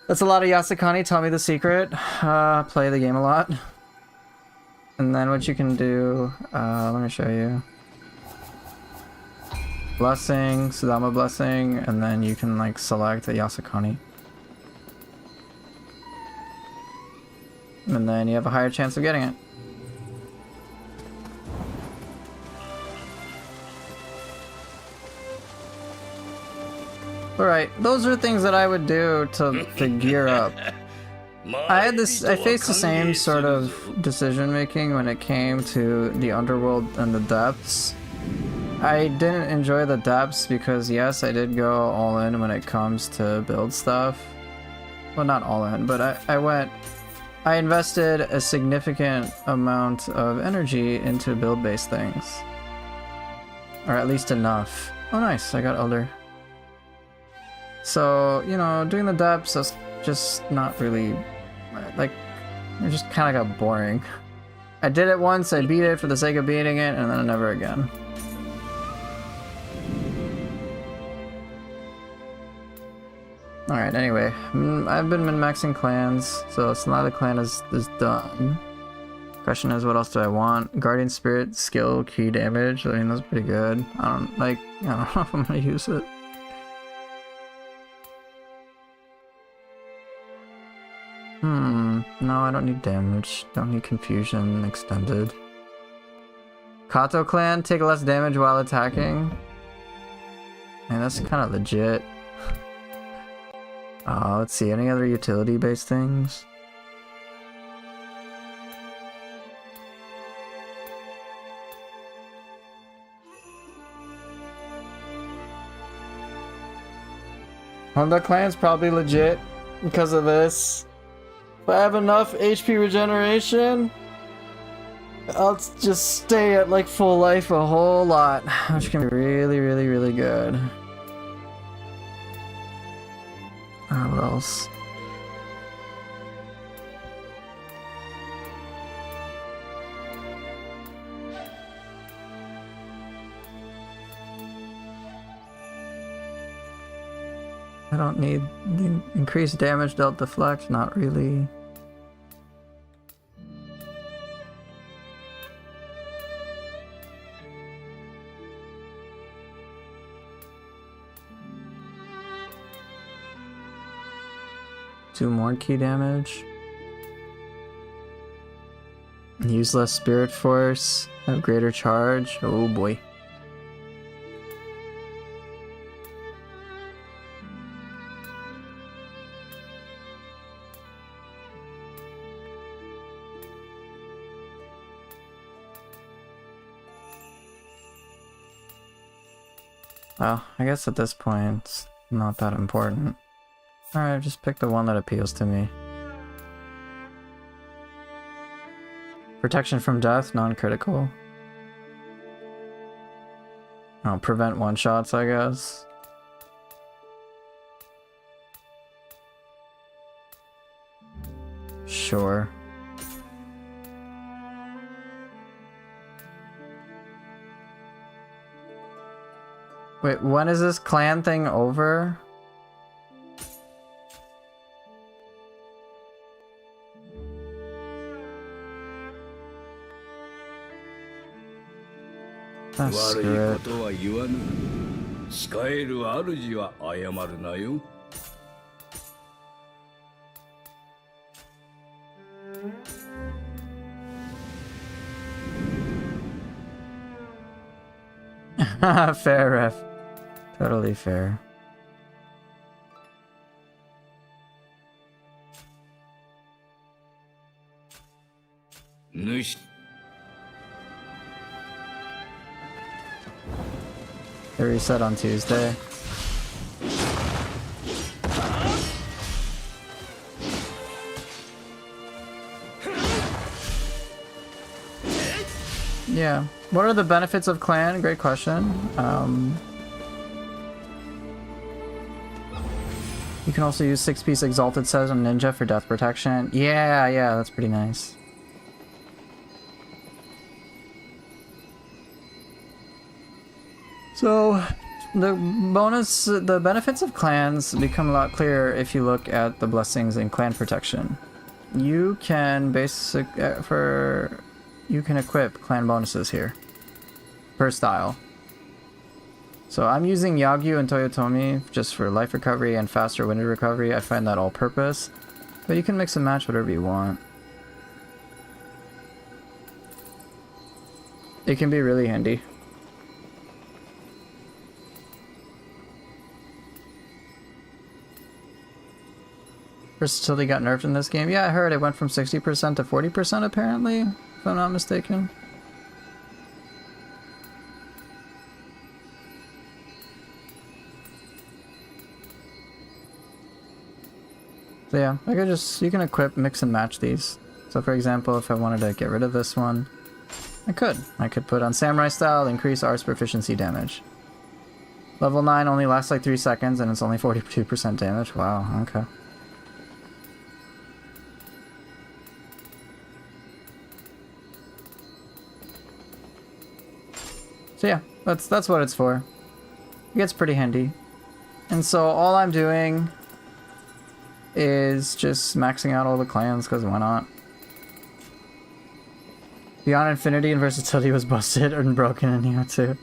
That's a lot of Yasukani. Tell me the secret. Play the game a lot. And then what you can do, let me show you. Blessing, Sudama Blessing, and then you can like select a Yasukani. And then you have a higher chance of getting it. Alright, those are things that I would do to gear up. I faced the same sort of decision making when it came to the underworld and the depths. I didn't enjoy the depths because yes, I did go all in when it comes to build stuff. Well, not all in, but I invested a significant amount of energy into build-based things. Or at least enough. Oh nice, I got Elder. So, you know, doing the depths is just not really, like, it just kind of got boring. I did it once, I beat it for the sake of beating it, and then never again. Alright, anyway, I've been min-maxing clans, so now the clan is done. Question is, what else do I want? Guardian Spirit, skill, key damage, I mean, that's pretty good. I don't know if I'm gonna use it. No, I don't need damage. Don't need confusion extended. Kato clan, take less damage while attacking. Man, that's kind of legit. Let's see, any other utility-based things? Honda clan's probably legit because of this. If I have enough HP regeneration, I'll just stay at like full life a whole lot, which can be really, really, really good. What else? I don't need the increased damage dealt deflect, not really. Do more key damage. Use less spirit force, have greater charge. Oh boy. Well, I guess at this point, it's not that important. Alright, just pick the one that appeals to me. Protection from death, non-critical. Oh, prevent one-shots, I guess. Sure. Wait, when is this clan thing over? Ah, screw it. Fair, ref. Totally fair. They reset on Tuesday. Yeah. What are the benefits of clan? Great question. You can also use 6-piece Exalted Set on Ninja for death protection. Yeah, that's pretty nice. So, the benefits of clans become a lot clearer if you look at the blessings in clan protection. You can you can equip clan bonuses here per style. So I'm using Yagyu and Toyotomi just for life recovery and faster winded recovery. I find that all purpose, but you can mix and match whatever you want. It can be really handy. Versatility got nerfed in this game. Yeah, I heard it went from 60% to 40% apparently, if I'm not mistaken. So yeah, you can equip, mix and match these. So for example, if I wanted to get rid of this one, I could put on Samurai Style, increase Art's proficiency damage. Level 9 only lasts like 3 seconds and it's only 42% damage. Wow, okay. So yeah, that's what it's for. It gets pretty handy. And so all I'm doing is just maxing out all the clans, because why not? Beyond Infinity and Versatility was busted and broken in Nioh too.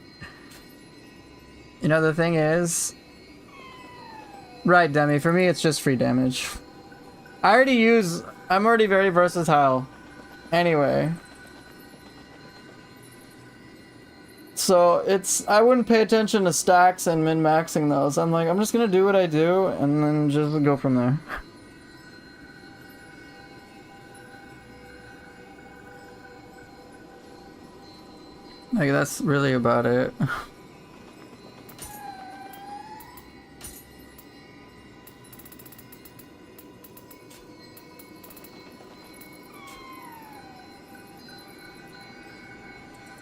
You know, the thing is... Right, Demi, for me it's just free damage. I'm already very versatile. Anyway. So I wouldn't pay attention to stacks and min-maxing those. I'm like, I'm just gonna do what I do and then just go from there. Like, that's really about it.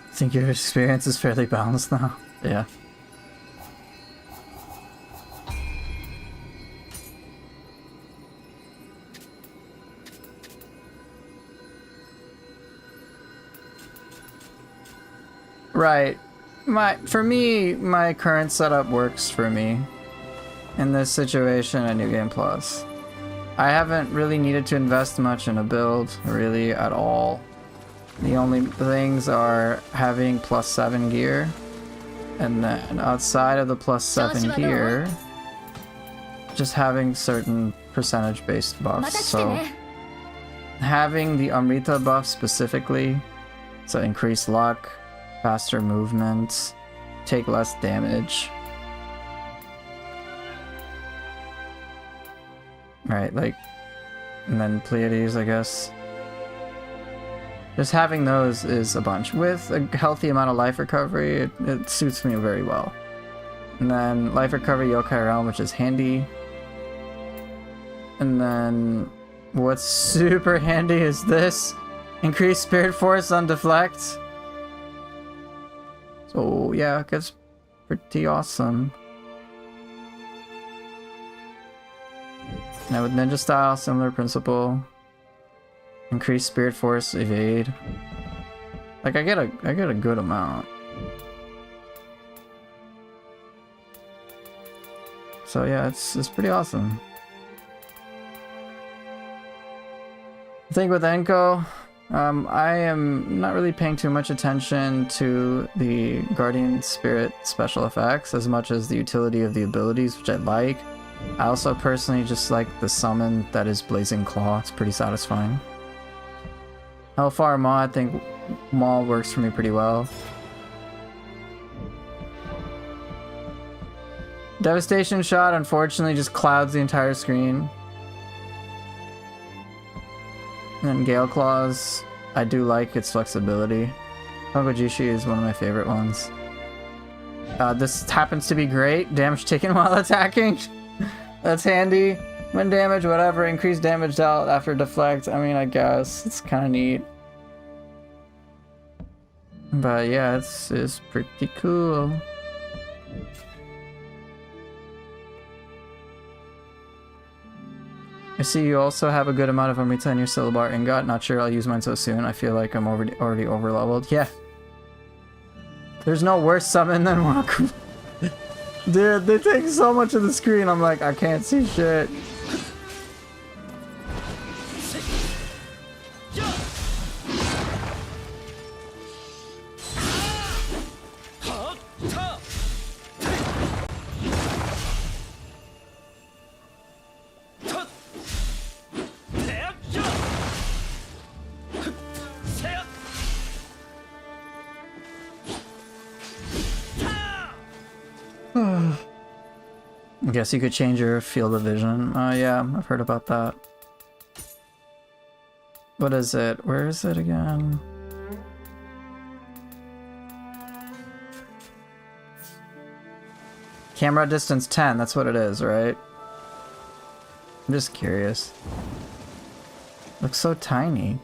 I think your experience is fairly balanced now. Yeah. Right. For me, my current setup works for me. In this situation at New Game Plus. I haven't really needed to invest much in a build, really, at all. The only things are having +7 gear, and then outside of the +7 gear, just having certain percentage-based buffs. So having the Amrita buff specifically, so increase luck, faster movement, take less damage. Right, like, and then Pleiades, I guess. Just having those is a bunch. With a healthy amount of life recovery, it suits me very well. And then life recovery yokai realm, which is handy. And then what's super handy is this. Increase spirit force on deflect. So yeah, it gets pretty awesome. Now with ninja style, similar principle. Increase spirit force, evade. Like I get a good amount. So yeah, it's pretty awesome. I think with Enko, I am not really paying too much attention to the Guardian Spirit special effects as much as the utility of the abilities, which I like. I also personally just like the summon that is Blazing Claw. It's pretty satisfying. Hellfire Maw, I think Maw works for me pretty well. Devastation Shot, unfortunately, just clouds the entire screen. And then Gale Claws, I do like its flexibility. Hongojishi is one of my favorite ones. This happens to be great. Damage taken while attacking. That's handy. When damage, whatever. Increased damage dealt after deflect. I mean, I guess. It's kind of neat. But yeah, it's pretty cool. I see you also have a good amount of Amrita in your Syllabar Ingot. Not sure I'll use mine so soon. I feel like I'm already over-leveled. Yeah. There's no worse summon than Waku. Dude, they take so much of the screen. I'm like, I can't see shit. I guess you could change your field of vision. Yeah, I've heard about that. What is it? Where is it again? Camera distance 10, that's what it is, right? I'm just curious. Looks so tiny.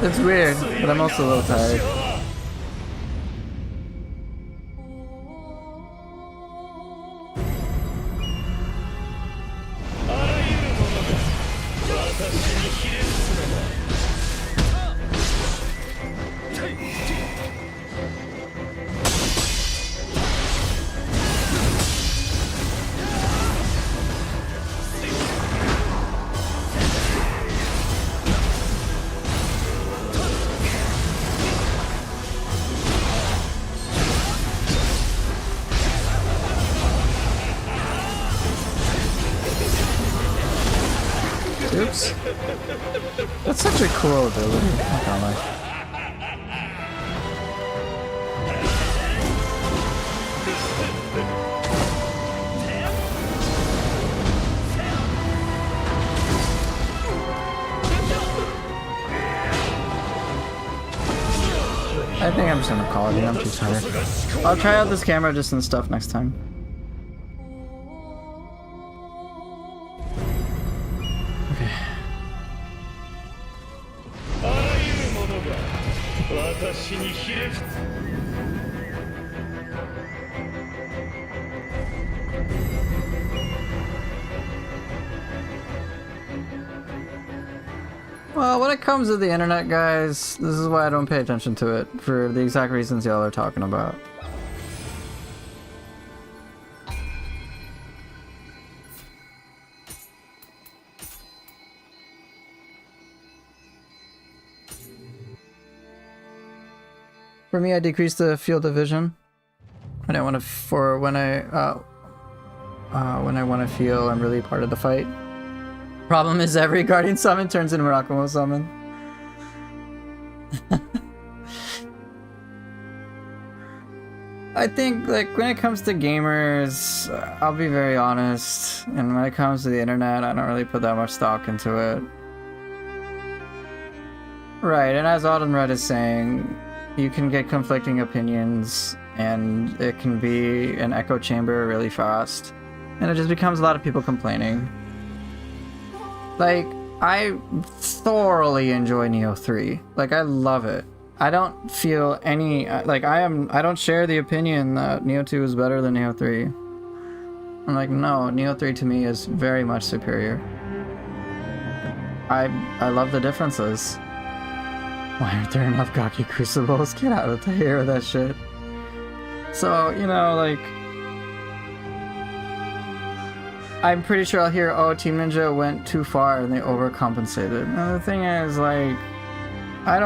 It's weird, but I'm also a little tired. Oops. That's such a cool ability. Not gonna lie. I think I'm just gonna call it. I'm too tired. I'll try out this camera distance stuff next time. Well, when it comes to the internet, guys, this is why I don't pay attention to it, for the exact reasons y'all are talking about. For me, I decreased the field of vision. I don't want to when I want to feel I'm really part of the fight. Problem is every Guardian summon turns into Murakumo summon. I think, like, when it comes to gamers, I'll be very honest, and when it comes to the internet, I don't really put that much stock into it. Right, and as Autumn is saying, you can get conflicting opinions, and it can be an echo chamber really fast, and it just becomes a lot of people complaining. Like, I thoroughly enjoy Nioh 3. Like, I love it. I don't feel any, like, I don't share the opinion that Nioh 2 is better than Nioh 3. I'm like, no, Nioh 3 to me is very much superior. I love the differences. Why aren't there enough Gaki Crucibles? Get out of here with that shit. So, you know, like, I'm pretty sure I'll hear, oh, Team Ninja went too far and they overcompensated. And the thing is, like, I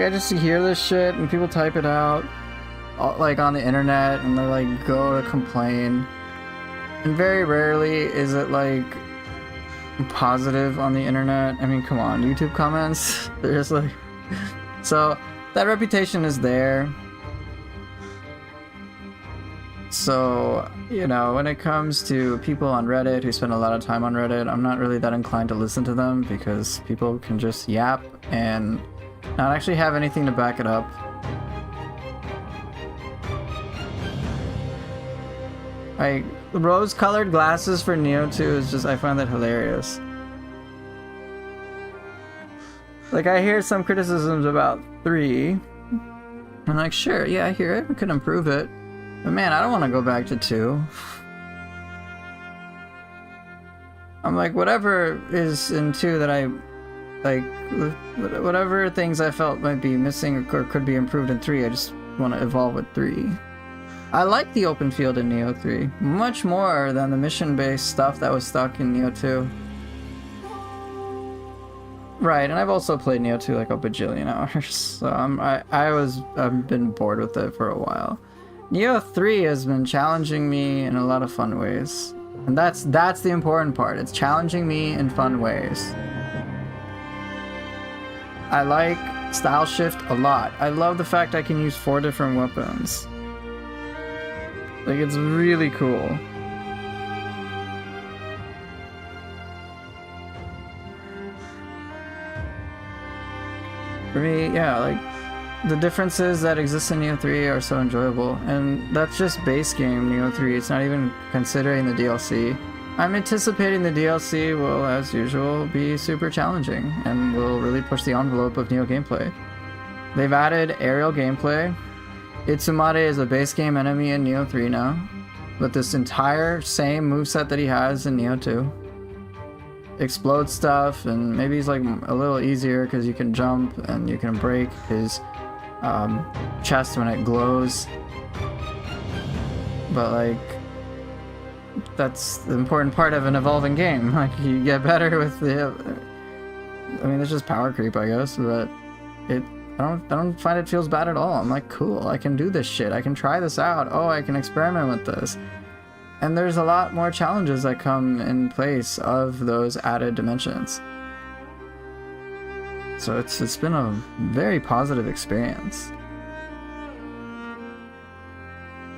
just hear this shit and people type it out, like, on the internet, and they're like, go to complain. And very rarely is it, like, positive on the internet. I mean, come on, YouTube comments, they're just like... So, that reputation is there. So, you know, when it comes to people on Reddit who spend a lot of time on Reddit, I'm not really that inclined to listen to them because people can just yap and not actually have anything to back it up. Like, rose-colored glasses for Nioh 2 is just, I find that hilarious. Like, I hear some criticisms about 3. I'm like, sure, yeah, I hear it. We could improve it. But man, I don't want to go back to 2. I'm like, whatever is in 2 that I... Like, whatever things I felt might be missing or could be improved in 3, I just want to evolve with 3. I like the open field in Nioh 3, much more than the mission-based stuff that was stuck in Nioh 2. Right, and I've also played Nioh 2 like a bajillion hours, so I've been bored with it for a while. Nioh 3 has been challenging me in a lot of fun ways, and that's the important part. It's challenging me in fun ways. I like style shift a lot. I love the fact I can use 4 different weapons. Like, it's really cool. For me, yeah, like, the differences that exist in Nioh 3 are so enjoyable, and that's just base game Nioh 3. It's not even considering the DLC. I'm anticipating the DLC will, as usual, be super challenging, and will really push the envelope of Nioh gameplay. They've added aerial gameplay. Itsumade is a base game enemy in Nioh 3 now, with this entire same moveset that he has in Nioh 2. Explode stuff, and maybe he's like a little easier because you can jump and you can break his chest when it glows. But like, that's the important part of an evolving game. Like, you get better with the... I mean, it's just power creep, I guess, but I don't find it feels bad at all. I'm like, cool, I can do this shit. I can try this out. Oh, I can experiment with this. And there's a lot more challenges that come in place of those added dimensions. So it's been a very positive experience.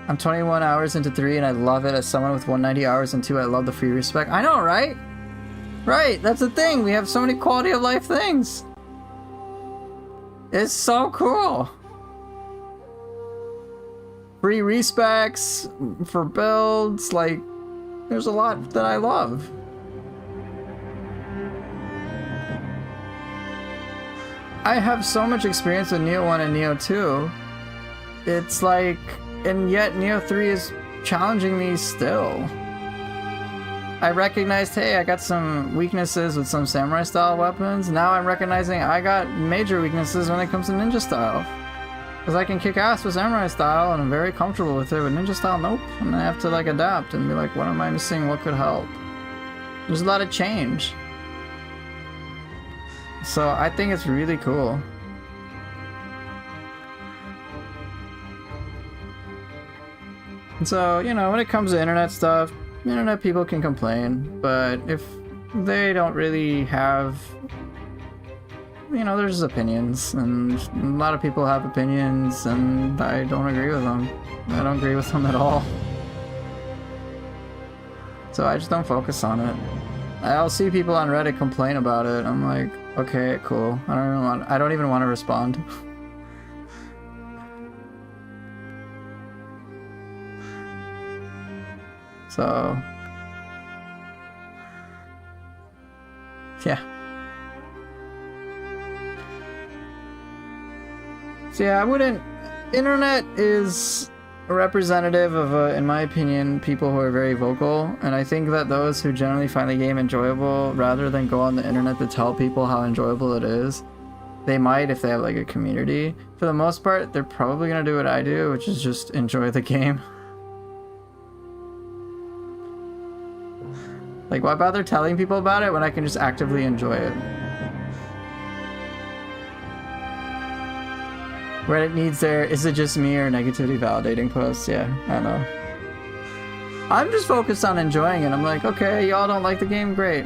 I'm 21 hours into 3 and I love it. As someone with 190 hours in 2, I love the free respec. I know, right? Right, that's the thing. We have so many quality of life things. It's so cool. Free respecs for builds, like, there's a lot that I love. I have so much experience with Nioh 1 and Nioh 2. It's like, and yet Nioh 3 is challenging me still. I recognized, hey, I got some weaknesses with some samurai style weapons. Now I'm recognizing I got major weaknesses when it comes to ninja style. Because I can kick ass with samurai style and I'm very comfortable with it, but ninja style, nope. And I have to like adapt and be like, what am I missing? What could help? There's a lot of change. So I think it's really cool. And so, you know, when it comes to internet stuff, internet people can complain, but if they don't really have, you know, there's opinions, and a lot of people have opinions, and I don't agree with them. I don't agree with them at all. So I just don't focus on it. I'll see people on Reddit complain about it. I'm like, okay, cool. I don't even want to respond. So yeah. So yeah, I wouldn't... Internet is a representative of, in my opinion, people who are very vocal, and I think that those who generally find the game enjoyable, rather than go on the internet to tell people how enjoyable it is, they might if they have like a community. For the most part, they're probably gonna do what I do, which is just enjoy the game. Like, why bother telling people about it when I can just actively enjoy it? Reddit needs their "is it just me" or negativity validating posts. Yeah, I know. I'm just focused on enjoying it. I'm like, okay, y'all don't like the game? Great.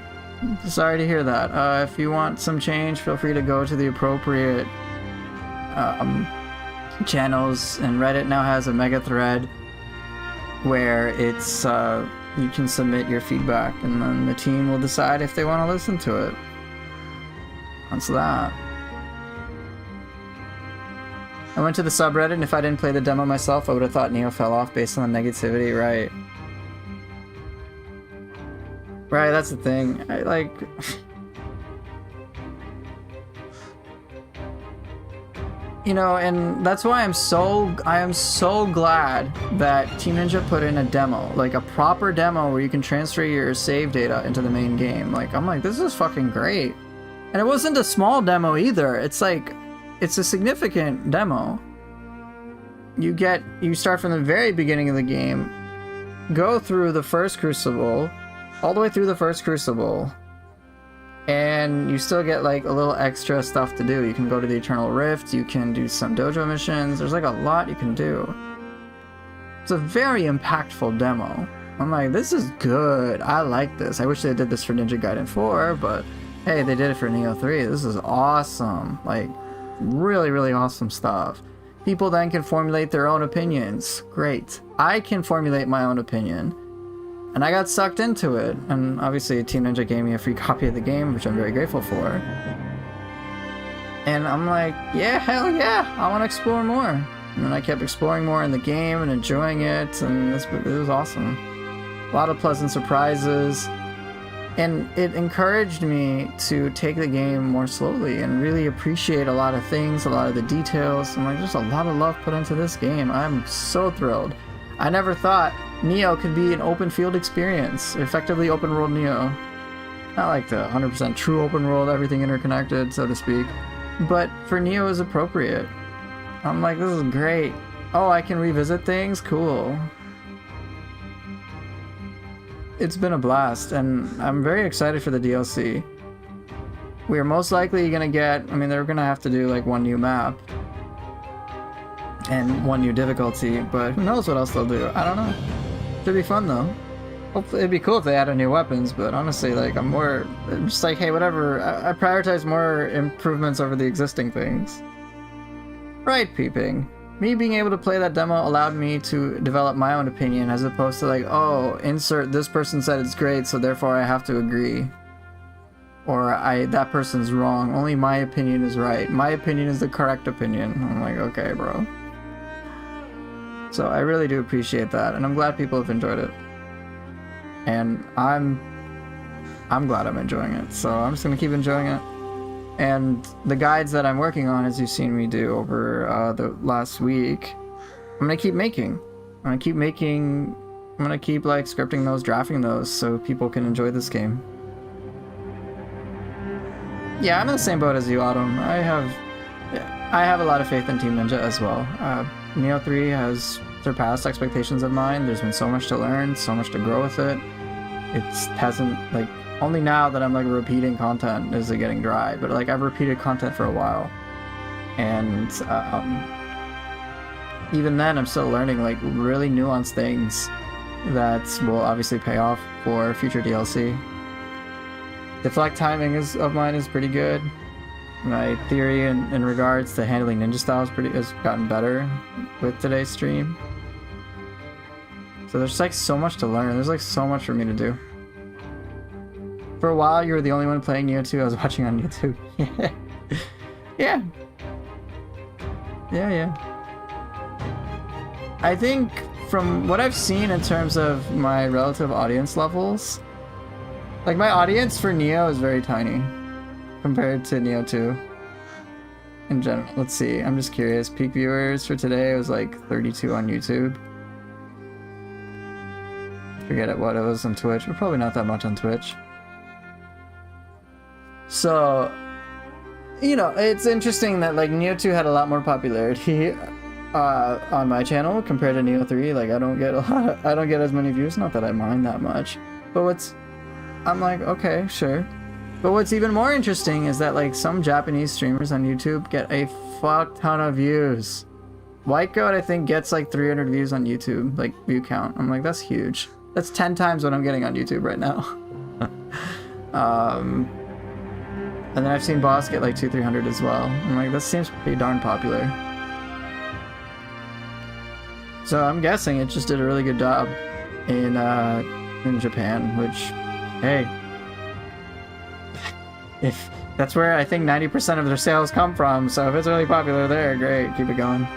Sorry to hear that. If you want some change, feel free to go to the appropriate channels, and Reddit now has a mega thread where it's you can submit your feedback, and then the team will decide if they want to listen to it. That's that. I went to the subreddit, and if I didn't play the demo myself, I would have thought Nioh fell off based on the negativity, right? Right, that's the thing. I like... You know, and that's why I am so glad that Team Ninja put in a demo, like a proper demo where you can transfer your save data into the main game. Like, I'm like, this is fucking great. And it wasn't a small demo either. It's like, it's a significant demo. You start from the very beginning of the game, go through the first Crucible, all the way through the first Crucible, and you still get like a little extra stuff to do. You can go to the Eternal Rift, you can do some dojo missions, there's like a lot you can do. It's a very impactful demo. I'm like, this is good, I like this. I wish they did this for Ninja Gaiden 4, but hey, they did it for Nioh 3. This is awesome. Like, really, really awesome stuff. People then can formulate their own opinions. Great. I can formulate my own opinion. And I got sucked into it, and obviously Team Ninja gave me a free copy of the game, which I'm very grateful for. And I'm like, yeah, hell yeah, I want to explore more. And then I kept exploring more in the game and enjoying it, and it was awesome. A lot of pleasant surprises, and it encouraged me to take the game more slowly and really appreciate a lot of things, a lot of the details. I'm like, there's a lot of love put into this game. I'm so thrilled. I never thought Nioh could be an open field experience, effectively open world Nioh. Not like the 100% true open world, everything interconnected, so to speak, but for Nioh is appropriate. I'm like, this is great. Oh, I can revisit things? Cool. It's been a blast, and I'm very excited for the DLC. We're most likely gonna get, I mean, they're gonna have to do like one new map and one new difficulty, but who knows what else they'll do. I don't know. Should be fun though. Hopefully, it'd be cool if they added new weapons, but honestly, like, I'm just like, hey, whatever. I prioritize more improvements over the existing things. Right, peeping. Me being able to play that demo allowed me to develop my own opinion, as opposed to like, oh, insert this person said it's great, so therefore I have to agree. Or that person's wrong. Only my opinion is right. My opinion is the correct opinion. I'm like, okay, bro. So I really do appreciate that, and I'm glad people have enjoyed it. And I'm glad I'm enjoying it, so I'm just gonna keep enjoying it. And the guides that I'm working on, as you've seen me do over the last week, I'm gonna keep making. I'm gonna keep making I'm gonna keep like scripting those, drafting those, so people can enjoy this game. Yeah, I'm in the same boat as you, Autumn. I have a lot of faith in Team Ninja as well. Nioh 3 has surpassed expectations of mine. There's been so much to learn, so much to grow with it. It hasn't, like, only now that I'm like repeating content is it getting dry, but like I've repeated content for a while. And even then I'm still learning like really nuanced things that will obviously pay off for future DLC. Deflect timing of mine is pretty good. My theory in regards to handling ninja styles has gotten better with today's stream. So there's like so much to learn. There's like so much for me to do. For a while, you were the only one playing Nioh 2. I was watching on YouTube. Yeah. I think from what I've seen in terms of my relative audience levels, like my audience for Nioh is very tiny compared to Nioh 2 in general. Let's see, I'm just curious. Peak viewers for today was like 32 on YouTube. Forget what it was on Twitch, but probably not that much on Twitch. So, you know, it's interesting that like Nioh 2 had a lot more popularity on my channel compared to Nioh 3. Like I don't get as many views, not that I mind that much. But I'm like, okay, sure. But what's even more interesting is that like some Japanese streamers on YouTube get a fuck ton of views. White Goat I think gets like 300 views on YouTube, like view count. I'm like, that's huge. That's 10 times what I'm getting on YouTube right now. And then I've seen Boss get like 200-300 as well. I'm like, that seems pretty darn popular. So I'm guessing it just did a really good job in Japan, which, hey, if that's where I think 90% of their sales come from, so if it's really popular there, great, keep it going.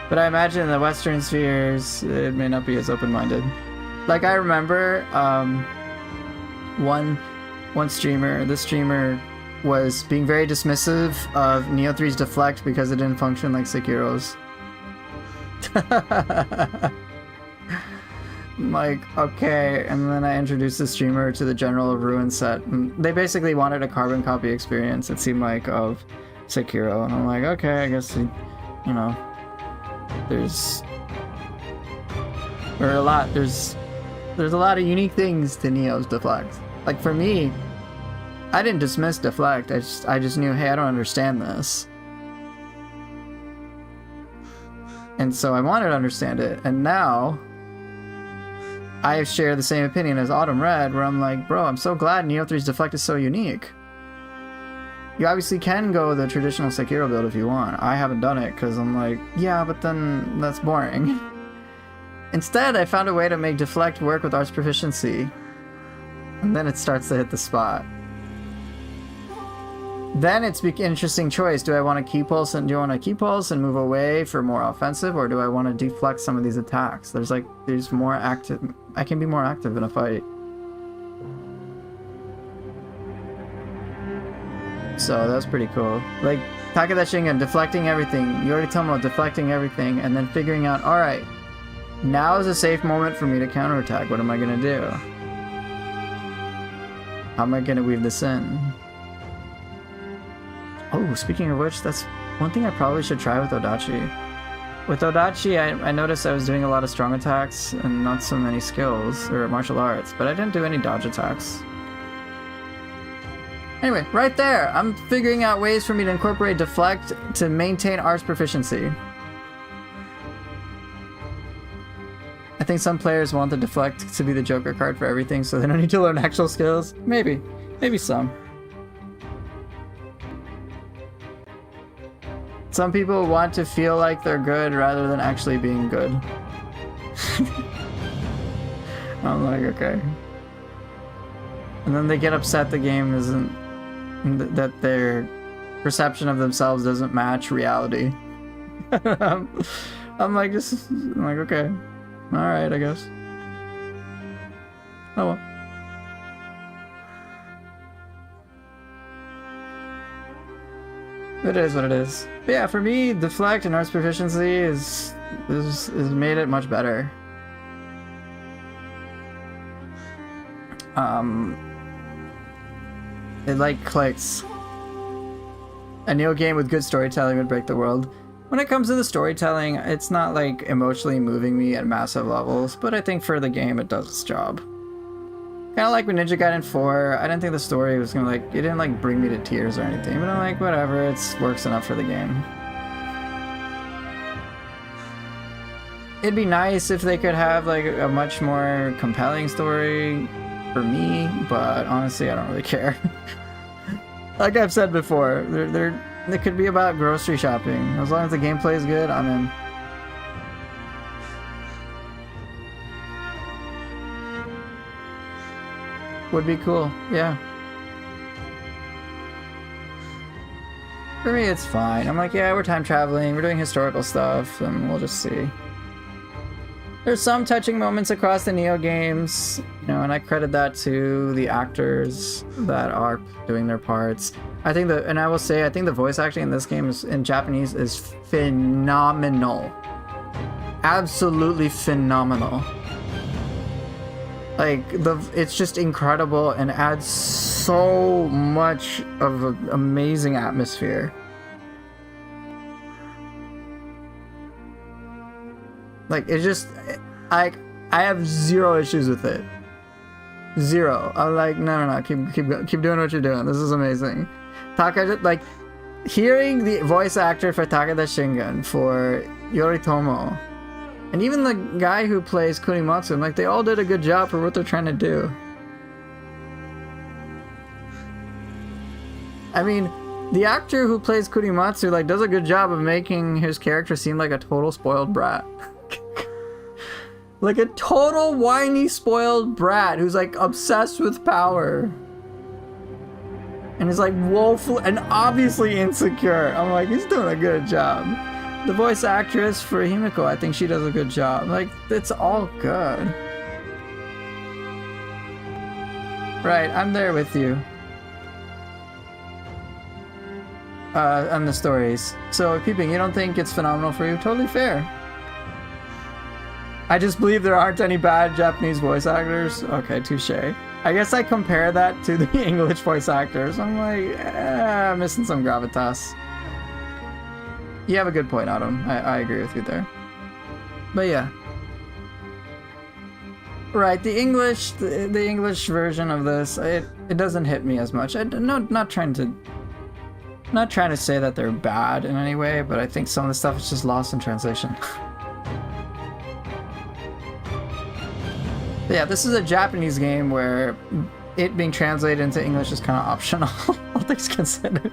But I imagine in the Western spheres, it may not be as open-minded. Like I remember, one streamer, this streamer was being very dismissive of Nioh 3's deflect because it didn't function like Sekiro's. I'm like, okay, and then I introduced the streamer to the General of Ruin set, and they basically wanted a carbon copy experience, it seemed like, of Sekiro, and I'm like, okay, I guess, you know, there's a lot of unique things to Nioh's deflect. Like for me, I didn't dismiss deflect, I just knew, hey, I don't understand this. And so I wanted to understand it, and now I share the same opinion as Autumn Red, where I'm like, bro, I'm so glad Nioh 3's deflect is so unique. You obviously can go the traditional Sekiro build if you want. I haven't done it because I'm like, yeah, but then that's boring. Instead, I found a way to make deflect work with arts proficiency, and then it starts to hit the spot. Then it's an interesting choice. Do I want to keep pulse and move away for more offensive, or do I want to deflect some of these attacks? There's more active. I can be more active in a fight. So that's pretty cool. Like Takadashi and deflecting everything. You already told me about deflecting everything, and then figuring out, all right, now is a safe moment for me to counterattack. What am I gonna do? How am I gonna weave this in? Oh, speaking of which, that's one thing I probably should try with Odachi. With Odachi, I noticed I was doing a lot of strong attacks and not so many skills, or martial arts, but I didn't do any dodge attacks. Anyway, right there, I'm figuring out ways for me to incorporate deflect to maintain arts proficiency. I think some players want the deflect to be the Joker card for everything, so they don't need to learn actual skills. Maybe some. Some people want to feel like they're good rather than actually being good. I'm like, okay. And then they get upset the game isn't, that their perception of themselves doesn't match reality. I'm like, okay. Alright, I guess. Oh well. It is what it is. But yeah, for me, deflect and arts proficiency is made it much better. It like clicks. A Nioh game with good storytelling would break the world. When it comes to the storytelling, it's not like emotionally moving me at massive levels, but I think for the game it does its job. Kind of like with Ninja Gaiden 4, I didn't think the story was gonna like, it didn't like bring me to tears or anything, but I'm like, whatever, it works enough for the game. It'd be nice if they could have like a much more compelling story for me, but honestly, I don't really care. Like I've said before, it could be about grocery shopping. As long as the gameplay is good, I'm in. Would be cool, yeah. For me, it's fine. I'm like, yeah, we're time traveling, we're doing historical stuff, and we'll just see. There's some touching moments across the Nioh games, you know, and I credit that to the actors that are doing their parts. I think and I will say, I think the voice acting in this game in Japanese is phenomenal. Absolutely phenomenal. Like, it's just incredible and adds so much of an amazing atmosphere. Like, it's just, I have zero issues with it. Zero. I'm like, no, keep doing what you're doing. This is amazing. Like, hearing the voice actor for Takeda Shingen, for Yoritomo, and even the guy who plays Kunimatsu, I'm like, they all did a good job for what they're trying to do. I mean, the actor who plays Kunimatsu, like, does a good job of making his character seem like a total spoiled brat. Like a total whiny, spoiled brat who's like obsessed with power. And is like woeful and obviously insecure. I'm like, he's doing a good job. The voice actress for Himiko, I think she does a good job. Like, it's all good. Right, I'm there with you. On the stories. So, Peeping, you don't think it's phenomenal for you? Totally fair. I just believe there aren't any bad Japanese voice actors. Okay, touche. I guess I compare that to the English voice actors. I'm like, I'm missing some gravitas. You have a good point, Autumn. I agree with you there. But yeah. Right, the English version of this, it doesn't hit me as much. Not trying to say that they're bad in any way, but I think some of the stuff is just lost in translation. But yeah, this is a Japanese game where it being translated into English is kind of optional, all things considered.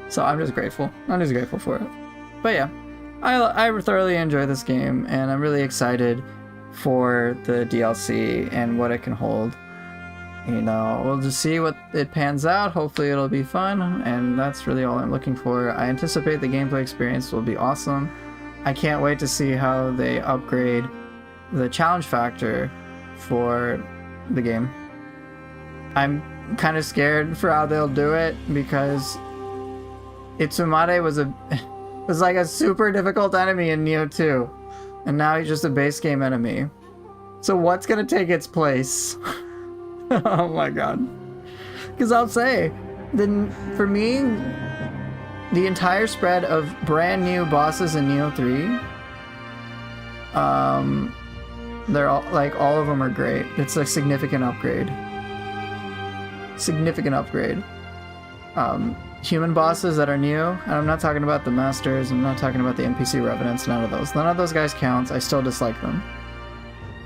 So I'm just grateful. I'm just grateful for it. But yeah, I thoroughly enjoy this game, and I'm really excited for the DLC and what it can hold. You know, we'll just see what it pans out. Hopefully it'll be fun, and that's really all I'm looking for. I anticipate the gameplay experience will be awesome. I can't wait to see how they upgrade the challenge factor for the game. I'm kind of scared for how they'll do it, because Itsumade was like a super difficult enemy in Nioh 2, and now he's just a base game enemy. So what's gonna take its place? Oh my god. Because I'll say, then for me, the entire spread of brand new bosses in Nioh 3, they're all, like, all of them are great. It's a significant upgrade. Significant upgrade. Human bosses that are new, and I'm not talking about the masters, I'm not talking about the NPC revenants, none of those. None of those guys counts, I still dislike them.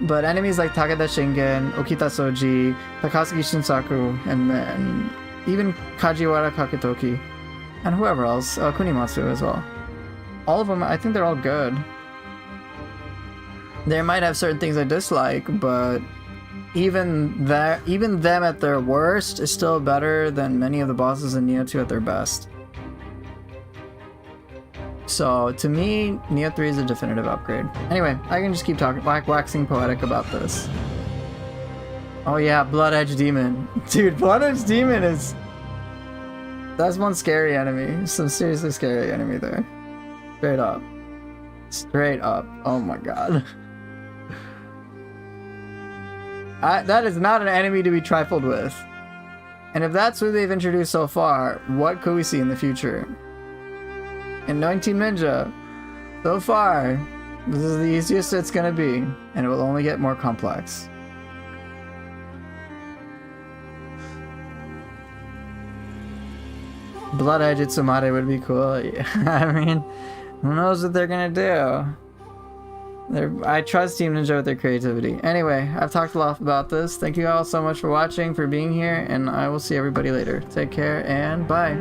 But enemies like Takeda Shingen, Okita Soji, Takasugi Shinsaku, and then even Kajiwara Kaketoki, and whoever else, Kunimatsu as well. All of them, I think they're all good. They might have certain things I dislike, but even them at their worst is still better than many of the bosses in Nioh 2 at their best. So to me, Nioh 3 is a definitive upgrade. Anyway, I can just keep talking, waxing poetic about this. Oh yeah, Blood Edge Demon. Dude, Blood Edge Demon is... that's one scary enemy. Some seriously scary enemy there. Straight up. Straight up. Oh my god. That is not an enemy to be trifled with. And if that's what they've introduced so far, what could we see in the future? In knowing Team Ninja, so far, this is the easiest it's gonna be, and it will only get more complex. Blood Edge Itsumade would be cool. I mean, who knows what they're gonna do? I trust Team Ninja with their creativity. Anyway, I've talked a lot about this. Thank you all so much for watching, for being here, and I will see everybody later. Take care, and bye.